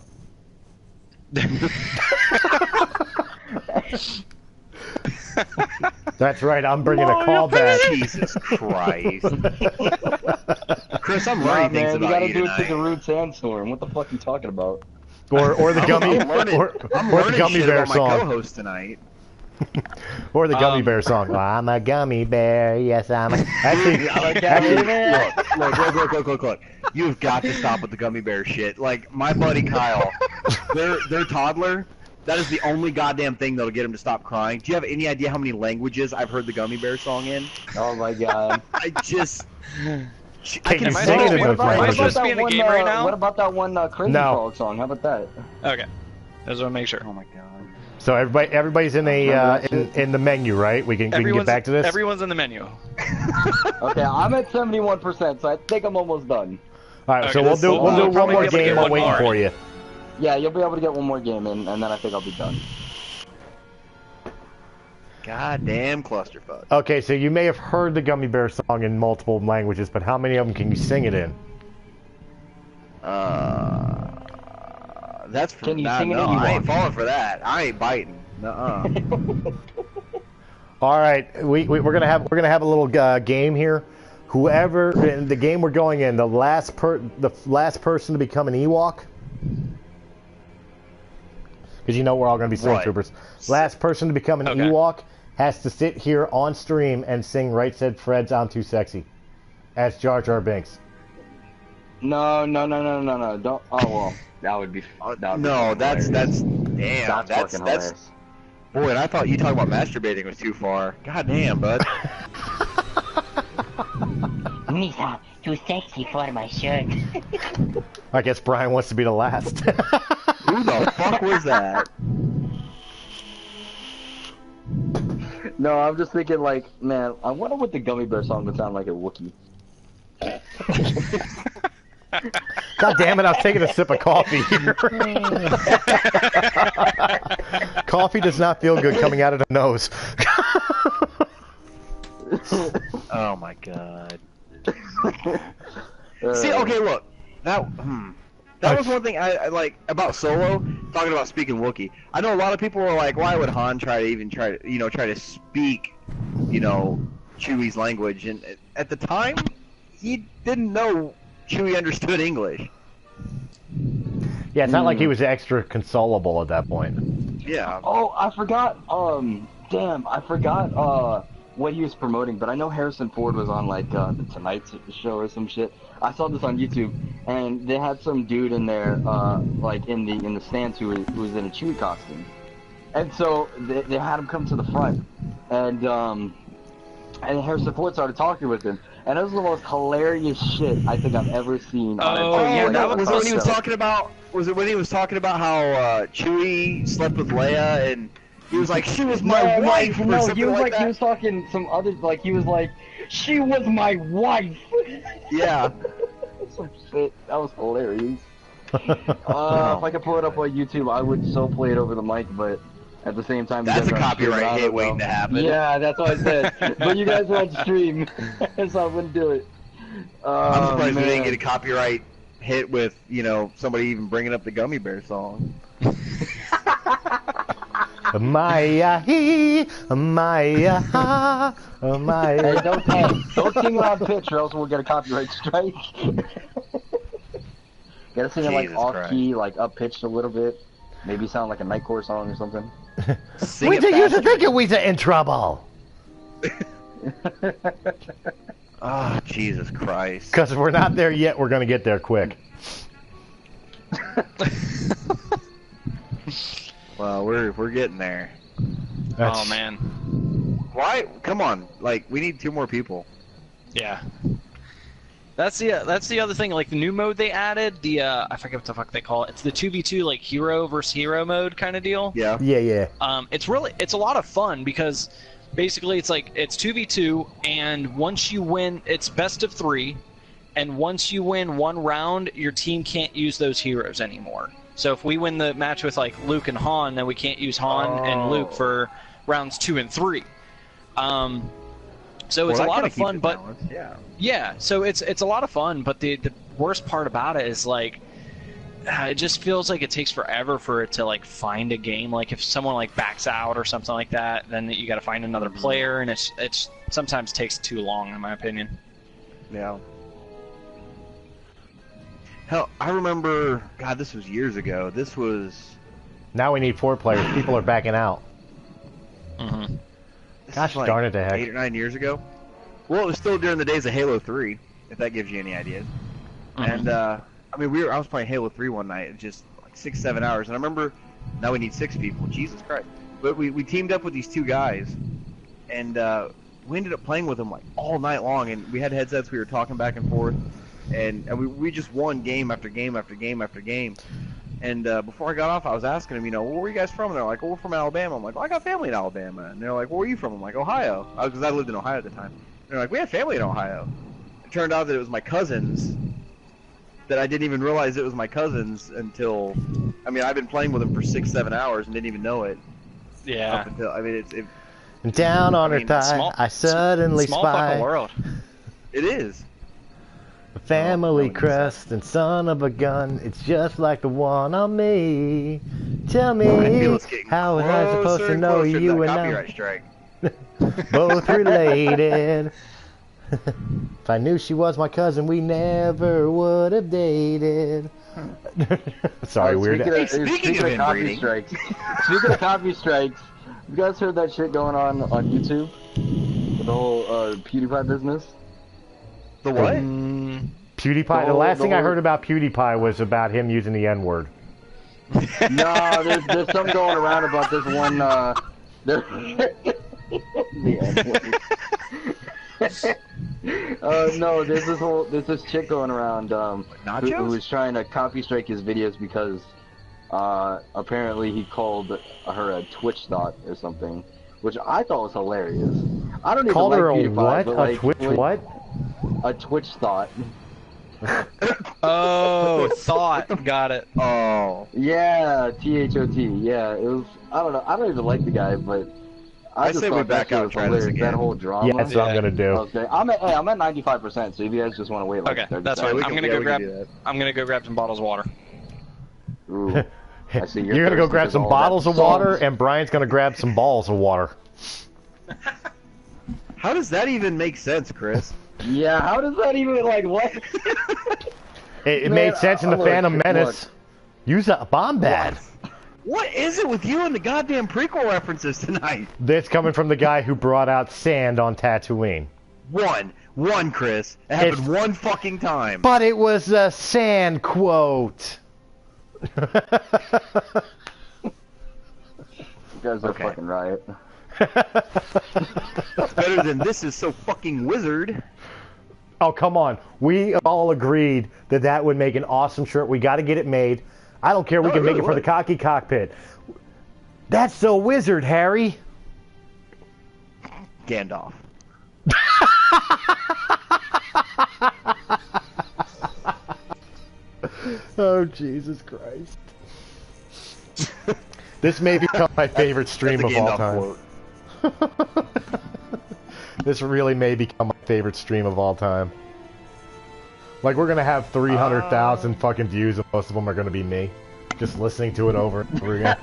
That's right, I'm bringing a call back. Jesus Christ. Chris, I'm Nah, learning things man, you about gotta you do it to the tonight. rude sandstorm. What the fuck are you talking about? Or the gummy, I'm learning, or I'm the learning gummy shit bear about my song. co-host tonight. Or the gummy bear song. I'm a gummy bear, yes I'm a... Actually, Look. You've got to stop with the gummy bear shit. Like, my buddy Kyle, their toddler, that is the only goddamn thing that'll get him to stop crying. Do you have any idea how many languages I've heard the gummy bear song in? Oh my god. I just... I Can can you Am I sing it supposed in to those be- am I languages? supposed to be in the game right now? What about that one Crazy No. Frog song? How about that? Okay. I just want to make sure. Oh my god. So everybody's in a in the menu, right? We can get back to this. Everyone's in the menu. Okay, I'm at 71%, so I think I'm almost done. All right, so Okay, we'll do we'll one probably more be able to game get while one waiting more. for you. Yeah, you'll be able to get one more game in, and then I think I'll be done. Goddamn clusterfuck. Okay, so you may have heard the gummy bear song in multiple languages, but how many of them can you sing it in? That's for Can you nah, sing it no, in I ain't Ewok? falling for that. I ain't biting. Nuh-uh. All right, we're gonna have a little game here. Whoever in the game we're going in, the last person to become an Ewok, because you know we're all gonna be Right. Stormtroopers. Last person to become an Okay. Ewok has to sit here on stream and sing "Right Said Fred's I'm Too Sexy" as Jar Jar Binks. No. Don't. Oh well, that would be. That would be No, fucking that's hilarious. damn. That's fucking hilarious. Boy, and I thought you talking about masturbating was too far. God damn, bud. Misa, too sexy for my shirt. I guess Brian wants to be the last. Who the fuck was that? No, I'm just thinking like, man, I wonder what the Gummy Bear song would sound like at Wookiee. God damn it, I was taking a sip of coffee here. Coffee does not feel good coming out of the nose. Oh my god. See, okay, look. That was one thing I like about Solo, talking about speaking Wookiee. I know a lot of people are like, why would Han try to speak, Chewie's language? And at the time, he didn't know Chewie understood English. Yeah, it's not like he was extra consolable at that point. Yeah. Oh, I forgot. Damn, I forgot. What he was promoting, but I know Harrison Ford was on like the Tonight Show or some shit. I saw this on YouTube, and they had some dude in there, like in the stands who was in a Chewie costume, and so they had him come to the front, and and her support started talking with him, and it was the most hilarious shit I think I've ever seen. Oh, yeah, that was it when he was talking about? Was it when he was talking about how Chewie slept with Leia and he was like, she was my wife? No, or he something was like that? he was talking some other, like, he was like, she was my wife. Yeah. Some shit. That was hilarious. If I could pull it up on YouTube, I would so play it over the mic, but at the same time, That's you a guys are on stream, copyright I don't hit waiting know. to happen. Yeah, that's what I said. But you guys were on stream, so I wouldn't do it. I'm surprised we didn't get a copyright hit with, you know, somebody even bringing up the Gummy Bear song. Maya he, Maya ha, Hey, Maya. don't sing it on pitch, or else we'll get a copyright strike. Gotta sing it like Jesus off Christ. key, like up pitched a little bit. Maybe sound like a Nightcore song or something. Sing We it used to faster. think we in trouble. Oh, Jesus Christ. Because if we're not there yet, we're gonna get there quick. Well, we're getting there. That's- Oh man. Why? Come on. Like, we need 2 more people. Yeah. That's the other thing. Like the new mode they added, the I forget what the fuck they call it. It's the 2v2 like hero versus hero mode kind of deal. Yeah. Yeah. It's a lot of fun because basically it's 2v2, and once you win, it's best of 3, and once you win one round, your team can't use those heroes anymore. So if we win the match with like Luke and Han, then we can't use Han and Luke for rounds 2 and 3. So it's a lot of fun, but yeah, so it's a lot of fun. But the worst part about it is like it just feels like it takes forever for it to like find a game. Like if someone like backs out or something like that, then you got to find another player, and it's sometimes takes too long, in my opinion. Yeah. Hell, I remember, God, this was years ago. This was... Now we need 4 players. People are backing out. Mm-hmm. this Gosh is like darn it to heck. 8 or 9 years ago. Well, it was still during the days of Halo 3, if that gives you any ideas. Mm-hmm. And, I mean, I was playing Halo 3 one night, just like 6-7 hours, and I remember, now we need 6 people. Jesus Christ. But we teamed up with these 2 guys, and we ended up playing with them like all night long, and we had headsets, we were talking back and forth. And we just won game after game after game after game. And before I got off, I was asking them, you know, where are you guys from? And they're like, well, we're from Alabama. I'm like, well, I got family in Alabama. And they're like, where are you from? I'm like, Ohio. Because I lived in Ohio at the time. And they're like, we have family in Ohio. It turned out that it was my cousins. That I didn't even realize it was my cousins until, I mean, I've been playing with them for 6-7 hours and didn't even know it. Yeah. Up until, I mean, And down on I her mean, thigh, I suddenly small spy fucking world. it is. a family Oh, crest and son of a gun. It's just like the one on me. Tell me, I feel it's getting how was I supposed closer to and know closer to you that and copyright strike. both related? If I knew she was my cousin, we never would have dated. Sorry, weird. Speaking of copy inbreeding. strikes. Speaking of copy strikes, you guys heard that shit going on YouTube? The whole PewDiePie business? The what? PewDiePie. The last thing I heard about PewDiePie was about him using the N-word. No, there's something going around about this one, the no, there's this chick going around, who was trying to copy strike his videos because, apparently he called her a Twitch thought or something, which I thought was hilarious. I don't even Called like her a PewDiePie, what? but, A like, Twitch what? A Twitch thought. Oh, thought. Got it. Oh. Yeah, T-H-O-T, yeah, it was, I don't know, I don't even like the guy, but I just say we thought back that shit out was and try this hilarious, again. that whole drama. Yeah, that's what I'm Yeah. gonna do. Okay, I'm at 95%, so if you guys just want to wait like Okay, 30 that's seconds. fine. we I'm can- gonna yeah, go we grab. can do that. I'm gonna go grab some bottles of water. Ooh, I see You're gonna go thirsty grab because some all that bottles of salt. water, and Brian's gonna grab some balls of water. How does that even make sense, Chris? Yeah, how does that even, like, what? It Man, made sense in the look, Phantom look. Menace. Use a bomb bag. What is it with you and the goddamn prequel references tonight? This coming from the guy who brought out sand on Tatooine. One, Chris. It happened It's- one fucking time. But it was a sand quote. You guys are Okay. fucking riot. It's better than this is so fucking wizard. Oh, come on. We all agreed that that would make an awesome shirt. We got to get it made. I don't care. We can make it for the Cocky Cockpit. That's so wizard, Harry. Gandalf. Oh, Jesus Christ. This may become my favorite stream of all time. This really may become my favorite stream of all time. Like, we're gonna have 300,000 fucking views, and most of them are gonna be me. Just listening to it over and over again.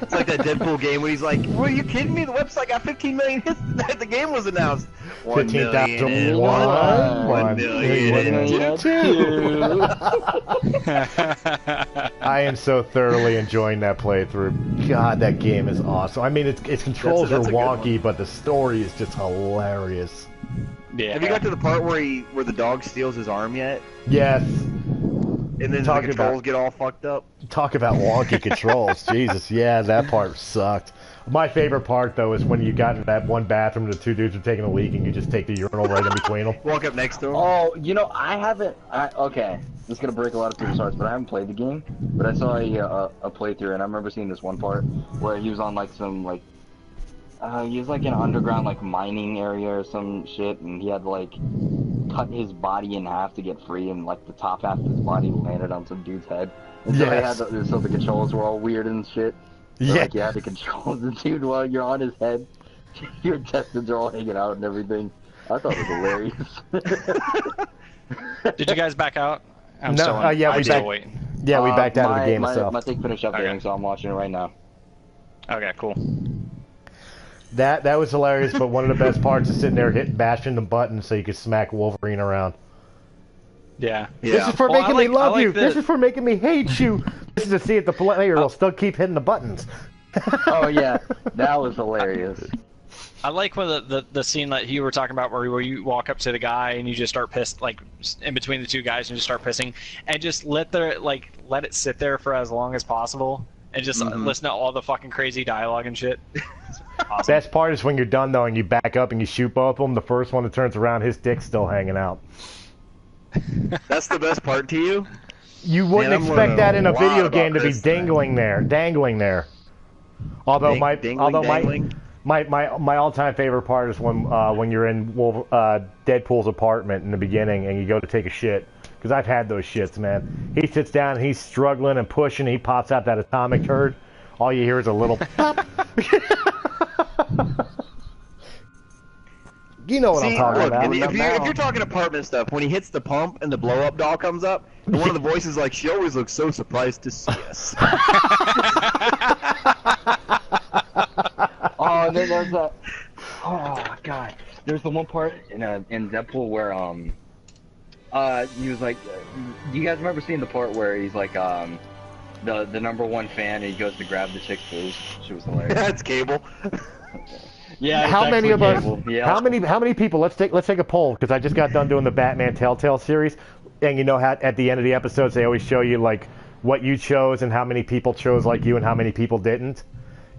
It's like that Deadpool game where he's like, "Were you kidding me? The website got 15 million hits the game was announced." 15,001, 1,002. I am so thoroughly enjoying that playthrough. God, that game is awesome. I mean, its controls are wonky, but the story is just hilarious. Yeah. Have you got to the part where the dog steals his arm yet? Yes. And then the controls get all fucked up. Talk about wonky controls. Jesus, yeah, that part sucked. My favorite part, though, is when you got in that one bathroom and the two dudes are taking a leak and you just take the urinal right in between them. Walk up next to them. Oh, you know, okay, this is gonna break a lot of people's hearts, but I haven't played the game. But I saw a playthrough, and I remember seeing this one part where he was on like some he was like in an underground like mining area or some shit, and he had to like cut his body in half to get free, and like the top half of his body landed on some dude's head. And so so the controls were all weird and shit. So, Yeah. like you had to control the dude while you're on his head. Your intestines are all hanging out and everything. I thought it was hilarious. Did you guys back out? I'm No, still yeah, I'm we still back- waiting. Yeah, we backed out of the game itself. My thing finished updating, so I'm watching it right now. Okay, cool. That was hilarious, but one of the best parts is sitting there bashing the button so you could smack Wolverine around. Yeah. This is for making me I love like you. the- This is for making me hate you. This is to see if the player will still keep hitting the buttons. Oh yeah, that was hilarious. I like when the scene that you were talking about where you walk up to the guy and you just start pissed, like in between the two guys, and just start pissing, and just let it sit there for as long as possible, and just listen to all the fucking crazy dialogue and shit. Awesome. Best part is when you're done though, and you back up and you shoot both of them. The first one that turns around, his dick's still hanging out. That's the best part to you? You wouldn't I'm expect learning that in a lot video about game to be this tonight. dangling there. Although Dangling? my all-time favorite part is when you're in Deadpool's apartment in the beginning and you go to take a shit. Because I've had those shits, man. He sits down and he's struggling and pushing. He pops out that atomic turd. All you hear is a little pop. You know what I'm talking look, about. if you're talking apartment stuff, when he hits the pump and the blow-up doll comes up, and one of the voices like, "She always looks so surprised to see us." Oh, and then there's that. Oh god, there's the one part in Deadpool where he was like, do you guys remember seeing the part where he's like the #1 fan and he goes to grab the chick's boobs? She was hilarious. That's Cable. Yeah. it's How many of us? Cable. Yeah. How many people? Let's take a poll because I just got done doing the Batman Telltale series, and you know how at the end of the episodes they always show you like what you chose and how many people chose like you and how many people didn't.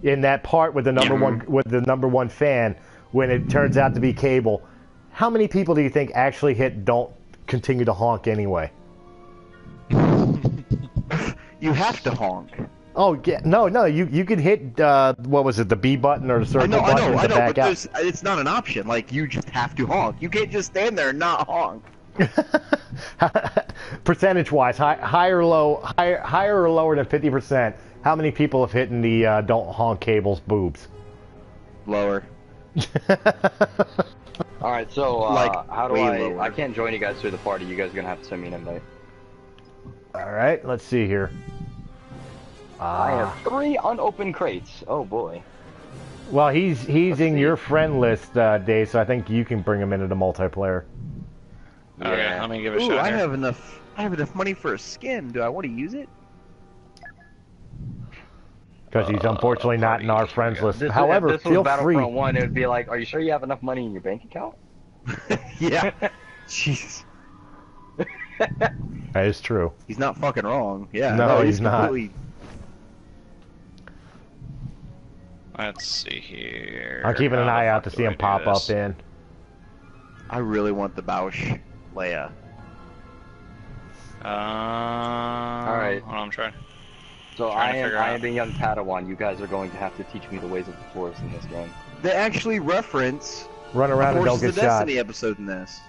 In that part with the #1 fan, when it turns out to be Cable, how many people do you think actually hit don't continue to honk anyway? You have to honk. Oh yeah, no, you could hit what was it, the B button or the circle button to back but out. it's not an option. Like, you just have to honk. You can't just stand there and not honk. Percentage-wise, higher or lower than 50%. How many people have hit in the don't honk Cable's boobs? Lower. All right, so how do way lower. I can't join you guys through the party. You guys are gonna have to send me an invite. All right, let's see here. I have 3 unopened crates. Oh boy. Well, he's in your friend list, Dave, so I think you can bring him into the multiplayer. Okay, let me give it a Ooh, shot. I here. have enough money for a skin. Do I want to use it? Because he's unfortunately not in our friends list. If However, this was feel Battlefront free. 1, it would be like, are you sure you have enough money in your bank account? Yeah. Jeez. That is true. He's not fucking wrong. Yeah. No, he's not. completely... Let's see here. I'm keeping an How the eye out fuck to do see I him do pop up this? in. I really want the Bausch Leia. Alright. Hold on, I'm trying. So Trying I to am figure I out. am a young Padawan. You guys are going to have to teach me the ways of the Force in this game. They actually reference Run around and don't Forces get of shot. Destiny episode in this.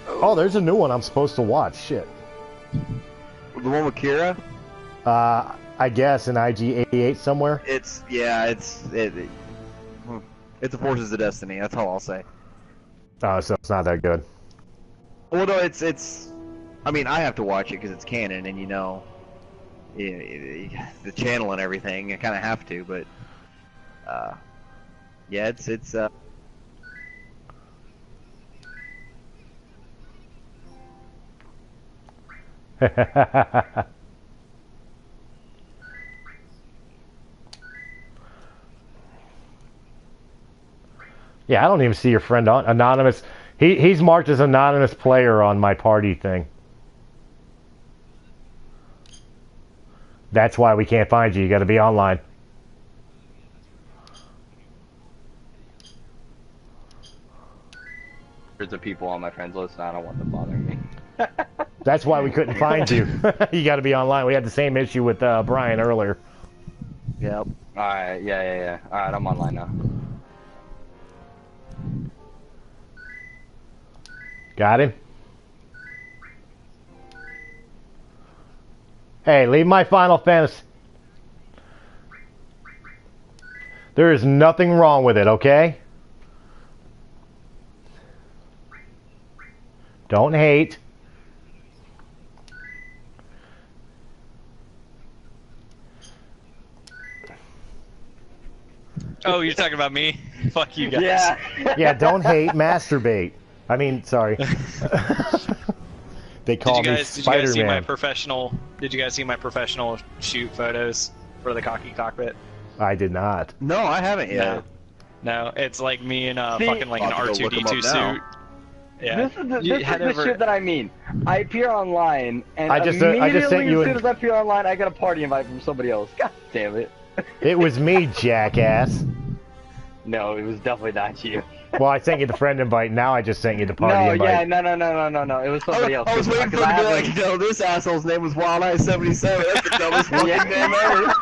Oh, there's a new one I'm supposed to watch. Shit. The one with Kira? I guess in IG-88 somewhere. It's a Forces of Destiny. That's all I'll say. Oh, so it's not that good. Well, no, it's. I mean, I have to watch it because it's canon, and you know, the channel and everything. I kind of have to, but yeah, it's. Yeah, I don't even see your friend on anonymous. He's marked as anonymous player on my party thing. That's why we can't find you. You got to be online. There's the people on my friends list, and I don't want them bothering me. That's why we couldn't find you. You got to be online. We had the same issue with Brian earlier. Yep. Alright, yeah. Alright, I'm online now. Got him? Hey, leave my Final Fantasy. There is nothing wrong with it, okay? Don't hate. Oh, you're talking about me? Fuck you guys. Yeah. Yeah, don't hate, masturbate. I mean, sorry. They call me Did you guys see my Spider-Man. professional? Did you guys see my professional shoot photos for the Cocky Cockpit? I did not. No, I haven't yet. No, it's like me in a See- fucking like an I'll have to go look 'em R2D2 up now. suit. Yeah. This is the, You this is head the over- shit that I mean. I appear online, and I just sent immediately you as an- soon as I appear online, I get a party invite from somebody else. God damn it. It was me, jackass. No, it was definitely not you. Well, I sent you the friend invite. Now I just sent you the party No, invite. yeah, no. It was somebody else. I was waiting for him to be like, no, this asshole's name was Wyldehigh77. That's the dumbest fucking name ever.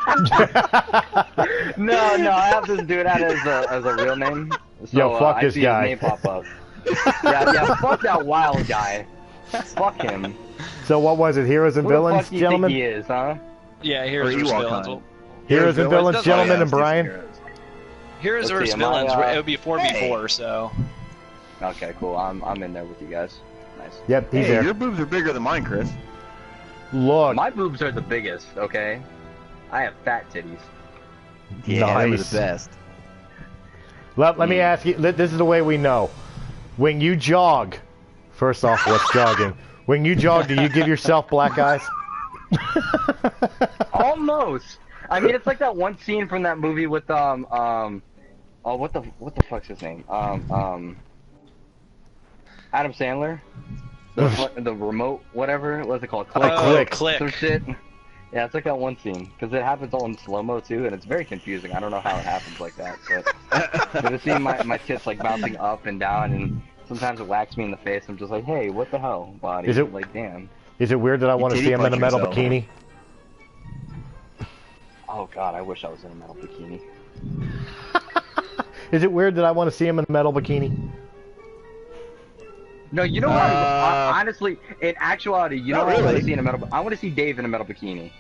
No, I have this dude out as a real name. So, Yo, fuck I this see guy. His name pop up. yeah, fuck that wild guy. Fuck him. So what was it? Heroes and Who the villains, fuck do you gentlemen? think he is, huh? Yeah, heroes Or versus Ewok villains. Hunt. Heroes and villains, doesn't- gentlemen, Oh, yeah, and Brian. Heroes. Heroes Let's versus see, am I, villains. It would be 4v4, so. Okay, cool. I'm in there with you guys. Nice. Yep, he's Hey, there. your boobs are bigger than mine, Chris. Look, My boobs are the biggest, okay? I have fat titties. Yeah, they were Nice. the best. let me ask you. This is the way we know. When you jog, first off, what's jogging? When you jog, do you give yourself black eyes? Almost. I mean, it's like that one scene from that movie with oh, what the fuck's his name? Adam Sandler. The remote, whatever. What's it called? Click. Click. Some shit. Yeah, it's like that one scene because it happens all in slow mo too, and it's very confusing. I don't know how it happens like that, but to see my tits like bouncing up and down, and sometimes it whacks me in the face. I'm just like, hey, what the hell, body? Is it- like, damn? Is it weird that I want to titty see him in a punch metal yourself. bikini? Oh god, I wish I was in a metal bikini. Is it weird that I want to see him in a metal bikini? No, you know what? Honestly, in actuality, you know Not what I want really. to see in a metal. I want to see Dave in a metal bikini.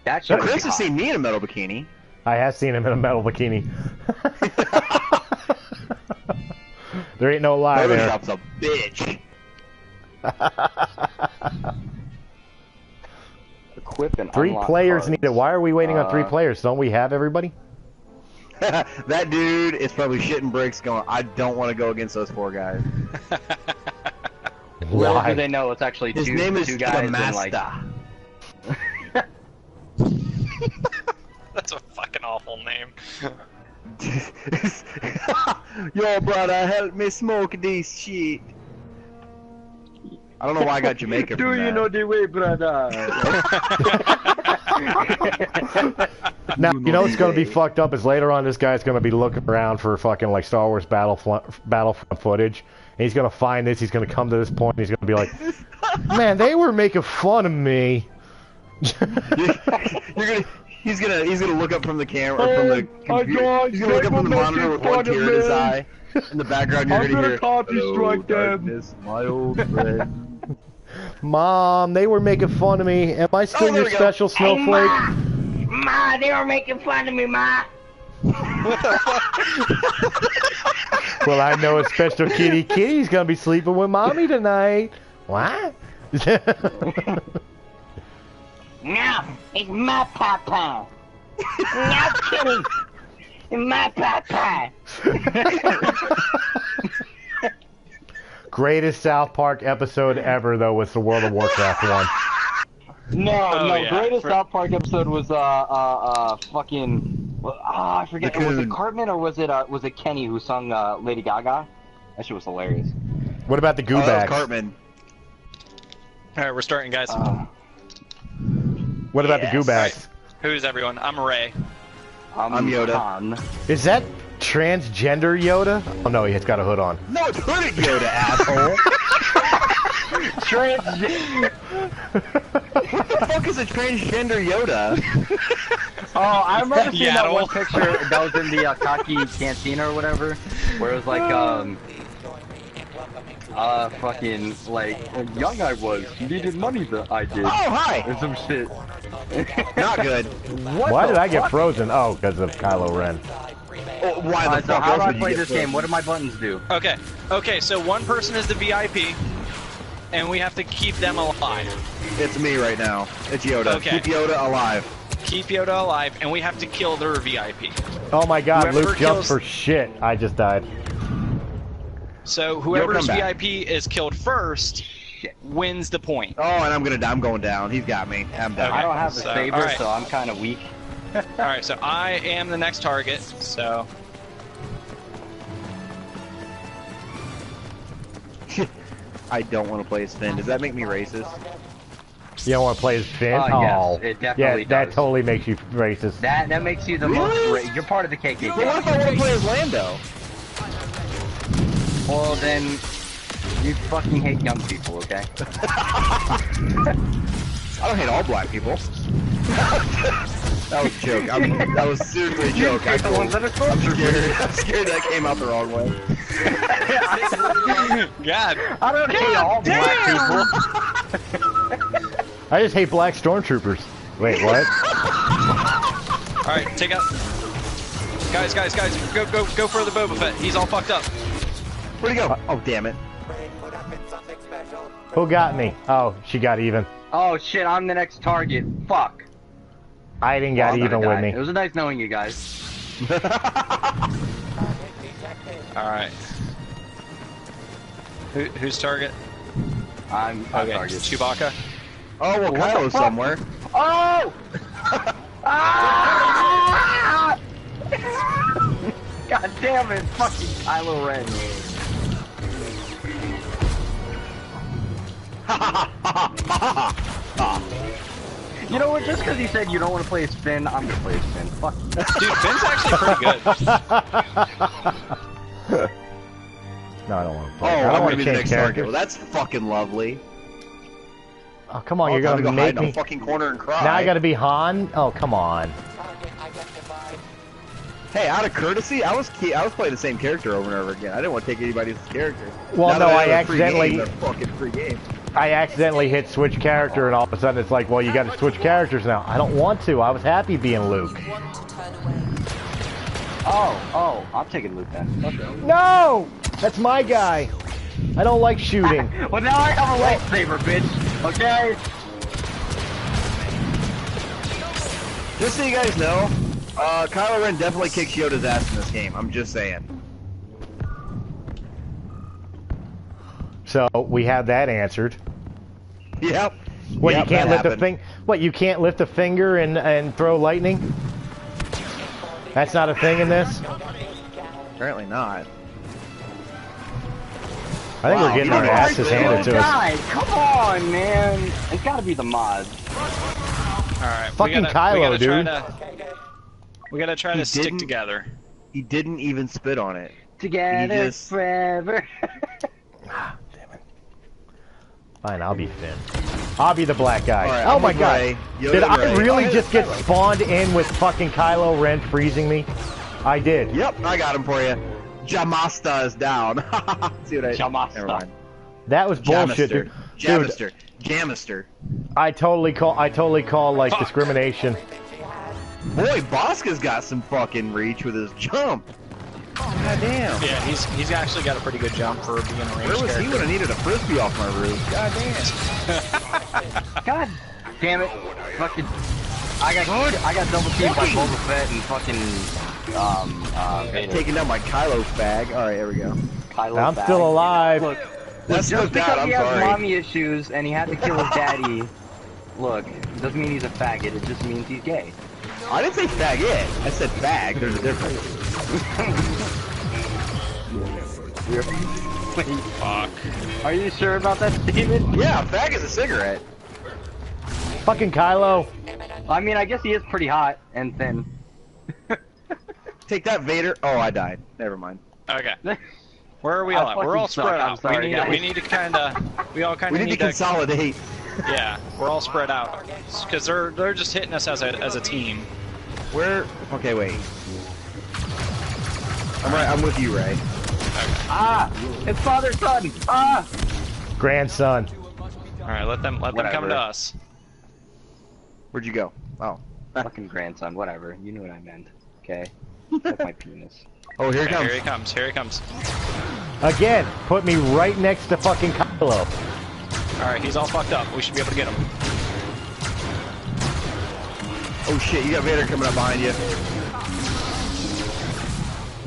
That shit. Well, would be Chris has hot. seen me in a metal bikini. I have seen him in a metal bikini. There ain't no lie there. Photoshop's a bitch. Equip and Three unlock players cards. needed. Why are we waiting on 3 players? Don't we have everybody? That dude is probably shitting bricks going, I don't want to go against those 4 guys. Little Why? do they know it's actually His two, name is two guys and like. Master. That's a fucking awful name. Yo, brother, help me smoke this shit. I don't know why I got Jamaica from that. the way, brother? Now, you know what's going to be fucked up is later on this guy's going to be looking around for fucking like Star Wars Battlefront footage, and he's going to find this, he's going to come to this point, and he's going to be like, man, they were making fun of me. He's gonna look up from the camera, or from the computer. He's gonna look up from the monitor with one tear in his eye. In the background, you're gonna hear, "Hello, darkness, my old friend." Mom, they were making fun of me. Am I still your special snowflake? Hey, Ma, they were making fun of me, Ma. Well, I know a special kitty. Kitty's gonna be sleeping with mommy tonight. What? No, it's my papa. No kidding. It's my papa. Greatest South Park episode ever, though, was the World of Warcraft one. Greatest South Park episode was fucking. I forget. Was it Cartman or was it Kenny who sung Lady Gaga? That shit was hilarious. What about the Goobacks? Cartman. All right, we're starting, guys. What about the Goobacks? Right. Who's everyone? I'm Ray. I'm Yoda. Han. Is that transgender Yoda? Oh no, he's got a hood on. No, it's hooded Yoda, asshole. Transgender. What the fuck is a transgender Yoda? Oh, I remember seeing that Yaddle. one picture that was in the Cocky Cantina or whatever, where it was like, fucking, like, young I was, needed money that I did. Oh, hi! Or some shit. Not good. Why did I get frozen? Oh, because of Kylo Ren. Oh, why the So fuck how else do I would you play get this frozen? game? What do my buttons do? Okay, so one person is the VIP, and we have to keep them alive. It's me right now. It's Yoda. Okay. Keep Yoda alive. Keep Yoda alive, and we have to kill their VIP. Oh my god, Whoever Luke jumped kills- for shit. I just died. So You'll whoever's come back. VIP is killed first wins the point. Oh, and I'm gonna die. I'm going down. He's got me. I'm down. Okay. I don't have a So, saber, alright. so I'm kind of weak. Alright, so I am the next target, so... I don't want to play as Finn. Does that make me racist? You don't want to play as Finn? Yes, Oh, it definitely yeah, that does. totally makes you racist. That makes you the Really? most. You're part of the KKK. But what if I want to play as Lando? Well, then you fucking hate young people, okay? I don't hate all black people. That was a joke. That was seriously a joke. hate the ones that are Stormtroopers. I'm scared that came out the wrong way. God! I don't hate all black people. I just hate black stormtroopers. Wait, what? Alright, take out... Guys, go for the Boba Fett. He's all fucked up. Where'd he go? Oh, damn it. Who got me? Oh, she got even. Oh shit, I'm the next target. Fuck. I didn't get I'm gonna even with die. me. It was nice knowing you guys. Alright. Who's target? I'm Okay, target. Chewbacca. Oh, well, Kylo's somewhere. Oh! Ah! God damn it, fucking Kylo Ren. You know what, just because he said you don't want to play as Finn, I'm gonna play as Finn. Fuck you. Dude, Finn's actually pretty good. No, I don't want to Oh, play. I I'm don't gonna want be to the change next target. characters. Well, that's fucking lovely. Oh, come on, you're Time gonna to go hide make in me. a fucking corner and cry. Now I gotta be Han? Oh, come on. Hey, out of courtesy, I was playing the same character over and over again. I didn't want to take anybody's character. Well, Now no, that I have a free accidentally- game, that's fucking free game. I accidentally hit switch character, and all of a sudden it's like, well, you gotta switch characters now. I don't want to. I was happy being Luke. Oh, I'm taking Luke then. Okay. No! That's my guy. I don't like shooting. Well, now I have a lightsaber, bitch. Okay? Just so you guys know, Kylo Ren definitely kicks Yoda's ass in this game. I'm just saying. So we have that answered. Yep. What, Yep, you can't that lift a happened. thing? What, you can't lift a finger and throw lightning? That's not a thing in this? Apparently not. I think Wow, we're getting you our don't asses handed to us. Come on, man. It's gotta be the mod. Alright, Fucking Kylo, dude. We gotta try to stick didn't- together. He didn't even spit on it. Together He just- forever. Ah, damn it. Fine, I'll be Finn. I'll be the black guy. Alright, Oh I'm my with god. Ray. Yoda Did I Ray. really Oh, just hey, get spawned in with fucking Kylo Ren freezing me? I did. Yep, I got him for you. Jamasta is down. See what I? Jamasta. Never mind. That was bullshit, dude. Dude, Jamister. Jamister. I totally call like Fuck. discrimination. Boy, Bosca's got some fucking reach with his jump. God damn. Yeah, he's actually got a pretty good jump for being a ranged Where was character. he when I needed a frisbee off my roof? God damn. God damn it. Fucking. I got double teamed by Boba Fett and fucking Vader. Taking down my Kylo fag. Alright, here we go. Kylo I'm bag. still alive. Look, That's just no because doubt, I'm he has sorry. mommy issues and he had to kill his daddy, look, doesn't mean he's a faggot, it just means he's gay. I didn't say faggot. I said fag. There's a difference. Fuck. Are you sure about that statement? Yeah, fag is a cigarette. Fucking Kylo. I mean, I guess he is pretty hot and thin. Take that, Vader. Oh, I died. Never mind. Okay. Where are we I all at? We're fucking all suck, spread I'm out. sorry, we guys. need to kinda we all kinda We need to consolidate. Yeah, we're all spread out. Because they're just hitting us as a team. Where? Okay, wait. I'm with you, Ray. Ah! It's father son! Ah! Grandson. Alright, let them come Whatever. to us. Where'd you go? Oh. Fucking grandson, whatever. You knew what I meant. Okay? That's my penis. Oh, here it Okay, comes. here he comes, here he comes. Again, put me right next to fucking Kylo. Alright, he's all fucked up. We should be able to get him. Oh shit, you got Vader coming up behind you.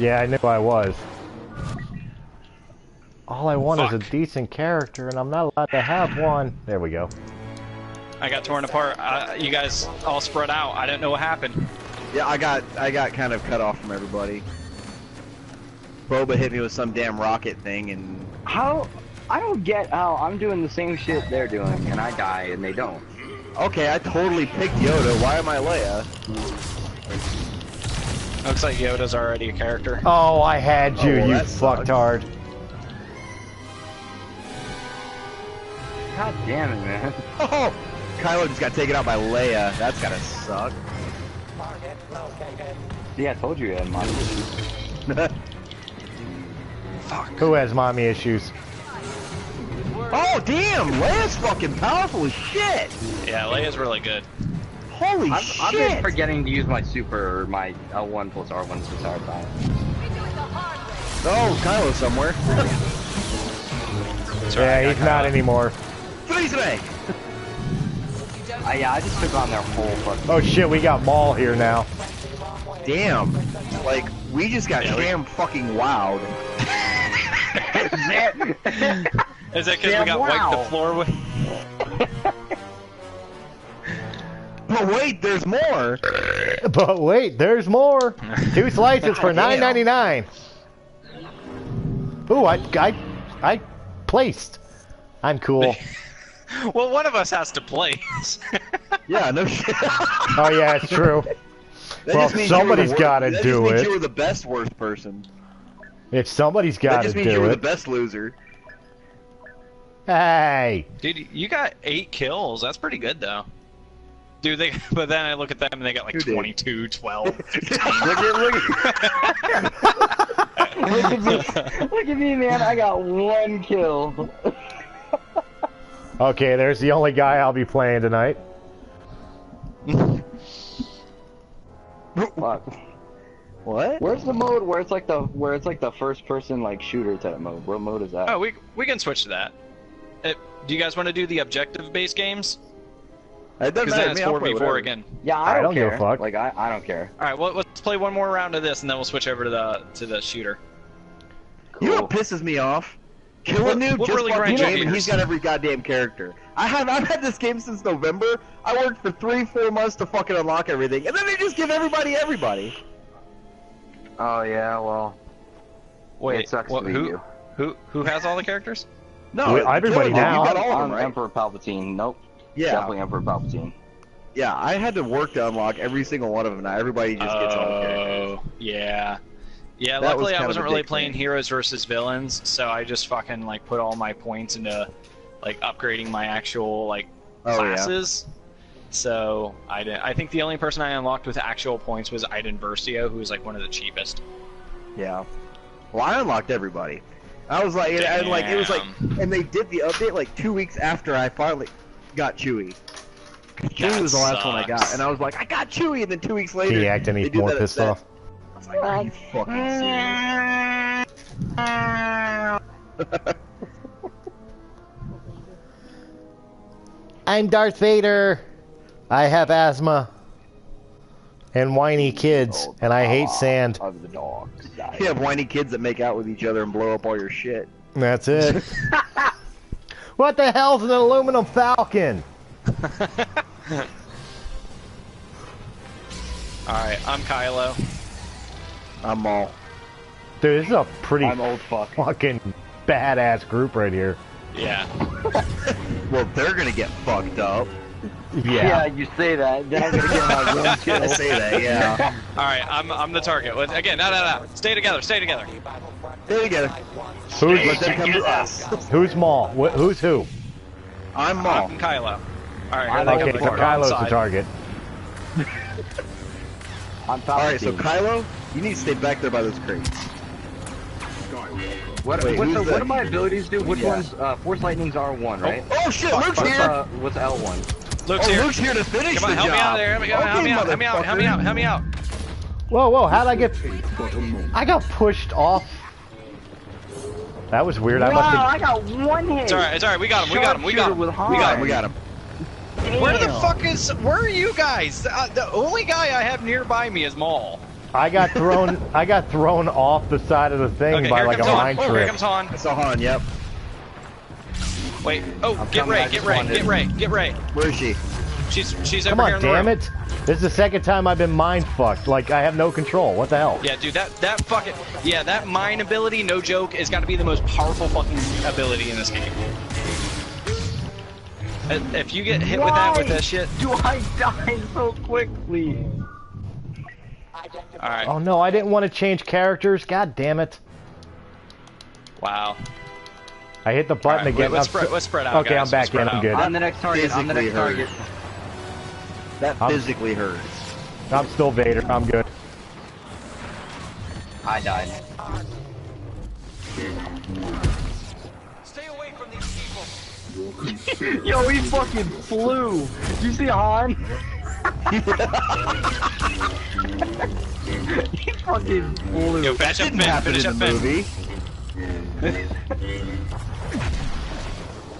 Yeah, I knew I was. All I want is a Fuck. decent character, and I'm not allowed to have one. There we go. I got torn apart. You guys all spread out. I didn't know what happened. Yeah, I got kind of cut off from everybody. Boba hit me with some damn rocket thing, and How? I don't get how I'm doing the same shit they're doing and I die and they don't. okay, I totally picked Yoda. Why am I Leia? Looks like Yoda's already a character. Oh, I had you, Oh, you that sucks. fucktard. God damn it, man. Oh, Kylo just got taken out by Leia. That's gotta suck. See, I told you you had mommy issues. Who has mommy issues? Oh damn, Leia's fucking powerful as shit. Yeah, Leia's really good. Holy I've shit. been forgetting to use my super, or my L1 plus R1 plus R5. Oh, Kylo's somewhere. That's right, Yeah, I he's got not Kylo. anymore. Freeze today. Yeah, I just took on their whole fucking... Oh shit, we got Maul here now. Damn. Like, we just got Yeah, damn fucking wowed. Is that because we Yeah, got wow. wiped the floor with? But wait, there's more. But wait, there's more. 2 slices for God damn. $9.99. Ooh, I placed. I'm cool. Well, one of us has to place. Yeah, no shit. Oh yeah, it's true. That Well, just means you were somebody's the gotta that do just means it. you were the best worst person. If somebody's That got to just means you do were the it. best loser. Hey, Dude, you got 8 kills. That's pretty good, though. Dude, but then I look at them and they got like Who did? 22, 12, 15. Look at me, man. I got 1 kill. okay, there's the only guy I'll be playing tonight. Fuck. What? Where's the mode where it's like the first person like shooter type mode? What mode is that? Oh, we can switch to that. Do you guys want to do the objective-based games? It doesn't Because then matter to it's me. I'll play 4v4 whatever. again. Yeah, I I don't don't give a care. fuck. Like I don't care. All right, well, let's play one more round of this, and then we'll switch over to the shooter. You know Cool. what pisses me off? Kill a What- noob what just really fucking grinds your game and gears? he's got every goddamn character. I've had this game since November. I worked for 3-4 months to fucking unlock everything, and then they just give everybody. Oh yeah, well, Wait, it sucks what, to be you. who has all the characters? No, Well, everybody Kill a noob, now. You got all of I'm them, right? Emperor Palpatine. Nope. Yeah. Definitely Emperor Palpatine. Yeah, I had to work to unlock every single one of them. Now everybody just gets all the characters. Oh, yeah. Yeah, That was luckily I kind of wasn't a really big playing thing. heroes versus villains, so I just fucking like put all my points into like upgrading my actual like Oh, yeah. classes. So I didn't. I think the only person I unlocked with actual points was Iden Versio, who was like one of the cheapest. Yeah. Well, I unlocked everybody. I was like, and like it was like, and they did the update like 2 weeks after I finally got Chewie. Chewie was the last one I got, and I was like, I got Chewie, and then 2 weeks later, He acting they any did more that- pissed that- off. I was like, are you fucking serious? I'm Darth Vader. I have asthma and whiny kids, and I hate sand. Of the dogs. You have whiny kids that make out with each other and blow up all your shit. That's it. What the hell's an aluminum falcon? Alright, I'm Kylo. I'm Maul. Dude, this is a pretty I'm old fuck. fucking badass group right here. Yeah. Well, they're gonna get fucked up. Yeah, you say that. Then I'm gonna get my one kill. I say that, yeah. Alright, I'm the target. Again, no. Stay together, stay together. Stay together. Who's Let them come to us. who's Maul? Who's who? I'm Maul. I'm Kylo. Alright, here they Okay, come. so They're on Kylo's the side. target. I'm Alright, so Palpatine. Kylo, you need to stay back there by those crates. What, Wait, what, who's what the- do my abilities do? Which Yeah. one's Force Lightning's R1, right? Oh shit, Luke's What's, here! what's L1? Luke's Oh, here. Luke's here to finish Come on, the help job. me out there. Help me out, Okay, help me out, motherfucker. help me out. Whoa, how'd I get... I got pushed off. That was weird. I must Wow, have... I got one hit! It's alright, we got him. Sharpshooter with Han. We got him. Where the fuck is... Where are you guys? The only guy I have nearby me is Maul. I got thrown off the side of the thing Okay, by here like a comes Han. mind Here trick. comes Han. I saw Han, yep. Wait. Oh, get coming, I Ray, just wanted- get Ray. Where is she? She's Come over here on, in the room. damn it. This is the second time I've been mind fucked. Like, I have no control. What the hell? Yeah, dude, that fucking... Yeah, that mine ability, no joke, has got to be the most powerful fucking ability in this game. If you get hit with that shit... Do I die so quickly? Alright, Oh no, I didn't want to change characters. God damn it. wow. I hit the button Alright, again. let's I'm spread out, Okay, guys. I'm back in. Let's spread I'm out. good. I'm the next target. I'm the next Physically target. That I'm- physically hurts. I'm still Vader. I'm good. I died. Stay away from these people. Yo, he fucking flew. Did you see Han? He fucking flew. Yo, finish up Didn't Finn, happen finish in up the Finn. movie.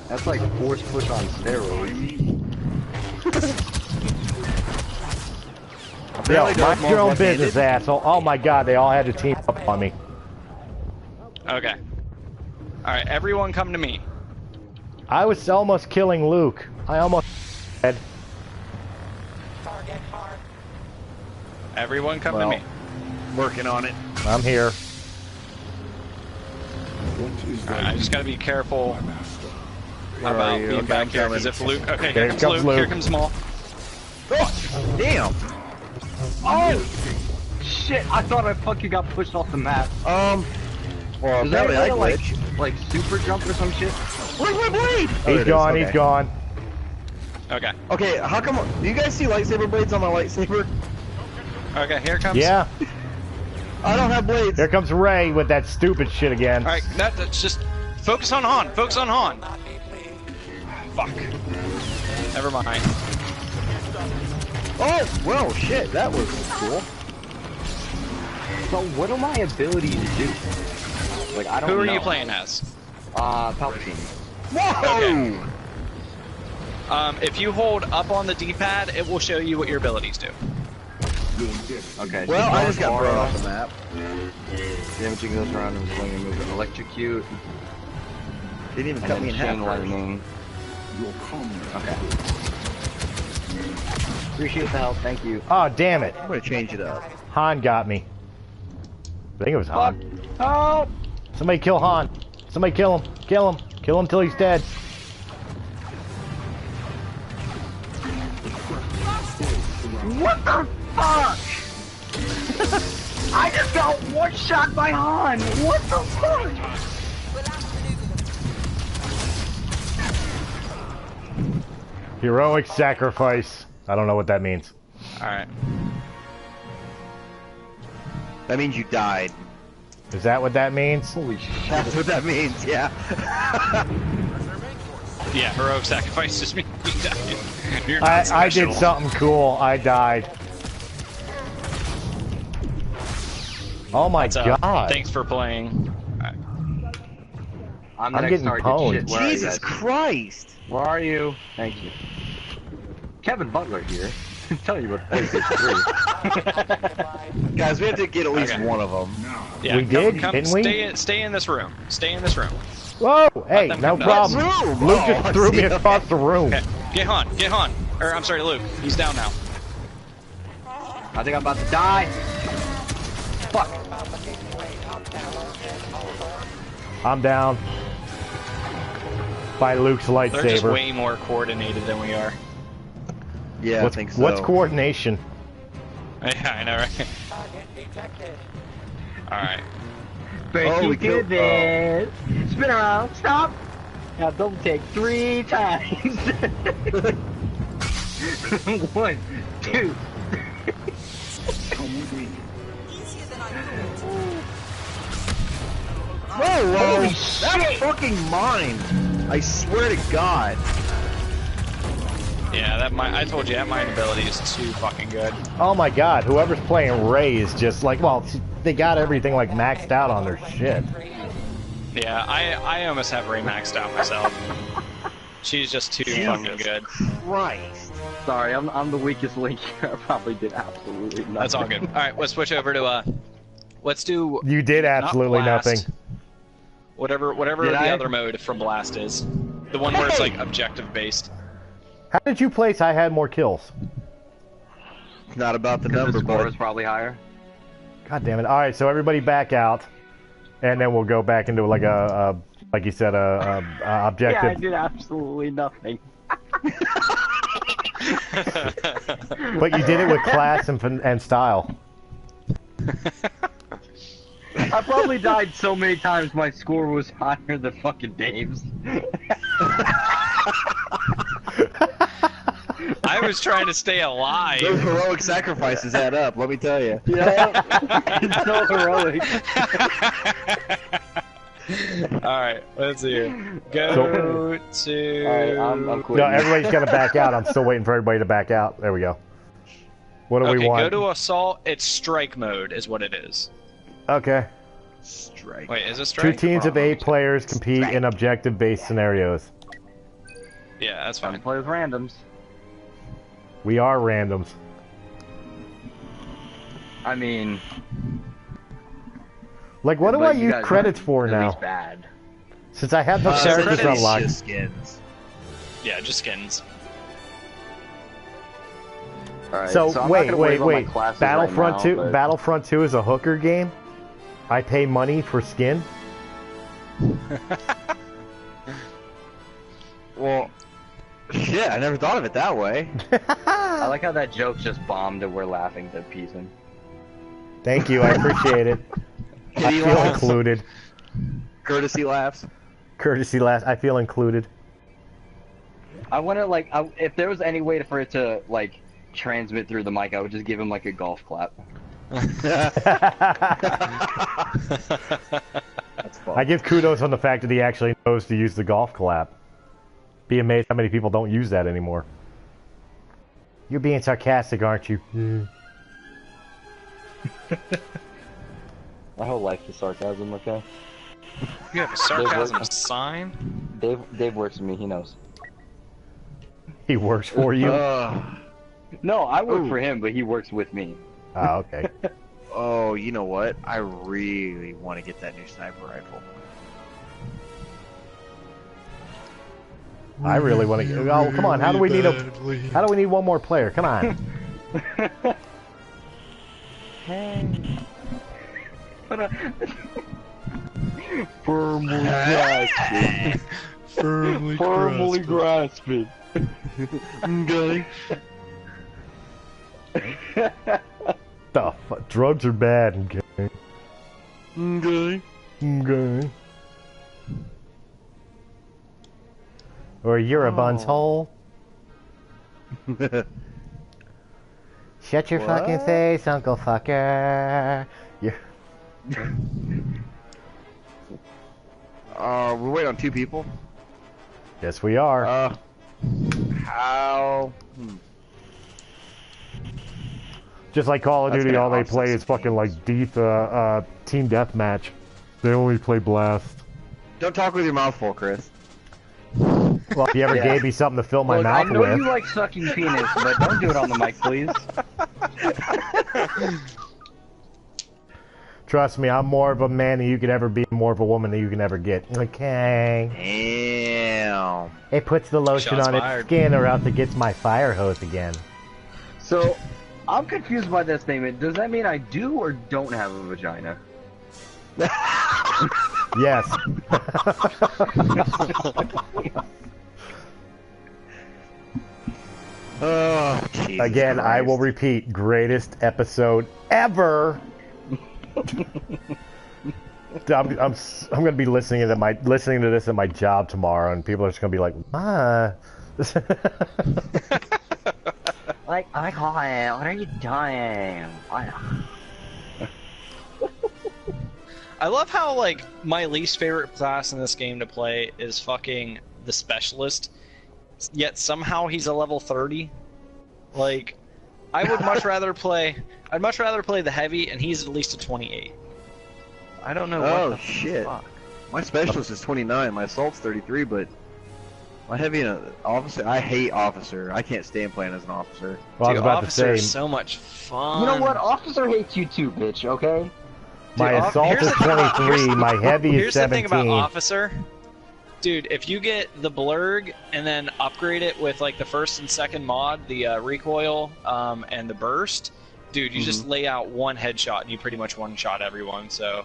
That's like force push on steroids. Yo, Apparently Darth mind your Maul's own business, left-handed. asshole. Oh my god, they all had to team up on me. Okay. Alright, everyone come to me. I was almost killing Luke. I almost dead. Everyone come Well, to me. Working on it. I'm here. Alright, I just gotta be careful Where are about you? being Okay, back I'm here, because coming. if Luke... Okay, Here here comes comes Luke, here Luke. comes Maul. Oh, damn. Oh! Shit, I thought I fucking got pushed off the map. Well, Is that apparently I like, glitched. like super jump or some shit? Where's my blade? Oh, there He's it is, gone, okay. he's gone. Okay. Okay, how come? Do you guys see lightsaber blades on my lightsaber? Okay, here comes... Yeah, I don't have blades. here comes Ray with that stupid shit again. Alright, that's just... Focus on Han, focus on Han. Fuck. Never mind. Oh, well, shit, that was cool. So what are my abilities do? Like I don't know. Who are you playing as? Palpatine. Whoa! Okay. If you hold up on the D-pad, it will show you what your abilities do. Okay. Well, so I just got aura, thrown off the map. Damaging goes around and swing and move. Electrocute. Didn't even And cut then me in half. chain lightning. Okay. Appreciate the help. Thank you. Oh, damn it. I'm gonna change it up. Han got me. I think it was Han. Help! Somebody kill Han. Somebody kill him. Kill him. Kill him till he's dead. What the fuck? I just got one shot by Han. What the fuck? Heroic sacrifice. I don't know what that means. Alright. That means you died. Is that what that means? Holy shit. That's what that means, yeah. Yeah, heroic sacrifice just means you died. You're not I did special. something cool. I died. Oh my god. Thanks for playing. Alright. I'm the I'm next getting target. pwned. Shit, where are you Jesus guys? Christ! Where are you? Thank you. Kevin Butler here. Tell you about PlayStation 3. Guys, we have to get at least Okay. one of them. Yeah, We did, come, didn't we? Stay in this room. Stay in this room. Whoa! Hey, them no come down. problem. Room. Luke Oh, just I threw see, me okay. across the room. Okay, get Han. Or, I'm sorry, Luke. He's down now. I think I'm about to die. Fuck. I'm down. By Luke's They're just lightsaber. way more coordinated than we are. Yeah, What's, I think so. what's coordination? Yeah, I know, right? Alright. But Oh, you we did killed- this. Spin around. Stop. Now double take 3 times. 1, 2. Whoa, Holy that's shit. fucking mine. I swear to God. Yeah, I told you, that mind ability is too fucking good. Oh my god, whoever's playing Ray is just like, well, they got everything like maxed out on their shit. Yeah, I almost have Ray maxed out myself. She's just too fucking good. Christ. Sorry, I'm the weakest link here. I probably did absolutely nothing. That's all good. Alright, let's switch over to, let's do... You did not absolutely Blast, nothing. Whatever Did the I? other mode from Blast is. The one where it's like objective based. How did you place I had more kills? It's not about the Because number, the score bud. is probably higher. God damn it. Alright, so everybody back out. And then we'll go back into like a like you said, a objective. Yeah, I did absolutely nothing. But you did it with class and style. I probably died so many times my score was higher than fucking Dave's. I was trying to stay alive. Those heroic sacrifices add up, let me tell you. Yeah, it's so heroic. Alright, let's see here. Go to... Alright, I'm No, quitting. everybody's got to back out. I'm still waiting for everybody to back out. There we go. What do we Okay, want? go to assault. It's strike mode is what it is. Okay. Strike. Wait, is it strike? 2 teams of Or- 8 players compete in objective-based scenarios. Yeah, that's Time to fine. play with randoms. We are randoms. I mean, Like, what do but I you use guys credits aren't for at now? least bad. Since I have the So characters credits unlocked. just skins. Yeah, just skins. Alright, So, I'm not wait. gonna wave on my classes Battlefront right 2. now, but- Battlefront 2 is a hooker game. I pay money for skin. Well, shit, I never thought of it that way. I like how that joke just bombed and we're laughing to pieces. Thank you. I appreciate it. I Kitty feel laughs. included. Courtesy laughs. Courtesy last. I feel included. I wonder, like, if there was any way for it to, like, transmit through the mic, I would just give him, like, a golf clap. That's fun. I give kudos on the fact that he actually knows to use the golf clap. Be amazed how many people don't use that anymore. You're being sarcastic, aren't you? My whole life is sarcasm, okay? You have a sarcasm sign? Dave works with me, he knows. He works for you. No, I work Ooh. for him, but he works with me. Oh, okay. Oh, you know what? I really want to get that new sniper rifle. I really want to. Oh, come on! How do we need one more player? Come on. Firmly grasping. Firmly grasping. Gully. The fuck? Drugs are bad. Okay. Okay. Okay. Or you're a bun's hole. Shut your fucking face, Uncle Fucker. You're... We're waiting on 2 people. Yes, we are. How? Just like Call of That's Duty, gonna all they offset play some is fucking games. like team deathmatch. They only play Blast. Don't talk with your mouth full, Chris. Well, if you ever gave me something to fill my Look, mouth I know with. you like sucking penis, but don't do it on the mic, please. Trust me, I'm more of a man than you could ever be, more of a woman than you can ever get. Okay. Damn. It puts the lotion Shots on fired. its skin or else it gets my fire hose again. So, I'm confused by that statement. Does that mean I do or don't have a vagina? Yes. Oh, Jesus Again, I will Christ. repeat, greatest episode ever. I'm gonna be listening to this at my job tomorrow, and people are just gonna be like, "Ah." Like, I call it. What are you doing? I love how, like, my least favorite class in this game to play is fucking the Specialist, yet somehow he's a level 30. Like, I would much rather play... I'd much rather play the Heavy, and he's at least a 28. I don't know what Oh, the shit. fuck. My specialist is 29, my assault's 33, but my heavy and officer, I hate officer. I can't stand playing as an officer. Well, I was Dude, about to Officer say, is so much fun. You know what? Officer hates you too, bitch, okay? my Dude, assault here's is the thing about- 23, my heavy is Here's the thing 17. about Officer. Dude, if you get the blurg and then upgrade it with like the first and second mod, the recoil and the burst, dude, you just lay out one headshot and you pretty much one-shot everyone, so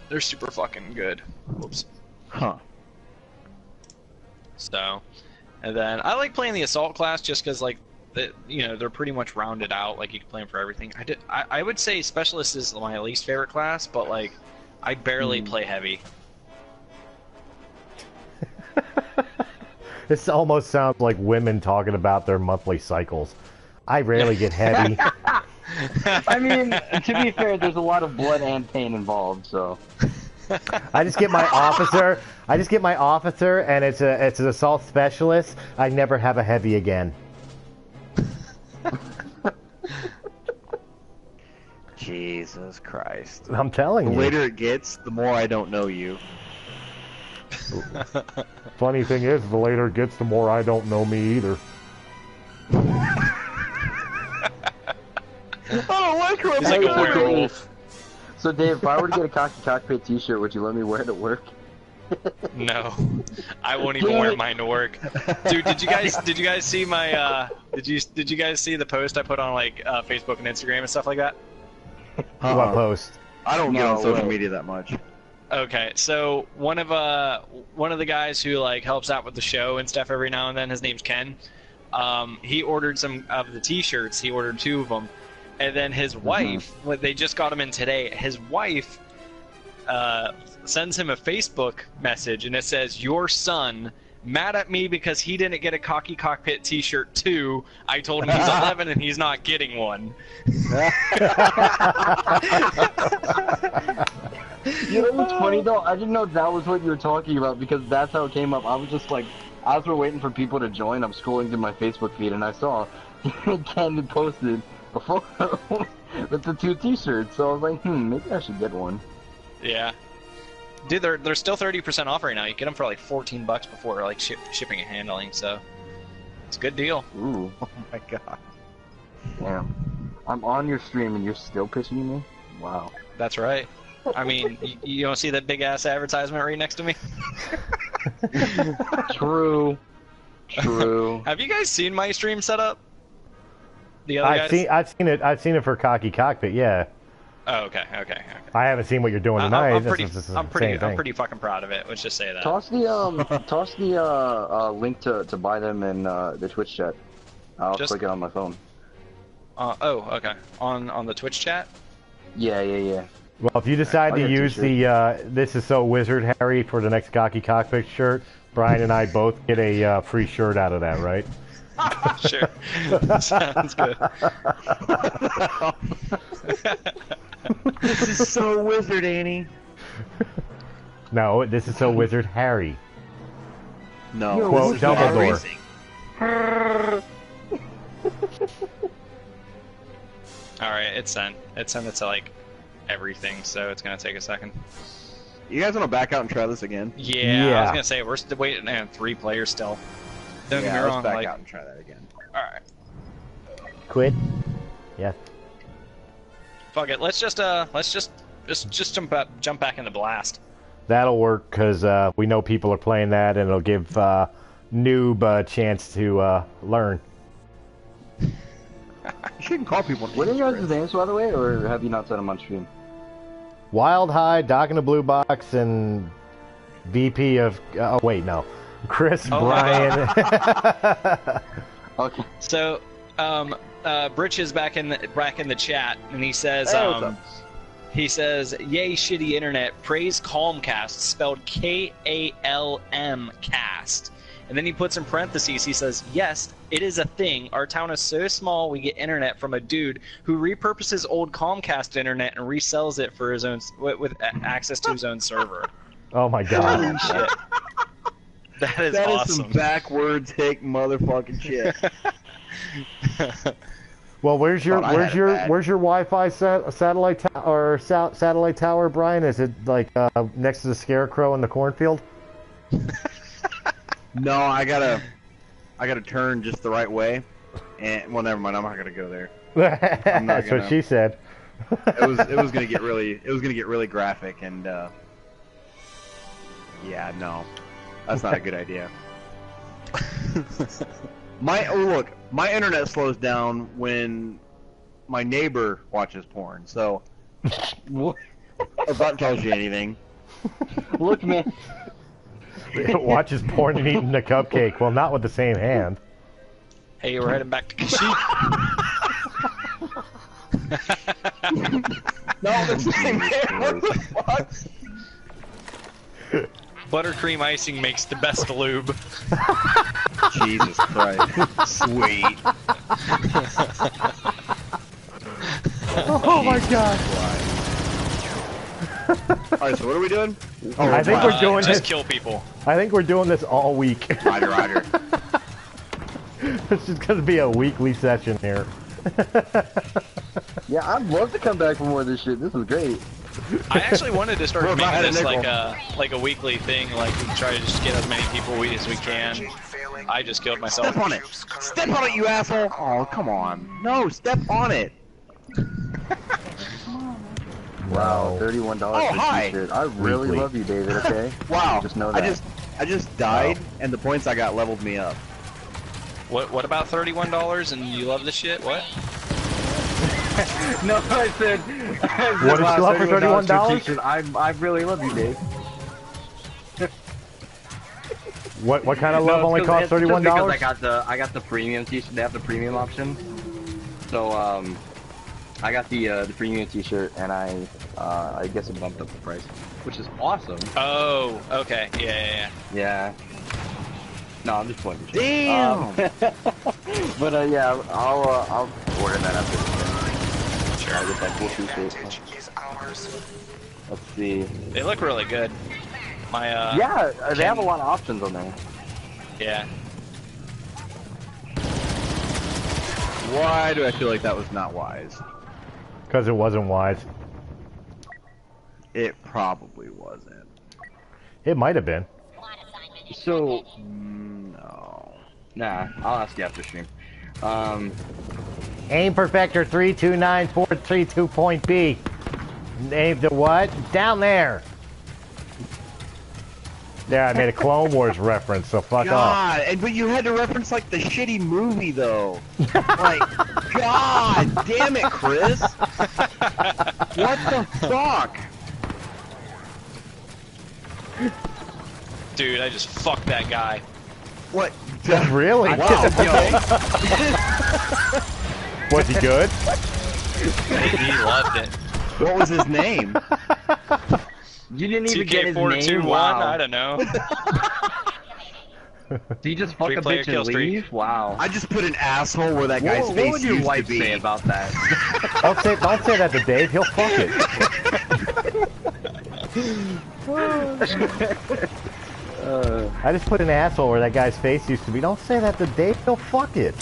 they're super fucking good. Whoops. Huh. So, and then I like playing the assault class just because like, they're pretty much rounded out. Like you can play them for everything. I would say specialist is my least favorite class, but like, I barely play heavy. This almost sounds like women talking about their monthly cycles. I rarely get heavy. I mean, to be fair, there's a lot of blood and pain involved, so. I just get my officer. And it's an assault specialist. I never have a heavy again. Jesus Christ. I'm telling The you. later it gets, the more I don't know you. Funny thing is, the later it gets, the more I don't know me either. I don't like her. He's like a werewolf. So, Dave, if I were to get a Cocky Cockpit t-shirt, would you let me wear it to work? No, I won't even wear mine to work. Dude, did you guys see my did you guys see the post I put on like Facebook and Instagram and stuff like that? What post? I don't get on No social way. media that much. Okay, so one of the guys who like helps out with the show and stuff every now and then, his name's Ken. He ordered some of the T-shirts. He ordered 2 of them, and then his wife, they just got them in today. His wife sends him a Facebook message, and it says, "Your son mad at me because he didn't get a Cocky Cockpit T-shirt too. I told him he's 11 and he's not getting one." You know what's funny though? I didn't know that was what you were talking about because that's how it came up. I was just like, as we're waiting for people to join, I'm scrolling through my Facebook feed and I saw Ken had posted a photo with the 2 T-shirts. So I was like, maybe I should get one. Yeah. Dude, they're still 30% off right now. You get them for like $14 before like shipping and handling, so it's a good deal. Ooh, Oh my god. damn. I'm on your stream and you're still pitching me? Wow. That's right. I mean, you don't see that big ass advertisement right next to me? True. True. Have you guys seen my stream setup? The other guys? I've seen it for Cocky Cockpit. Yeah. Oh, okay. I haven't seen what you're doing tonight. I'm This pretty, is the I'm same thing. pretty fucking proud of it. Let's just say that. Toss the link to buy them in the Twitch chat. I'll Just- click it on my phone. Oh, okay. On the Twitch chat. Yeah. Well, if you decide I'll to get a use the This Is So Wizard Harry for the next Cocky Cockpit shirt, Brian and I both get a free shirt out of that, right? Sure. Sounds good. This is so wizard, Annie. No, This Is So Wizard Harry. No. Quote this is Dumbledore. Alright, it's sent. It's sent it to, like, everything, so it's gonna take a second. You guys want to back out and try this again? Yeah, I was gonna say, we're still waiting, and 3 players still. Don't get me let's wrong, back like... out and try that again. Alright. Quit? Yeah. Fuck it, let's just jump back into Blast. That'll work, because we know people are playing that, and it'll give noob a chance to learn. You shouldn't call people. What are your guys' names, by the way, or have you not said them on stream? Wyldehigh, Doc in the Blue Box, and VP of... oh, wait, no. Chris, Brian... Okay. So, Britch is back in the chat, and he says, Hey, what's up? he says, "Yay, shitty internet! Praise Calmcast, spelled K-A-L-M cast." And then he puts in parentheses, he says, "Yes, it is a thing. Our town is so small, we get internet from a dude who repurposes old Comcast internet and resells it for his own with access to his own server." Oh my god. Holy shit! That is That awesome. is some backwards hick motherfucking shit. Well, where's your Thought I had it bad. where's your Wi-Fi satellite satellite tower, Brian? Is it like next to the scarecrow in the cornfield? No, I gotta turn just the right way. And well, never mind. I'm not gonna go there. That's what she said. It was gonna get really graphic, and yeah, no, that's not a good idea. My internet slows down when my neighbor watches porn. So if that tells you anything. Look, man. Watches porn and eating a cupcake. Well, not with the same hand. Hey, we're heading back to Kashyyyk. No, the same hand. What the fuck? Buttercream icing makes the best lube. Jesus Christ. Sweet. Oh my god. Alright, so what are we doing? I think we're doing just this. kill people. I think we're doing this all week. Roger. It's just gonna be a weekly session here. Yeah, I'd love to come back for more of this shit. This is great. I actually wanted to start We're making behind a this nickel. like a weekly thing, like we try to just get as many people as we can. I just killed myself. Step on it. Step on it, you asshole. Oh, come on. No, step on it. Wow, $31 for hi. a t-shirt. I really Weekly. love you, David, okay? Wow. Just know that. I just died, and the points I got leveled me up. What about $31 and you love this shit? What? No, I said What did you love for $31? I really love you, Dave. What kind of love only costs $31? Because I got the premium t-shirt. They have the premium option. So I got the premium t-shirt, and I guess it bumped up the price, which is awesome. Oh, okay. Yeah. Yeah. No, I'm just playing. Damn. But yeah, I'll order that after this. Sure. I'll get that cool t-shirt. Let's see. They look really good. My Yeah, they have a lot of options on there. Yeah. Why do I feel like that was not wise? Because it wasn't wise. It probably wasn't. It might have been. So, No. nah, I'll ask you after stream. Aim Perfector 329432 point B. Aim to what? Down there. There, I made a Clone Wars reference, so fuck off. God, but you had to reference like the shitty movie though. Like, God damn it, Chris. What the fuck? Dude, I just fucked that guy. What? Really? Wow. Was he good? He loved it. What was his name? You didn't even get his TK421, name. Wow. I don't know. Do you just fuck a Three-player bitch kill and streak. leave? Wow. I just put an asshole where that guy's What face would your used wife to be. say about that? Don't say that to Dave. He'll fuck it. I just put an asshole where that guy's face used to be. Don't say that to Dave. He'll fuck it.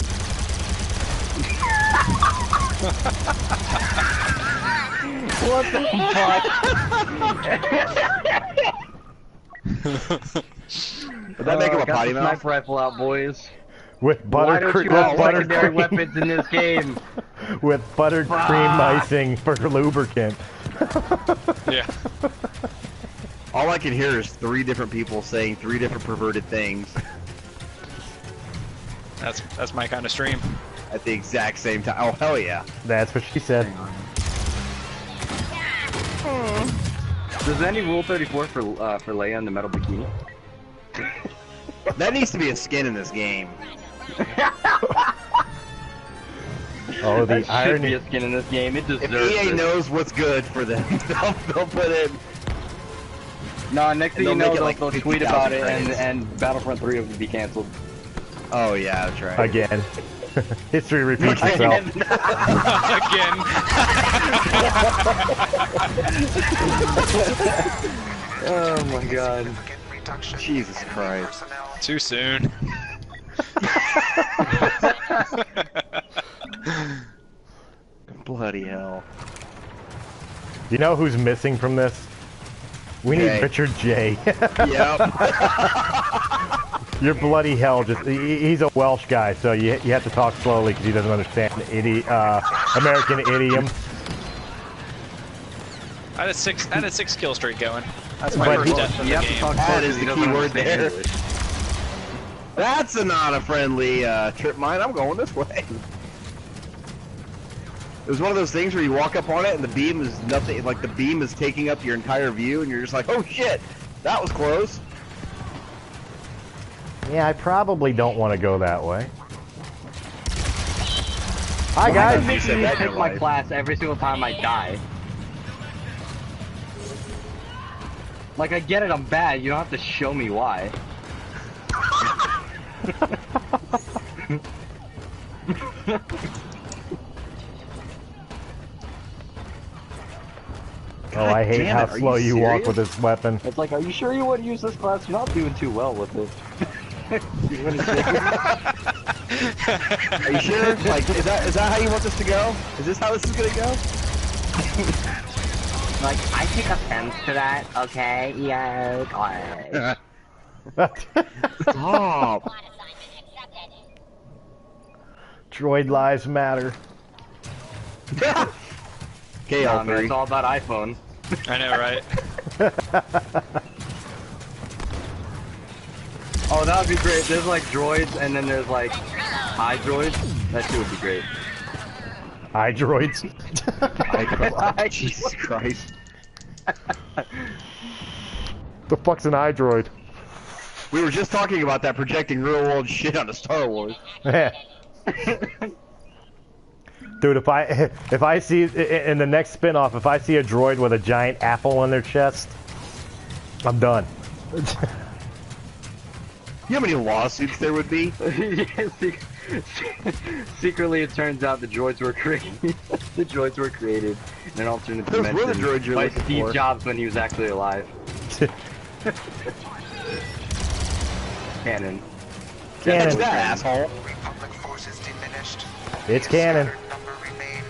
What the fuck? Would that make him a got potty the mouth? sniper rifle out, boys. With Why don't you have secondary weapons in this game? With buttered cream icing for lubricant. Yeah. All I can hear is 3 different people saying 3 different perverted things That's my kind of stream. at the exact same time. Oh, hell yeah. That's what she said. Does any Rule 34 for Leia in the metal bikini? That needs to be a skin in this game. Oh, the That should irony. be a skin in this game. It deserves If EA it. knows what's good for them, they'll put in. No, next thing you And they'll know, make it like they'll tweet 50,000 about it, credits. and Battlefront 3 will be canceled. Oh, yeah, that's right. Again. History repeats itself. Again. Oh my god. Jesus Christ. Too soon. Bloody hell. You know who's missing from this? We need Jay. Richard J. Yep. You're bloody hell. Just he's a Welsh guy, so you have to talk slowly because he doesn't understand American idiom. I had a six kill streak going. That's my But first he- death of You the have to game. talk That slow is because the he doesn't key word understand there. English. That's not a friendly trip mine. I'm going this way. It was one of those things where you walk up on it and the beam is nothing, like the beam is taking up your entire view and you're just like, oh shit, that was close. Yeah, I probably don't want to go that way. Hi Why guys. does it said make me that in pick your my life. class every single time I die? Like, I get it, I'm bad. You don't have to show me why. Oh, I hate damn how it, are slow you you walk serious? with this weapon. It's like, are you sure you want to use this class? You're not doing too well with it. You wanna say- Are you sure? Like, is that how you want this to go? Is this how this is gonna go? Like, I take offense to that, okay? Yeah, God. Stop. Droid lives matter. Okay, Nah, all man, three. it's all about iPhone. I know, right? Oh, that would be great. There's like droids, and then there's like droids. That shit would be great. iDroids. Jesus Christ. The fuck's an iDroid? We were just talking about that projecting real world shit onto Star Wars. Dude, if I see in the next spin-off, if I see a droid with a giant apple on their chest, I'm done. You know how many lawsuits there would be? Secretly, it turns out the droids were created. The droids were created in an alternate Those were dimension the droids you're by looking Steve for. Jobs when he was actually alive. Canon. That's Canon. that asshole. Republic forces diminished. It's canon. Number remain.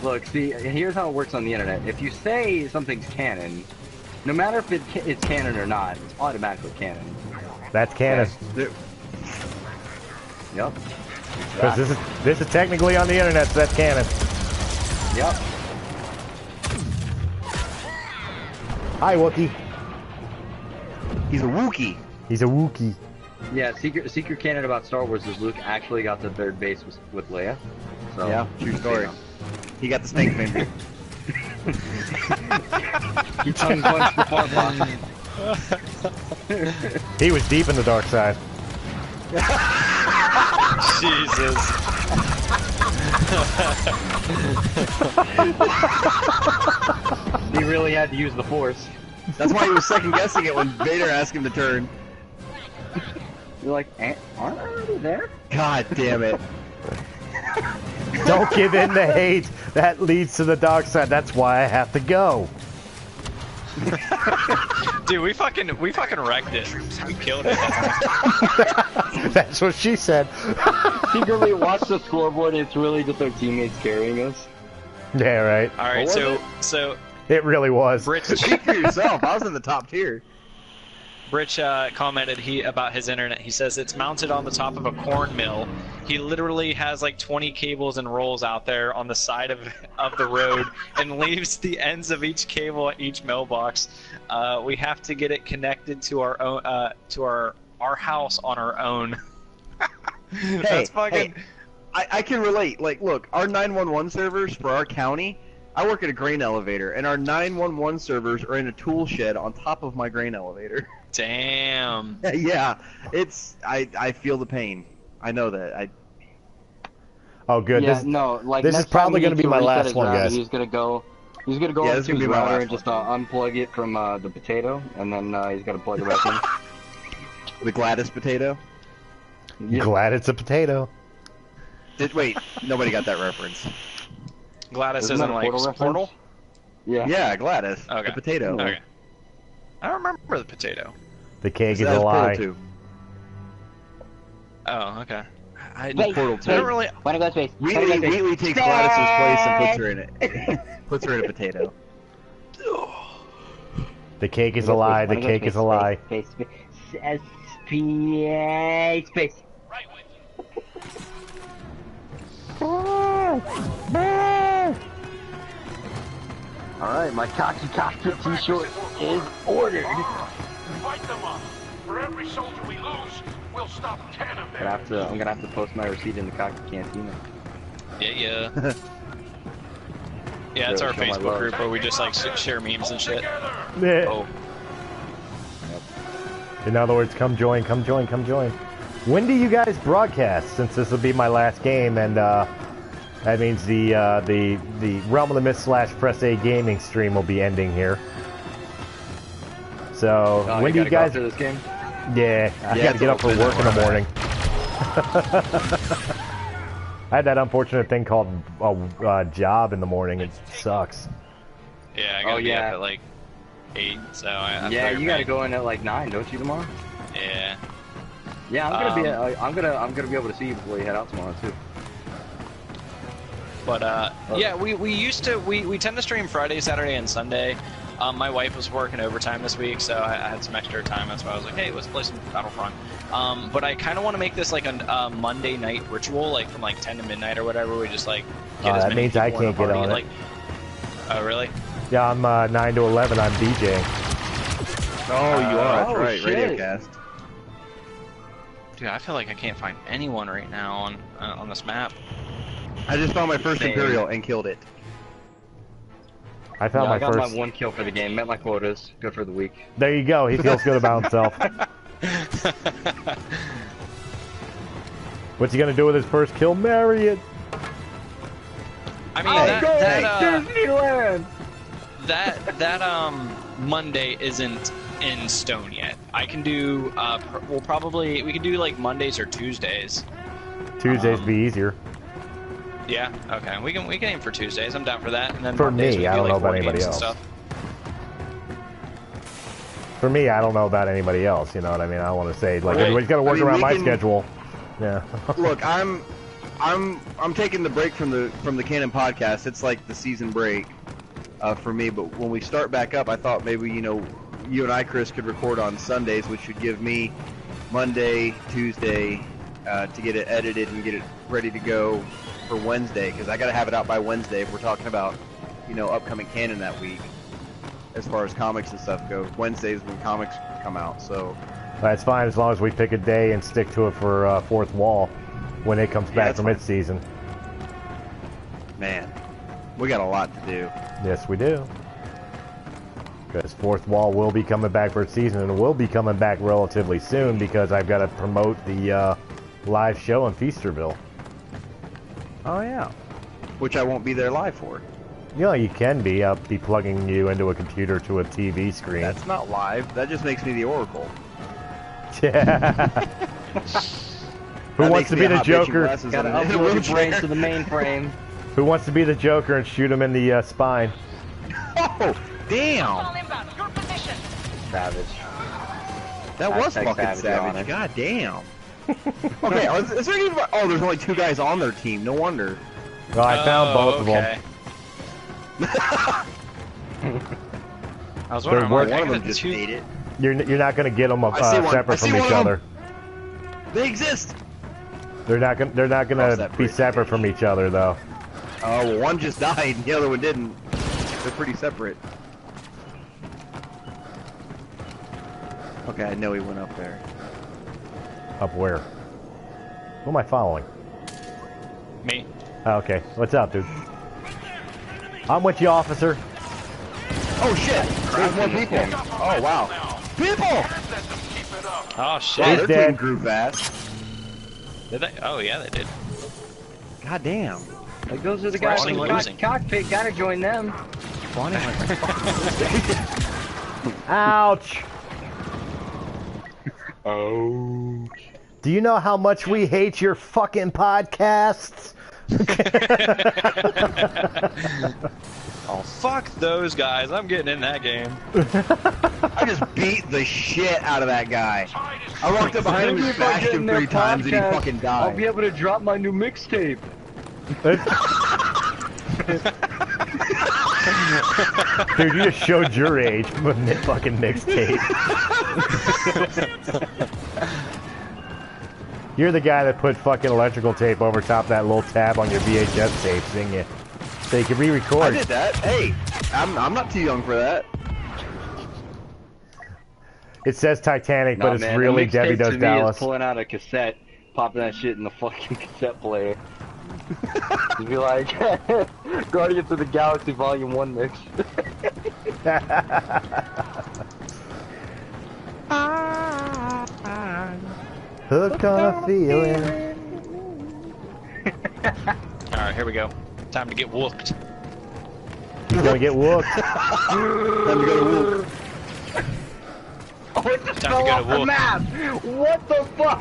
Look, see, here's how it works on the internet. If you say something's canon, no matter if it's canon or not, it's automatically canon. That's canon. Yep. Because this is technically on the internet, so that's canon. Yep. Hi, Wookie. He's a Wookiee. He's a Wookiee. Yeah, secret canon about Star Wars is Luke actually got to third base with Leia. So, Yeah, true story. He got the snake finger. He tongue punched the fart box. He was deep in the dark side. Jesus. He really had to use the Force. That's why he was second guessing it when Vader asked him to turn. You're like, aren't I already there? God damn it. Don't give in to hate. That leads to the dark side. That's why I have to go. Dude, we fucking wrecked it. We killed it. That's what she said. Secretly watch the scoreboard and it's really just our teammates carrying us. Yeah, right. All right, so It really was. Speak for yourself. I was in the top tier. Rich commented about his internet. He says it's mounted on the top of a corn mill. He literally has like 20 cables and rolls out there on the side of the road and leaves the ends of each cable at each mailbox. We have to get it connected to our own to our house on our own. That's fucking. Hey, I can relate. Like, look, our 911 servers for our county. I work at a grain elevator, and our 911 servers are in a tool shed on top of my grain elevator. Damn. Yeah, it's I feel the pain. I know that. Oh, good. Yeah, no, like this is probably going to be my last one, guys. He's gonna go Yeah, into this is gonna his be my router last and just unplug it from the potato, and then he's got to plug it back in. The Gladys potato. Glad it's a potato. Wait, nobody got that reference. Gladys Isn't isn't that a like Portal reference? Portal? Yeah. Yeah, Gladys. Okay. The potato. Okay. I don't remember the potato. The cake is That a was lie. Portal 2. Oh, okay. Wait, Portal 2. I don't really. Wanna go space? Wheatley takes Gladys's place and puts her in it. Puts her in a potato. The cake is a lie. The cake is a lie. Space, space, space. Right with you. Alright, my Cocky Cockpit t-shirt is ordered. Fight them up. For every soldier we lose, we'll stop 10 of them. I'm gonna have to post my receipt in the Cocky Cantina. Yeah. Yeah, it's our Show my Facebook love. group where we just like share memes and shit. Yeah. Oh. In other words, come join, come join, come join. When do you guys broadcast? Since this will be my last game, and that means the Realm of the Myth / Press A gaming stream will be ending here. So when do you guys? Go after this game? Yeah, I gotta get up for work in the morning. I had that unfortunate thing called a job in the morning. It sucks. Yeah, I gotta be yeah. up at like 8, so I Yeah, figured, you gotta man. go in at like 9, don't you, tomorrow? Yeah. Yeah, I'm gonna be able to see you before you head out tomorrow too. But yeah, we used to we tend to stream Friday, Saturday, and Sunday. My wife was working overtime this week, so I had some extra time. That's why I was like, hey, let's play some Battlefront. But I kind of want to make this like a Monday night ritual, like from like 10 to midnight or whatever. We just like get as that many means I people in can't the get party, on it. like, oh, really? Yeah, I'm 9 to 11. I'm DJing. Oh, you are. That's Oh, right. shit. Radiocast. Dude, I feel like I can't find anyone right now on this map. I just found my first Same. Imperial and killed it. I found I my got first. my 1 kill for the game, met my quotas, good for the week. There you go. He feels good about himself. What's he gonna do with his first kill? Marry it. I mean, that Monday isn't in stone yet. I can do we can do like Mondays or Tuesdays. Tuesdays be easier. Yeah, okay. We can aim for Tuesdays. I'm down for that. And then For Mondays, me, we can I do, don't like, know about board anybody games and else. stuff. For me, I don't know about anybody else. You know what I mean? I don't want to say like Right. everybody's got to work I mean, around we my can- schedule. Yeah. Look, I'm taking the break from the Canon podcast. It's like the season break for me. But when we start back up, I thought maybe you and I, Chris, could record on Sundays, which would give me Monday, Tuesday to get it edited and get it ready to go for Wednesday, because I got to have it out by Wednesday if we're talking about upcoming canon that week. As far as comics and stuff go, Wednesdays when comics come out. So That's fine as long as we pick a day and stick to it for Fourth Wall when it comes back that's from fine. its season. man, we got a lot to do. Yes, we do. Because Fourth Wall will be coming back for its season, and it will be coming back relatively soon because I've got to promote the live show in Feasterville. Oh yeah. Which I won't be there live for. You know, you can be. I'll be plugging you into a computer to a TV screen. That's not live. That just makes me the Oracle. Yeah. Who wants to be the Joker? Gotta upload your brains to the mainframe. Who wants to be the Joker and shoot him in the spine? Oh, damn! All inbound, your position. Savage. That was Hashtag fucking savage. savage. God damn. Okay, is there even... Oh, there's only 2 guys on their team. No wonder. Well, I found both of them. I was wondering, One why of them just ate it. You're not going to get them I see one. separate I see from each one of other. They exist. They're not going to be separate from each other though. Oh, well, one just died and the other one didn't. They're pretty separate. Okay, I know he went up there. Up where? Who am I following? Me. Oh, okay. What's up, dude? I'm with you, officer. Oh shit! There's more people. Oh wow. People! Oh shit. Wow, He's their dead. team grew fast. Did they? Oh yeah, they did. God damn. Like those are the guys in the losing. cockpit. Gotta join them. Ouch! Oh. Do you know how much we hate your fucking podcasts? Oh fuck those guys! I'm getting in that game. I just beat the shit out of that guy. I walked up behind him Maybe and if I smashed get him in their 3 times and he podcast, fucking I'll died. be able to drop my new mixtape. Dude, you just showed your age with a fucking mixtape. You're the guy that put fucking electrical tape over top that little tab on your VHS tapes, didn't you? So you can I re-record. did that. Hey, I'm not too young for that. It says Titanic, Nah, but it's man, really a mixtape Debbie to Does me Dallas. is pulling out a cassette, popping that shit in the fucking cassette player. You'd be like, Guardians of the Galaxy Volume 1 mix. Hooked on a feeling. Alright, here we go. Time to get whooped. He's gonna get whooped. Time to go to Wolf. Oh, it just Time fell to go off to the Wolf. map! What the fuck?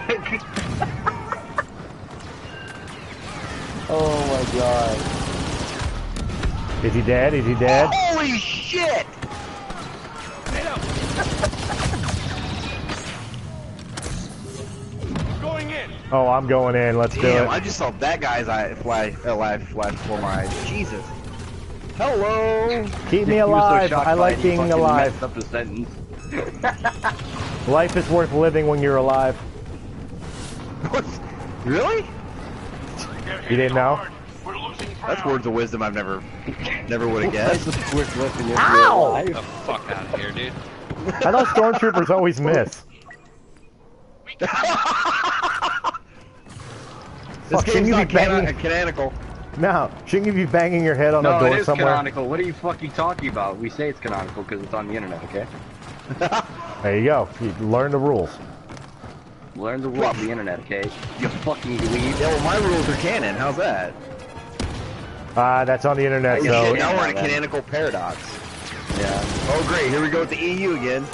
Oh my god. Is he dead? Is he dead? Holy shit! Going in. Oh, I'm going in. Let's do Damn, it. I just saw that guy's eye flash before my eyes. Jesus. Hello. Keep me He was so alive. shocked I by like it, he being fucking alive. messed up the sentence. Life is worth living when you're alive. What? Really? You didn't know? We're losing That's ground. words of wisdom I've never would have guessed. Ow! Get the fuck out of here, dude. I thought stormtroopers always miss. This Fuck, shouldn't game's you be not banging? canonical. No, shouldn't you be banging your head on No, a door it is somewhere? canonical. What are you fucking talking about? We say it's canonical because it's on the internet, okay? There you go. You learn the rules. Learn the rules of the internet, okay? You fucking dweeb. Yeah, well, my rules are canon. How's that? That's on the internet, Yeah, so Shit, now we're in a man. canonical paradox. Yeah. Oh great, here we go with the EU again.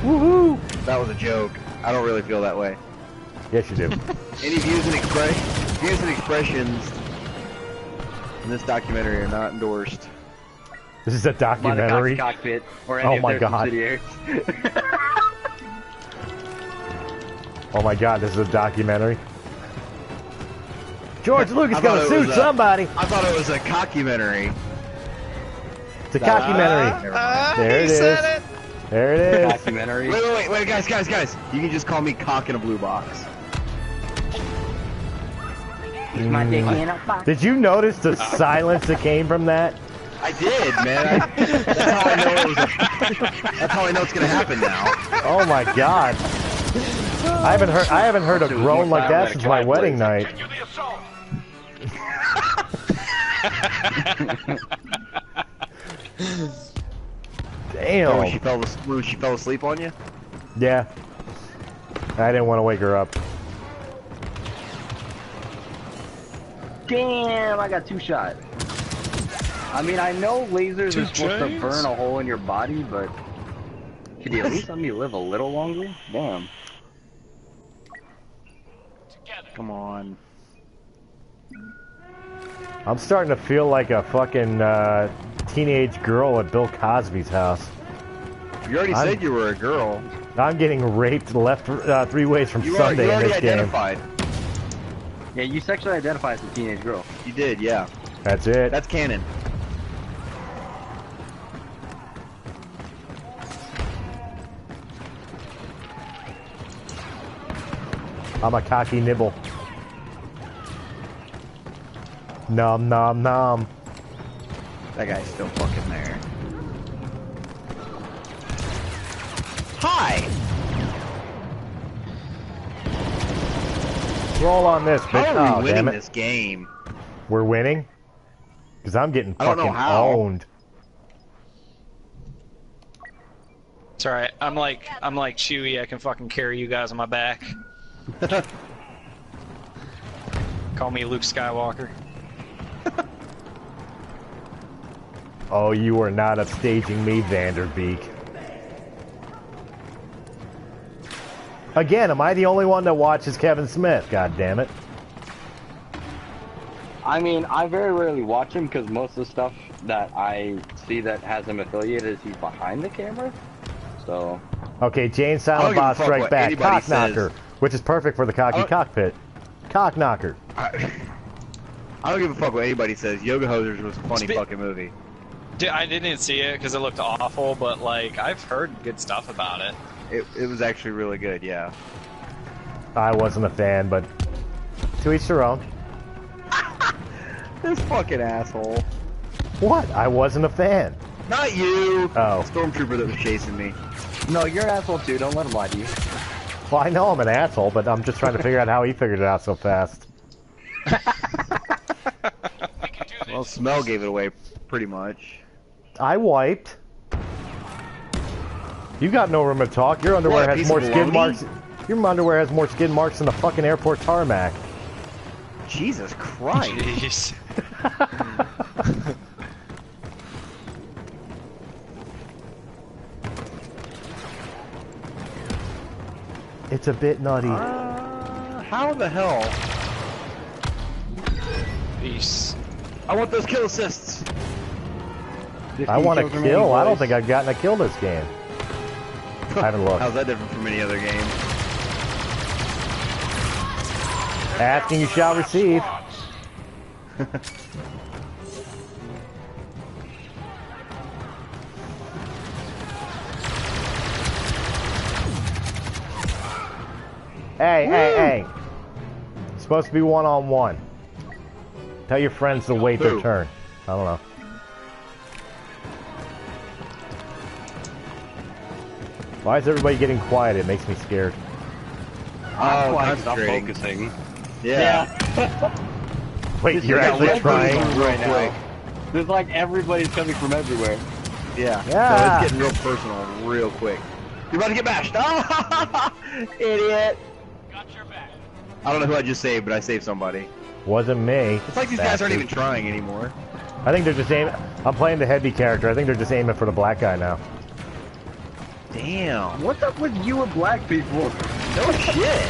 woohoo! That was a joke. I don't really feel that way. Yes, you do. Any views and expressions in this documentary are not endorsed. This is a By the Cocky documentary. Cockpit or Oh any my of their God. subsidiaries. Oh my god, this is a documentary. George Lucas I thought gonna it sue was somebody. I thought it was a cockumentary. It's a documentary. There it is. There it is. Documentary. Wait, guys. You can just call me cock in a blue box. My dick in a box. Did you notice the silence that came from that? I did, man. That's how I know it was. That's how I know it's gonna happen now. Oh my god. I haven't heard a groan like that since my wedding night. Continue the assault. When she Damn. fell asleep on you? Yeah. I didn't want to wake her up. Damn, I got 2 shots. I mean, I know lasers are supposed to chains? burn a hole in your body, but could you at least let me live a little longer? Damn. Come on. I'm starting to feel like a fucking teenage girl at Bill Cosby's house. You already said you were a girl. I'm getting raped left 3 ways from You Sunday in already this game. identified. Yeah, you sexually identify as a teenage girl. You did, yeah. That's it. That's canon. I'm a cocky nibble. Nom nom nom. That guy's still fucking there. Hi! Roll on this, bitch. How are Oh, we damn winning it. this game? We're winning? Because I'm getting I don't know fucking how. owned. It's alright. I'm like Chewie. I can fucking carry you guys on my back. Call me Luke Skywalker. Oh, you are not upstaging me, Vanderbeek. Again, am I the only one that watches Kevin Smith? God damn it. I mean, I very rarely watch him because most of the stuff that I see that has him affiliated is he's behind the camera. So. Okay, Jane I Silent don't give a Bob fuck Strike what Back. anybody Cock knocker. says. Which is perfect for the Cocky Cockpit. Cock knocker. I don't give a fuck what anybody says. Yoga Hosers was a funny fucking movie. Dude, I didn't see it because it looked awful, but like I've heard good stuff about it. It was actually really good, yeah. I wasn't a fan, but to each their own. This fucking asshole. What? I wasn't a fan. Not you! Oh. Stormtrooper that was chasing me. No, you're an asshole too. Don't let him lie to you. Well, I know I'm an asshole, but I'm just trying to figure out how he figured it out so fast. Well, smell gave it away pretty much. I wiped. You got no room to talk. Your underwear What, a has piece more of skid baloney? marks. Your underwear has more skid marks than the fucking airport tarmac. Jesus Christ. Jeez. It's a bit nutty. How the hell? Peace. I want those kill assists. I want to kill. I don't think I've gotten a kill this game. I haven't looked. How's that different from any other game? Asking you shall receive. Hey, hey. It's supposed to be one-on-one. Tell your friends to wait their Who? turn. I don't know. Why is everybody getting quiet? It makes me scared. Oh, Stop concentrating. focusing. Yeah. Wait, you're Yeah, actually we're trying? right now. There's like everybody's coming from everywhere. Yeah. Yeah. So it's getting real personal real quick. You're about to get bashed. Oh, idiot. Got your back. I don't know who I just saved, but I saved somebody. Wasn't me. It's like these guys aren't even trying anymore. I think they're just aiming. I'm playing the heavy character. I think they're just aiming for the black guy now. Damn. What's up with you and black people? No shit.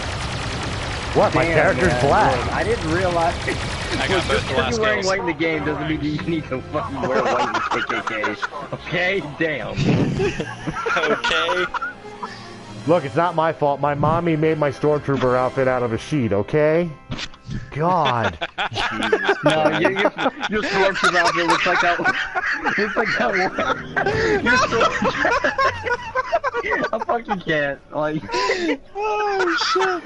What? My Damn, character's man, black. look, I didn't realize. I got both the Just because last you're wearing kills. white in the game doesn't mean you need to fucking wear white in KKK. Okay? Damn. Okay. Look, it's not my fault. My mommy made my Stormtrooper outfit out of a sheet, okay? God. No, your Stormtrooper outfit looks like that one. Looks like that one. Your Stormtrooper. I fucking can't. Like. Oh shit.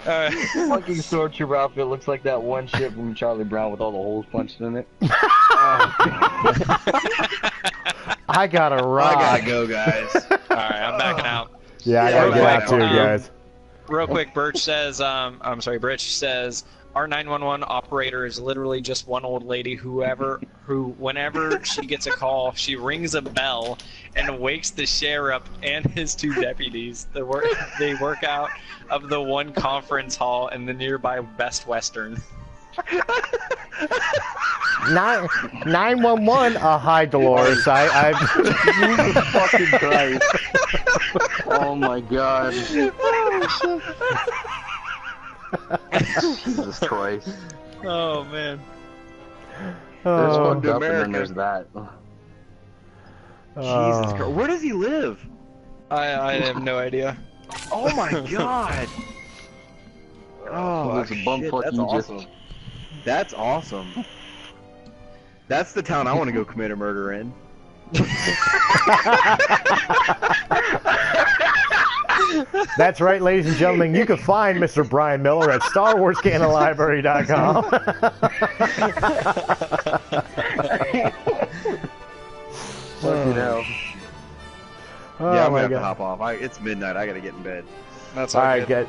Fucking Stormtrooper outfit looks like that one ship from Charlie Brown with all the holes punched in it. I gotta rock. I gotta go, guys. Alright, I'm backing out. Yeah, I Yeah, gotta we're get out back. too, guys. Real quick, Birch says, Birch says, our 911 operator is literally just one old lady who, whenever she gets a call, she rings a bell, and wakes the sheriff and his 2 deputies. They work out of the one conference hall in the nearby Best Western. 911. Hi, Dolores. Jesus fucking Christ. Oh my god. Jesus Christ. Oh man. There's Oh, fucked up and then there's that. Jesus Christ. Where does he live? I have no idea. Oh my god. Oh, There's a bumfuck that's Egypt. awesome. That's awesome. That's the town I want to go commit a murder in. That's right, ladies and gentlemen. You can find Mr. Brian Miller at StarWarsCanonLibrary.com. Fucking hell. Oh Yeah, I'm my gonna have to God. hop off. It's midnight. I gotta get in bed. That's All right, guys.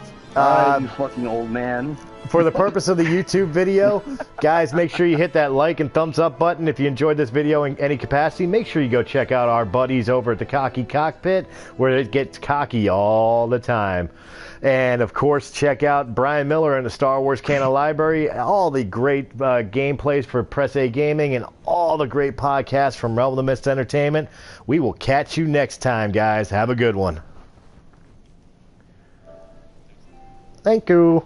You fucking old man. For the purpose of the YouTube video, guys, make sure you hit that like and thumbs up button if you enjoyed this video in any capacity. Make sure you go check out our buddies over at the Cocky Cockpit, where it gets cocky all the time. And, of course, check out Brian Miller and the Star Wars Canon Library, all the great gameplays for Press A Gaming, and all the great podcasts from Realm of the Mist Entertainment. We will catch you next time, guys. Have a good one. Thank you.